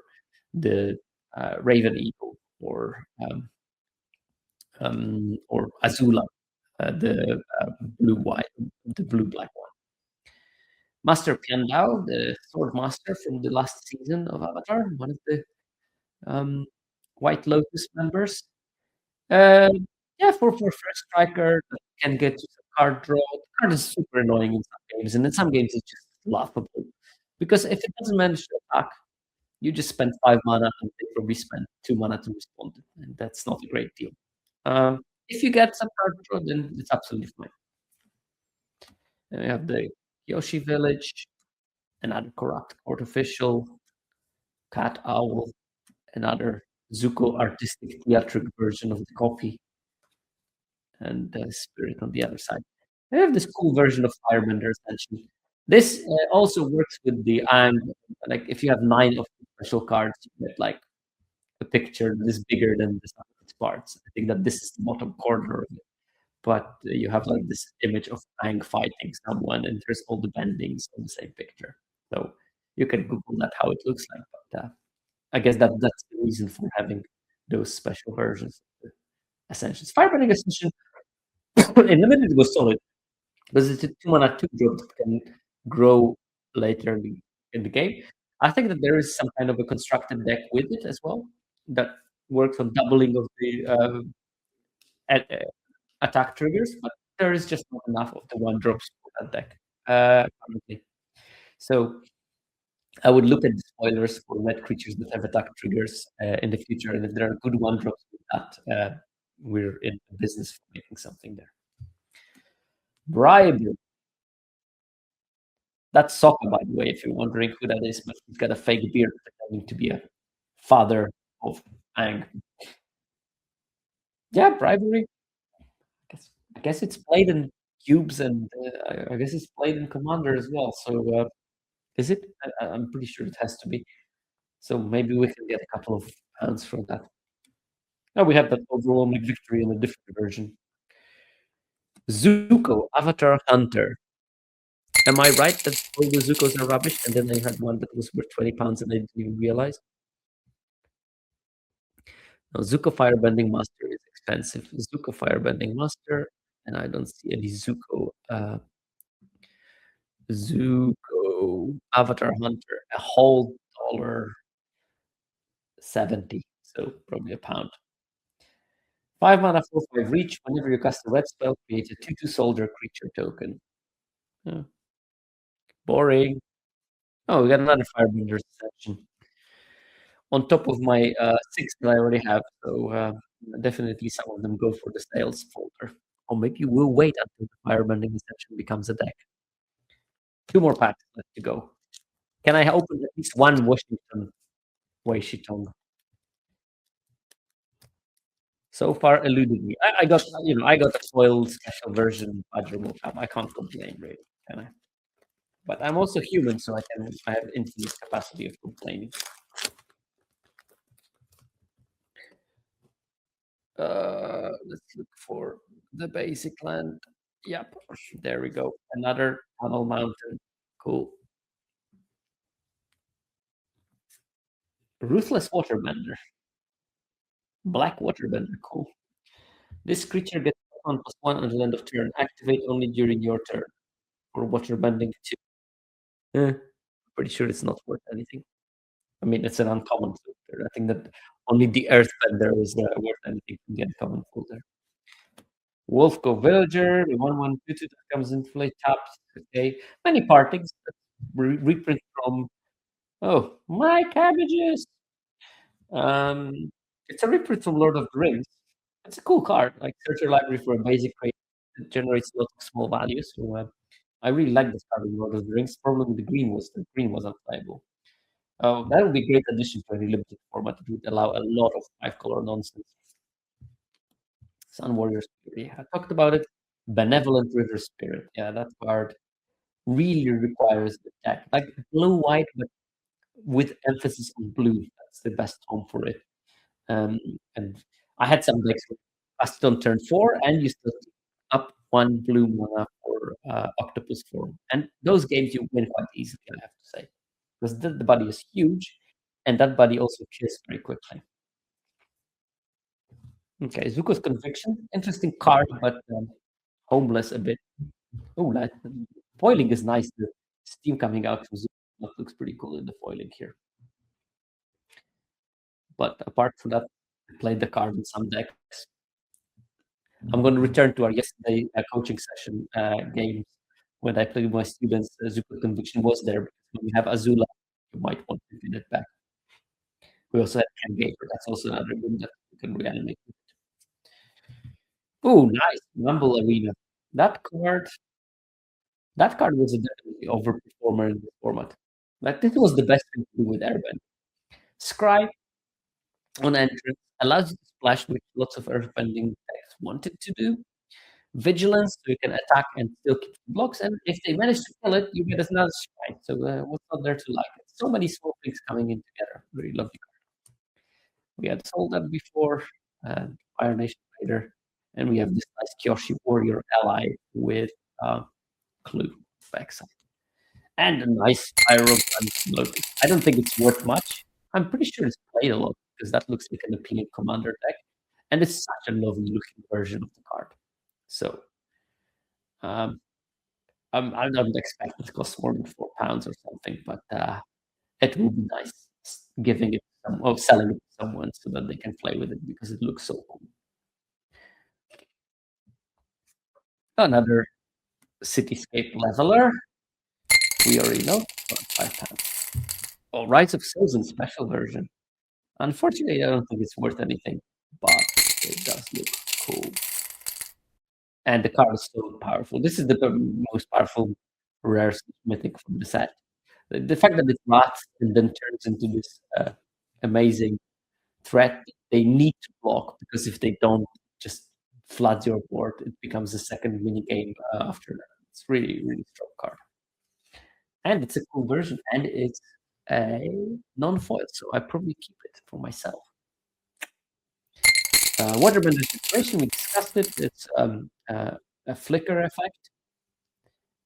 the Raven Eagle or Azula, blue white, the blue black one. Master Piandao, the sword master from the last season of Avatar, one of the White Lotus members. Uh, yeah, for first striker that can get you some card draw. The card is super annoying in some games, and in some games it's just laughable. Because if it doesn't manage to attack, you just spend 5 mana and they probably spend 2 mana to respond, and that's not a great deal. If you get some card draw, then it's absolutely fine. Then we have the Yoshi Village, another corrupt court official, Cat Owl, another Zuko artistic theatric version of the copy, and Spirit on the other side. I have this cool version of Airbender essentially. This also works with the like if you have 9 of the special cards, you get like a picture that is bigger than the sum of its parts. I think that this is the bottom corner of it. But you have like this image of Aang fighting someone, and there's all the bendings on the same picture. So you can Google that how it looks like. But I guess that's the reason for having those special versions of the Ascensions. Firebending Ascension in limited was solid because it's a 2 mana 2 drop that can grow later in the game. I think that there is some kind of a constructed deck with it as well that works on doubling of the attack triggers, but there is just not enough of the 1 drops for that deck currently. So I would look at the spoilers for red creatures that have attack triggers in the future, and if there are good 1 drops with that, we're in the business for making something there. Bribe. That's Sokka, by the way, if you're wondering who that is, but he's got a fake beard pretending to be a father of Aang. Yeah, bribery. I guess it's played in cubes, and I guess it's played in Commander as well. So is it? I'm pretty sure it has to be. So maybe we can get a couple of pounds from that. Now we have that overwhelming victory in a different version. Zuko, Avatar Hunter. Am I right that all the Zukos are rubbish, and then I had one that was worth 20 pounds and I didn't even realize? Now, Zuko Firebending Master is expensive. Zuko Firebending Master, and I don't see any Zuko. Zuko Avatar Hunter, a whole $1.70, so probably a pound. 5 mana, 4/5 reach. Whenever you cast a red spell, create a 2/2 soldier creature token. Yeah. Boring. Oh, we got another Firebender section on top of my 6 that I already have. So definitely some of them go for the sales folder. Or maybe we'll wait until the Firebending section becomes a deck. 2 more packs left to go. Can I open at least one Washington Waishitong? So far eluded me. I got a foiled special version Badger Mocap. I can't complain really, can I? But I'm also human, so I have infinite capacity of complaining. Let's look for the basic land. Yep, there we go. Another tunnel mountain. Cool. Ruthless Waterbender. Black Waterbender. Cool. This creature gets +1 until end of turn. Activate only during your turn. For Waterbending 2. Pretty sure it's not worth anything. I mean, it's an uncommon filter. I think that only the Earthbender is worth anything from the uncommon filter. Wolfgo Villager, the 1/1/2/2 that comes in play tapped. Okay, many partings. Reprint from. Oh, my cabbages! It's a reprint from Lord of the Rings. It's a cool card. Like search your library for a basic crate that generates lots of small values. So I really like this card in Lord of the Rings. Problem with the green was unplayable. That would be a great addition to any limited format. It would allow a lot of five-color nonsense. Sun Warrior Spirit. I talked about it. Benevolent River Spirit. Yeah, that card really requires the deck. Like blue-white, but with emphasis on blue. That's the best home for it. Um, and I had some decks with cast on turn 4, and you still up 1 blue mana for Octopus form. And those games you win quite easily, I have to say. Because the body is huge, and that body also kills very quickly. Okay, Zuko's Conviction. Interesting card, but homeless a bit. Oh, that foiling is nice. The steam coming out from Zuko that looks pretty cool in the foiling here. But apart from that, I played the card in some decks. I'm going to return to our yesterday coaching session games when I played with my students. Zuko Conviction was there because when we have Azula, you might want to get it back. We also had Ken Gaper. That's also another room that you can reanimate. Oh, nice. Rumble Arena. That card was a definitely overperformer in this format. Like this was the best thing to do with Airbender. Scribe on entrance allows you to splash, which lots of earthbending decks wanted to do. Vigilance, so you can attack and still keep the blocks. And if they manage to kill it, you get another strike. So what's not there to like? So many small things coming in together. Really lovely card. We had sold that before, Fire Nation Raider, and we have this nice Kyoshi Warrior ally with Clue backside. And a nice Pyro Gun Lotus. I don't think it's worth much. I'm pretty sure it's played a lot because that looks like an appealing commander deck. And it's such a lovely looking version of the card. So I don't expect it to cost more than £4 or something, but it will be nice giving it or selling it to someone so that they can play with it because it looks so cool. Another Cityscape Leveler. We already know, £5. Oh, Rise of Silzen special version. Unfortunately, I don't think it's worth anything, but it does look cool. And the card is so powerful. This is the most powerful rare mythic from the set. The fact that it rots and then turns into this amazing threat they need to block, because if they don't, just floods your board. It becomes a second mini game after that. It's really, really strong card. And it's a cool version, and it's a non-foil, so I probably keep it for myself. Waterbender Situation, we discussed it. It's a flicker effect.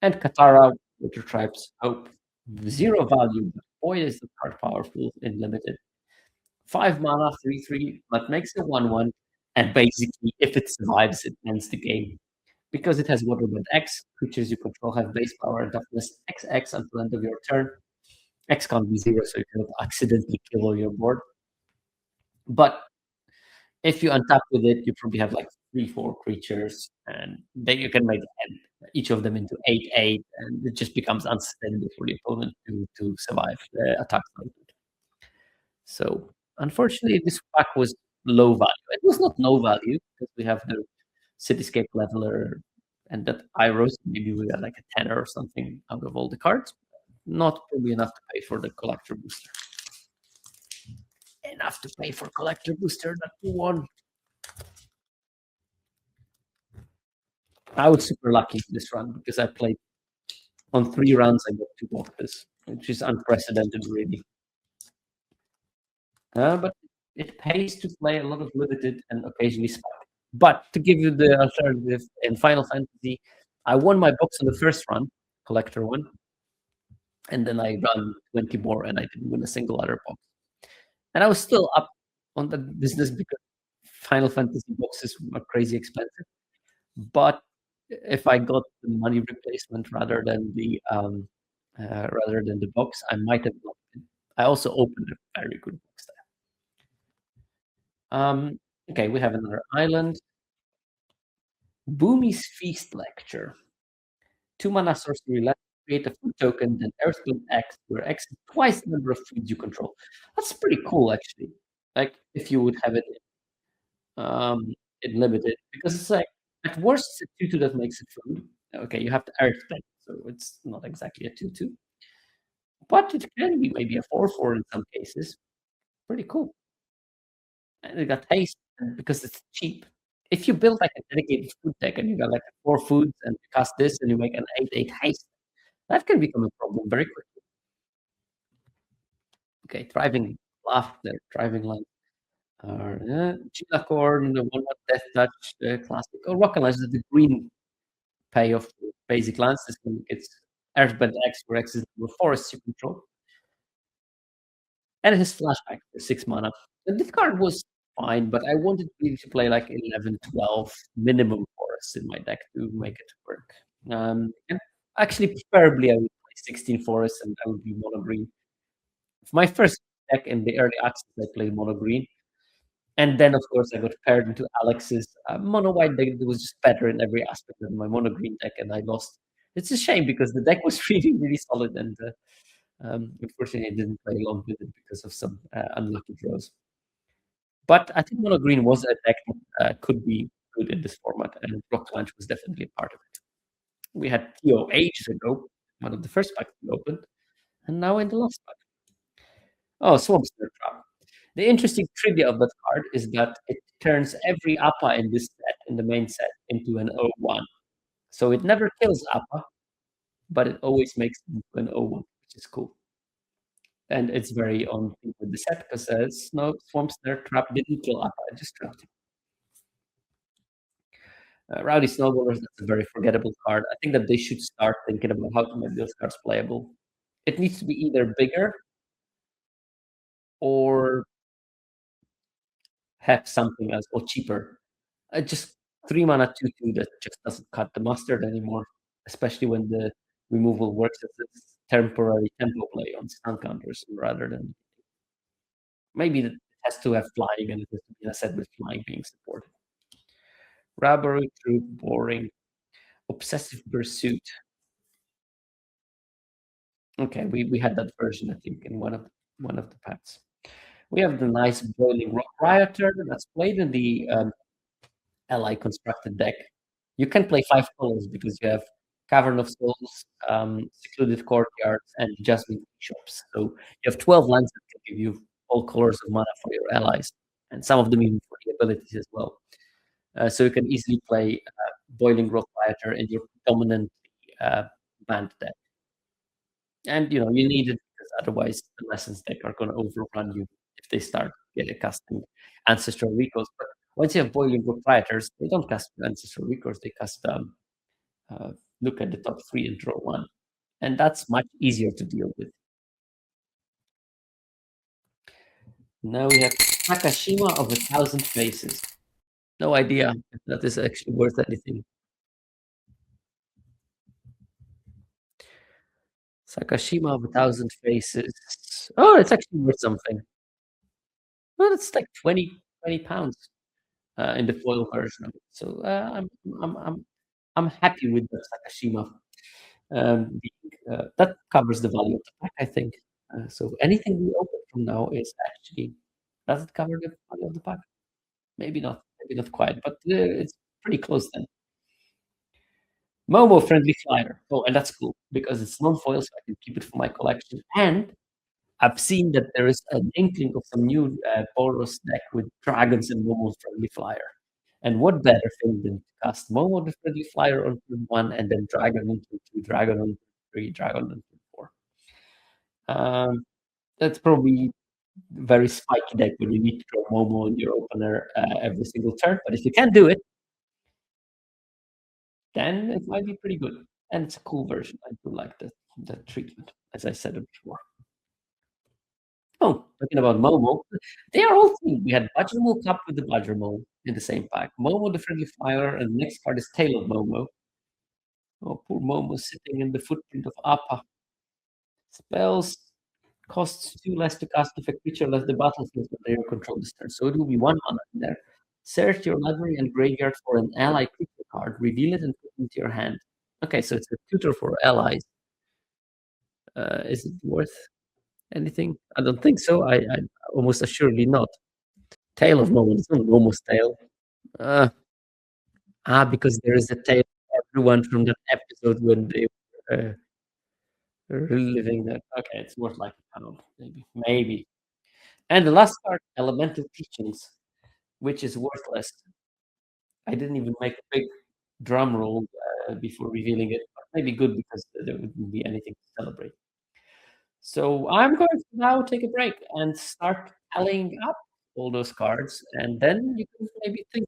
And Katara, Water Tribes Hope. 0 value, but boy is the card powerful in limited. 5 mana, 3/3, but makes a 1/1. And basically, if it survives, it ends the game. Because it has Waterbend X, creatures you control have base power and toughness XX until end of your turn. X can't be 0, so you cannot accidentally kill all your board. But if you untap with it, you probably have like 3-4 creatures, and then you can make each of them into 8/8, and it just becomes unsustainable for the opponent to survive the attack. So unfortunately, this pack was low value. It was not no value because we have the Cityscape Leveler and that Iros. Maybe we got like a tenner or something out of all the cards. Not probably enough to pay for the collector booster. Enough to pay for collector booster that we won. I was super lucky this run because I played on 3 rounds. I got 2 boxes, which is unprecedented, really. But it pays to play a lot of limited and occasionally spike. But to give you the alternative in Final Fantasy, I won my box on the first run, collector one, and then I run 20 more, and I didn't win a single other box. And I was still up on the business because Final Fantasy boxes are crazy expensive. But if I got the money replacement rather than the box, I might have blocked it. I also opened a very good box there. Okay, we have another island. Boomy's Feast Lecture. 2 mana sorcery left. Create a food token, then Earthbound X, where X is twice the number of foods you control. That's pretty cool, actually. Like, if you would have it it limited because it's like at worst it's a 2/2 that makes it food. Okay, you have to Earthbend, so it's not exactly a 2/2, but it can be maybe a 4/4 in some cases. Pretty cool. And it got haste because it's cheap. If you build like a dedicated food deck and you got like 4 foods and you cast this and you make an 8/8 haste, that can become a problem very quickly. Okay, thriving laughter, thriving life. Chinacorn, the one with Death Touch, classic. Oh, Rocket Launch is the green payoff basic lands. This one gets Earthbend X, where X is the forests you control. And it has flashback for 6 mana. And this card was fine, but I wanted really to play like 11, 12 minimum forests in my deck to make it work. And actually, preferably, I would play 16 forests and I would be mono green. For my first deck in the early access, I played mono green. And then, of course, I got paired into Alex's mono white deck that was just better in every aspect than my mono green deck, and I lost. It's a shame because the deck was really, really solid, and unfortunately, I didn't play along with it because of some unlucky draws. But I think mono green was a deck that could be good in this format, and Rock Lunch was definitely a part of it. We had TO ages ago, one of the first packs we opened, and now in the last pack. Oh, Swamp Snare Trap. The interesting trivia of that card is that it turns every Appa in this set, in the main set, into an O1. So it never kills Appa, but it always makes it into an O1, which is cool. And it's very on theme with the set because Snow Swamp Snare Trap didn't kill Appa, it just trapped him. Rowdy Snowballers, that's a very forgettable card. I think that they should start thinking about how to make those cards playable. It needs to be either bigger or have something else, or cheaper. Just 3 mana 2/2 that just doesn't cut the mustard anymore, especially when the removal works as a temporary tempo play on stun counters rather than maybe it has to have flying and it has to be a set with flying being supported. Rabbery, Troop, Boring, Obsessive Pursuit. Okay, we had that version, I think, in one of the packs. We have the nice Boiling Rock Rioter that's played in the ally constructed deck. You can play 5 colors because you have Cavern of Souls, Secluded Courtyards, and Jasmine Shops. So you have 12 lands that can give you all colors of mana for your allies, and some of them even for the abilities as well. So you can easily play Boiling Rock Rioter in your dominant banned deck. And you need it because otherwise the lessons deck are going to overrun you if they start getting casting ancestral recalls. But once you have boiling proprietors, they don't cast ancestral recalls. They cast look at the top 3 and draw 1, and that's much easier to deal with. Now we have Takashima of 1,000 Faces. No idea if that is actually worth anything. Sakashima of 1,000 Faces. Oh, it's actually worth something. Well, it's like 20 pounds in the foil version of it. So I'm happy with the Sakashima. That covers the value of the pack, I think. So anything we open from now is actually does it cover the value of the pack? Maybe not quite, but it's pretty close then. Momo friendly flyer. Oh, and that's cool because it's non-foil, so I can keep it for my collection. And I've seen that there is an inkling of some new Boros deck with dragons and Momo friendly flyer. And what better thing than to cast Momo the friendly flyer on turn 1 and then dragon on turn 2, dragon on turn 3, dragon on turn 4. That's probably very spiky deck when you need to draw Momo on your opener every single turn. But if you can do it, then it might be pretty good. And it's a cool version. I do like that treatment, as I said it before. Oh, talking about Momo, they are all three. We had Badgermo Cup with the Badgermo in the same pack. Momo the Friendly Fire, and the next card is Tail of Momo. Oh, poor Momo sitting in the footprint of Appa. Spells costs 2 less to cast if a creature left the battlefield under your control this turn. So it will be 1 mana in there. Search your library and graveyard for an ally creature card, reveal it, and put it into your hand. Okay, so it's a tutor for allies. Is it worth anything? I don't think so. I almost assuredly not. Tail of Momo. It's not Momo's tail. Uh, because there is a tale of everyone from that episode when they were reliving that. Okay, it's worth like a pound, maybe. Maybe. And the last card, Elemental Teachings, which is worthless. I didn't even make a big drum roll before revealing it, but maybe good because there wouldn't be anything to celebrate. So I'm going to now take a break and start tallying up all those cards, and then you can maybe think,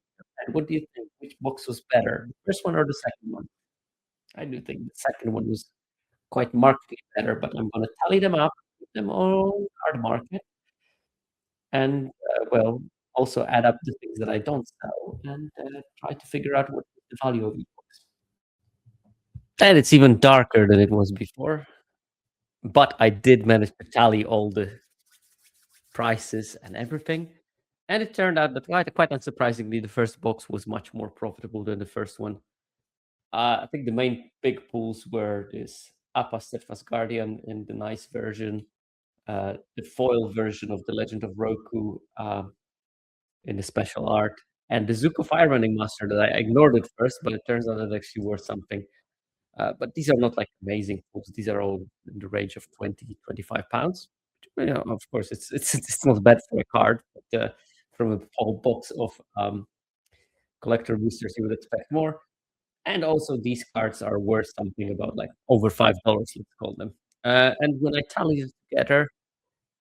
what do you think? Which box was better, the first one or the second one? I do think the second one was quite markedly better, but I'm going to tally them up, put them all on card market, and well, also add up the things that I don't sell, and try to figure out what the value of each box. And it's even darker than it was before, but I did manage to tally all the prices and everything. And it turned out that quite unsurprisingly, the first box was much more profitable than the first one. I think the main big pulls were this Appa Steadfast Guardian in the nice version, the foil version of the Legend of Roku in the special art, and the Zuko Firebending Master that I ignored at first, but it turns out that actually worth something. But these are not like amazing pulls. These are all in the range of 20, 25 pounds. You know, of course, it's not bad for a card, but from a whole box of collector boosters, you would expect more. And also, these cards are worth something about like over $5, let's call them. And when I tallied it together,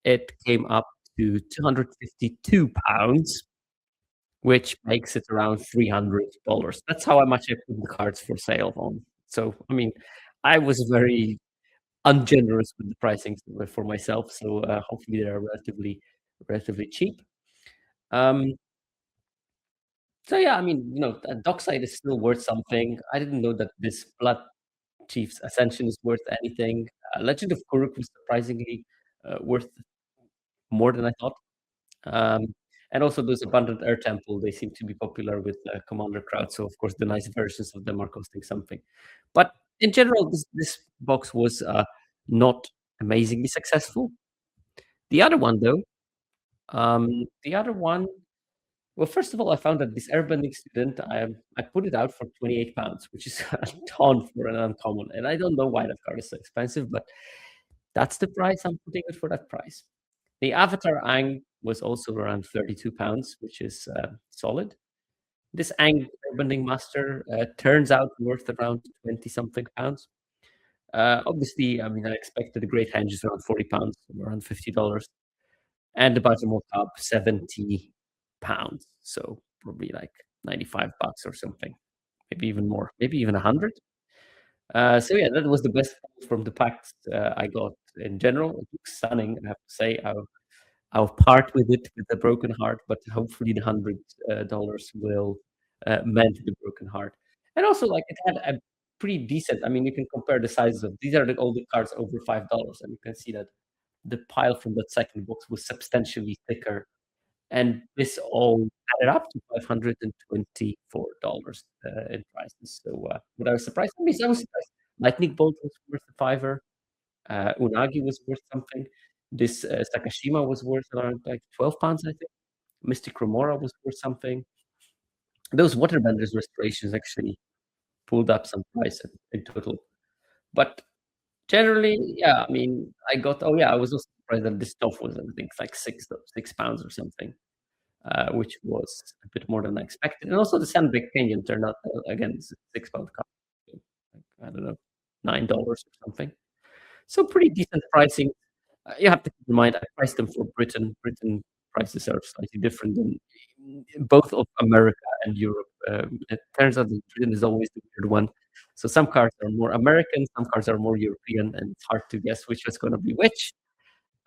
it came up to 252 pounds, which makes it around $300. That's how much I put the cards for sale on. So, I mean, I was very ungenerous with the pricing for myself. So hopefully they are relatively cheap. Um, so yeah, I mean, Dockside is still worth something. I didn't know that this Blood Chief's Ascension is worth anything. Legend of Kuruk was surprisingly worth more than I thought. Um, and also those Abundant Air Temple, they seem to be popular with Commander crowd. So of course the nice versions of them are costing something. But in general, this box was not amazingly successful. The other one, though, the other one, well, first of all, I found that this airbending student, I put it out for 28 pounds, which is a ton for an uncommon. And I don't know why that card is so expensive, but that's the price I'm putting it for that price. The Avatar Ang was also around 32 pounds, which is solid. This Ang Airbending Master turns out worth around 20 something pounds. Obviously, I mean, I expected the Great Henge is around 40 pounds, around $50. And the Baltimore Cup, 70 pounds. So probably like 95 bucks or something, maybe even more, maybe even 100. So yeah, that was the best from the packs I got in general. It looks stunning, I have to say. I'll part with it with a broken heart, but hopefully the $100 will mend the broken heart. And also, like it had a pretty decent. I mean, you can compare the sizes of these are all the cards over $5, and you can see that the pile from that second box was substantially thicker, and this all added up to $524 in prices. So, what I was surprised, I was surprised. Lightning Bolt was worth a fiver. Unagi was worth something. This Sakashima was worth around like 12 pounds, I think. Mystic Remora was worth something. Those Waterbenders restorations actually pulled up some price in total. But generally, yeah, I mean, I was also surprised that this stuff was, I think, like £6 or something, which was a bit more than I expected. And also the Sandbake Canyon turned out, again, it's a £6 cup. Like, I don't know, $9 or something. So pretty decent pricing. You have to keep in mind, I priced them for Britain. Britain prices are slightly different than both of America and Europe. It turns out that Britain is always the weird one. So some cards are more American, some cards are more European, and it's hard to guess which is going to be which.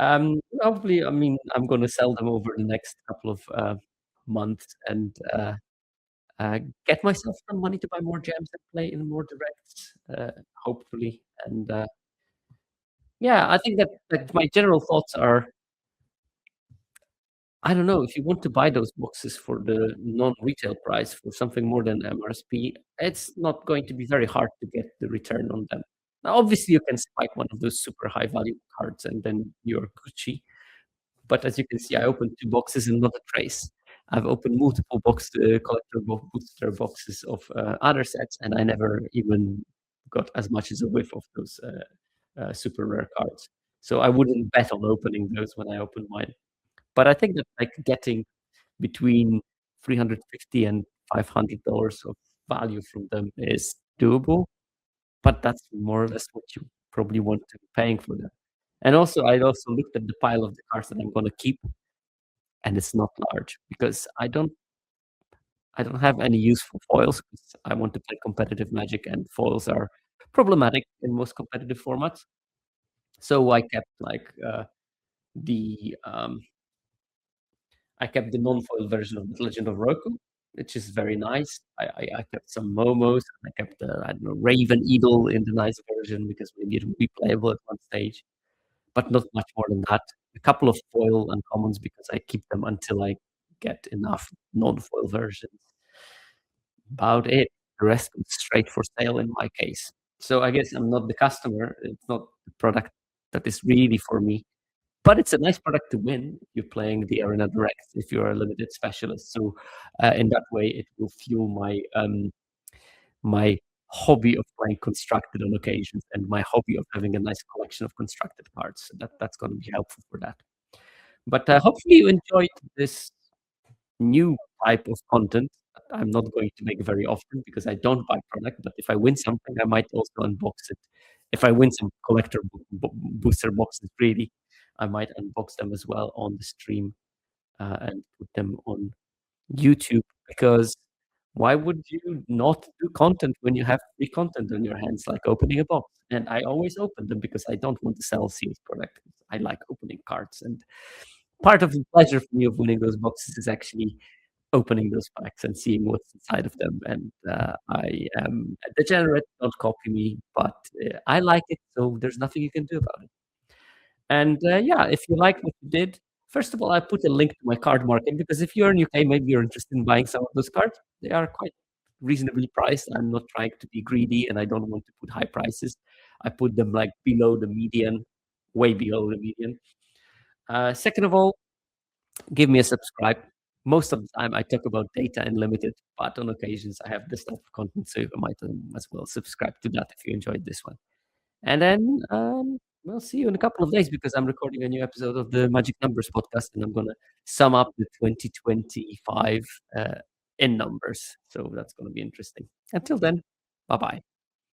Hopefully, I mean, I'm going to sell them over the next couple of months and get myself some money to buy more gems and play in more directs, hopefully. And yeah, I think that my general thoughts are, I don't know, if you want to buy those boxes for the non-retail price for something more than MRSP, it's not going to be very hard to get the return on them. Now, obviously, you can spike one of those super high value cards and then you're Gucci. But as you can see, I opened two boxes and not a trace. I've opened multiple booster boxes of other sets, and I never even got as much as a whiff of those super rare cards. So I wouldn't bet on opening those when I open mine. But I think that like getting between 350 and $500 of value from them is doable, but that's more or less what you probably want to be paying for them. And also, I also looked at the pile of the cards that I'm gonna keep, and it's not large because I don't have any use for foils because I want to play competitive Magic, and foils are problematic in most competitive formats. So the um, I kept the non-foil version of the Legend of Roku, which is very nice. I kept some Momos. I kept I don't know, Raven Eagle in the nice version because maybe it will be playable at one stage, but not much more than that. A couple of foil uncommons because I keep them until I get enough non-foil versions. About it. The rest is straight for sale in my case. So I guess I'm not the customer. It's not the product that is really for me. But it's a nice product to win if you're playing the Arena Direct, if you're a limited specialist. So in that way, it will fuel my hobby of playing constructed on occasions and my hobby of having a nice collection of constructed cards. So that's going to be helpful for that. But hopefully you enjoyed this new type of content that I'm not going to make very often because I don't buy product. But if I win something, I might also unbox it. If I win some collector booster boxes, really, I might unbox them as well on the stream and put them on YouTube because why would you not do content when you have free content on your hands, like opening a box? And I always open them because I don't want to sell sealed product. I like opening cards, and part of the pleasure for me of winning those boxes is actually opening those packs and seeing what's inside of them. And I am a degenerate, don't copy me, but I like it, so there's nothing you can do about it. And yeah, if you like what you did, first of all, I put a link to my card market because if you're in UK, maybe you're interested in buying some of those cards. They are quite reasonably priced. I'm not trying to be greedy, and I don't want to put high prices. I put them like below the median, way below the median. Second of all, give me a subscribe. Most of the time, I talk about data and limited, but on occasions, I have this type of content, so you might as well subscribe to that if you enjoyed this one. And then we'll see you in a couple of days because I'm recording a new episode of the Magic Numbers podcast, and I'm gonna sum up the 2025 in numbers. So that's gonna be interesting. Until then, bye bye.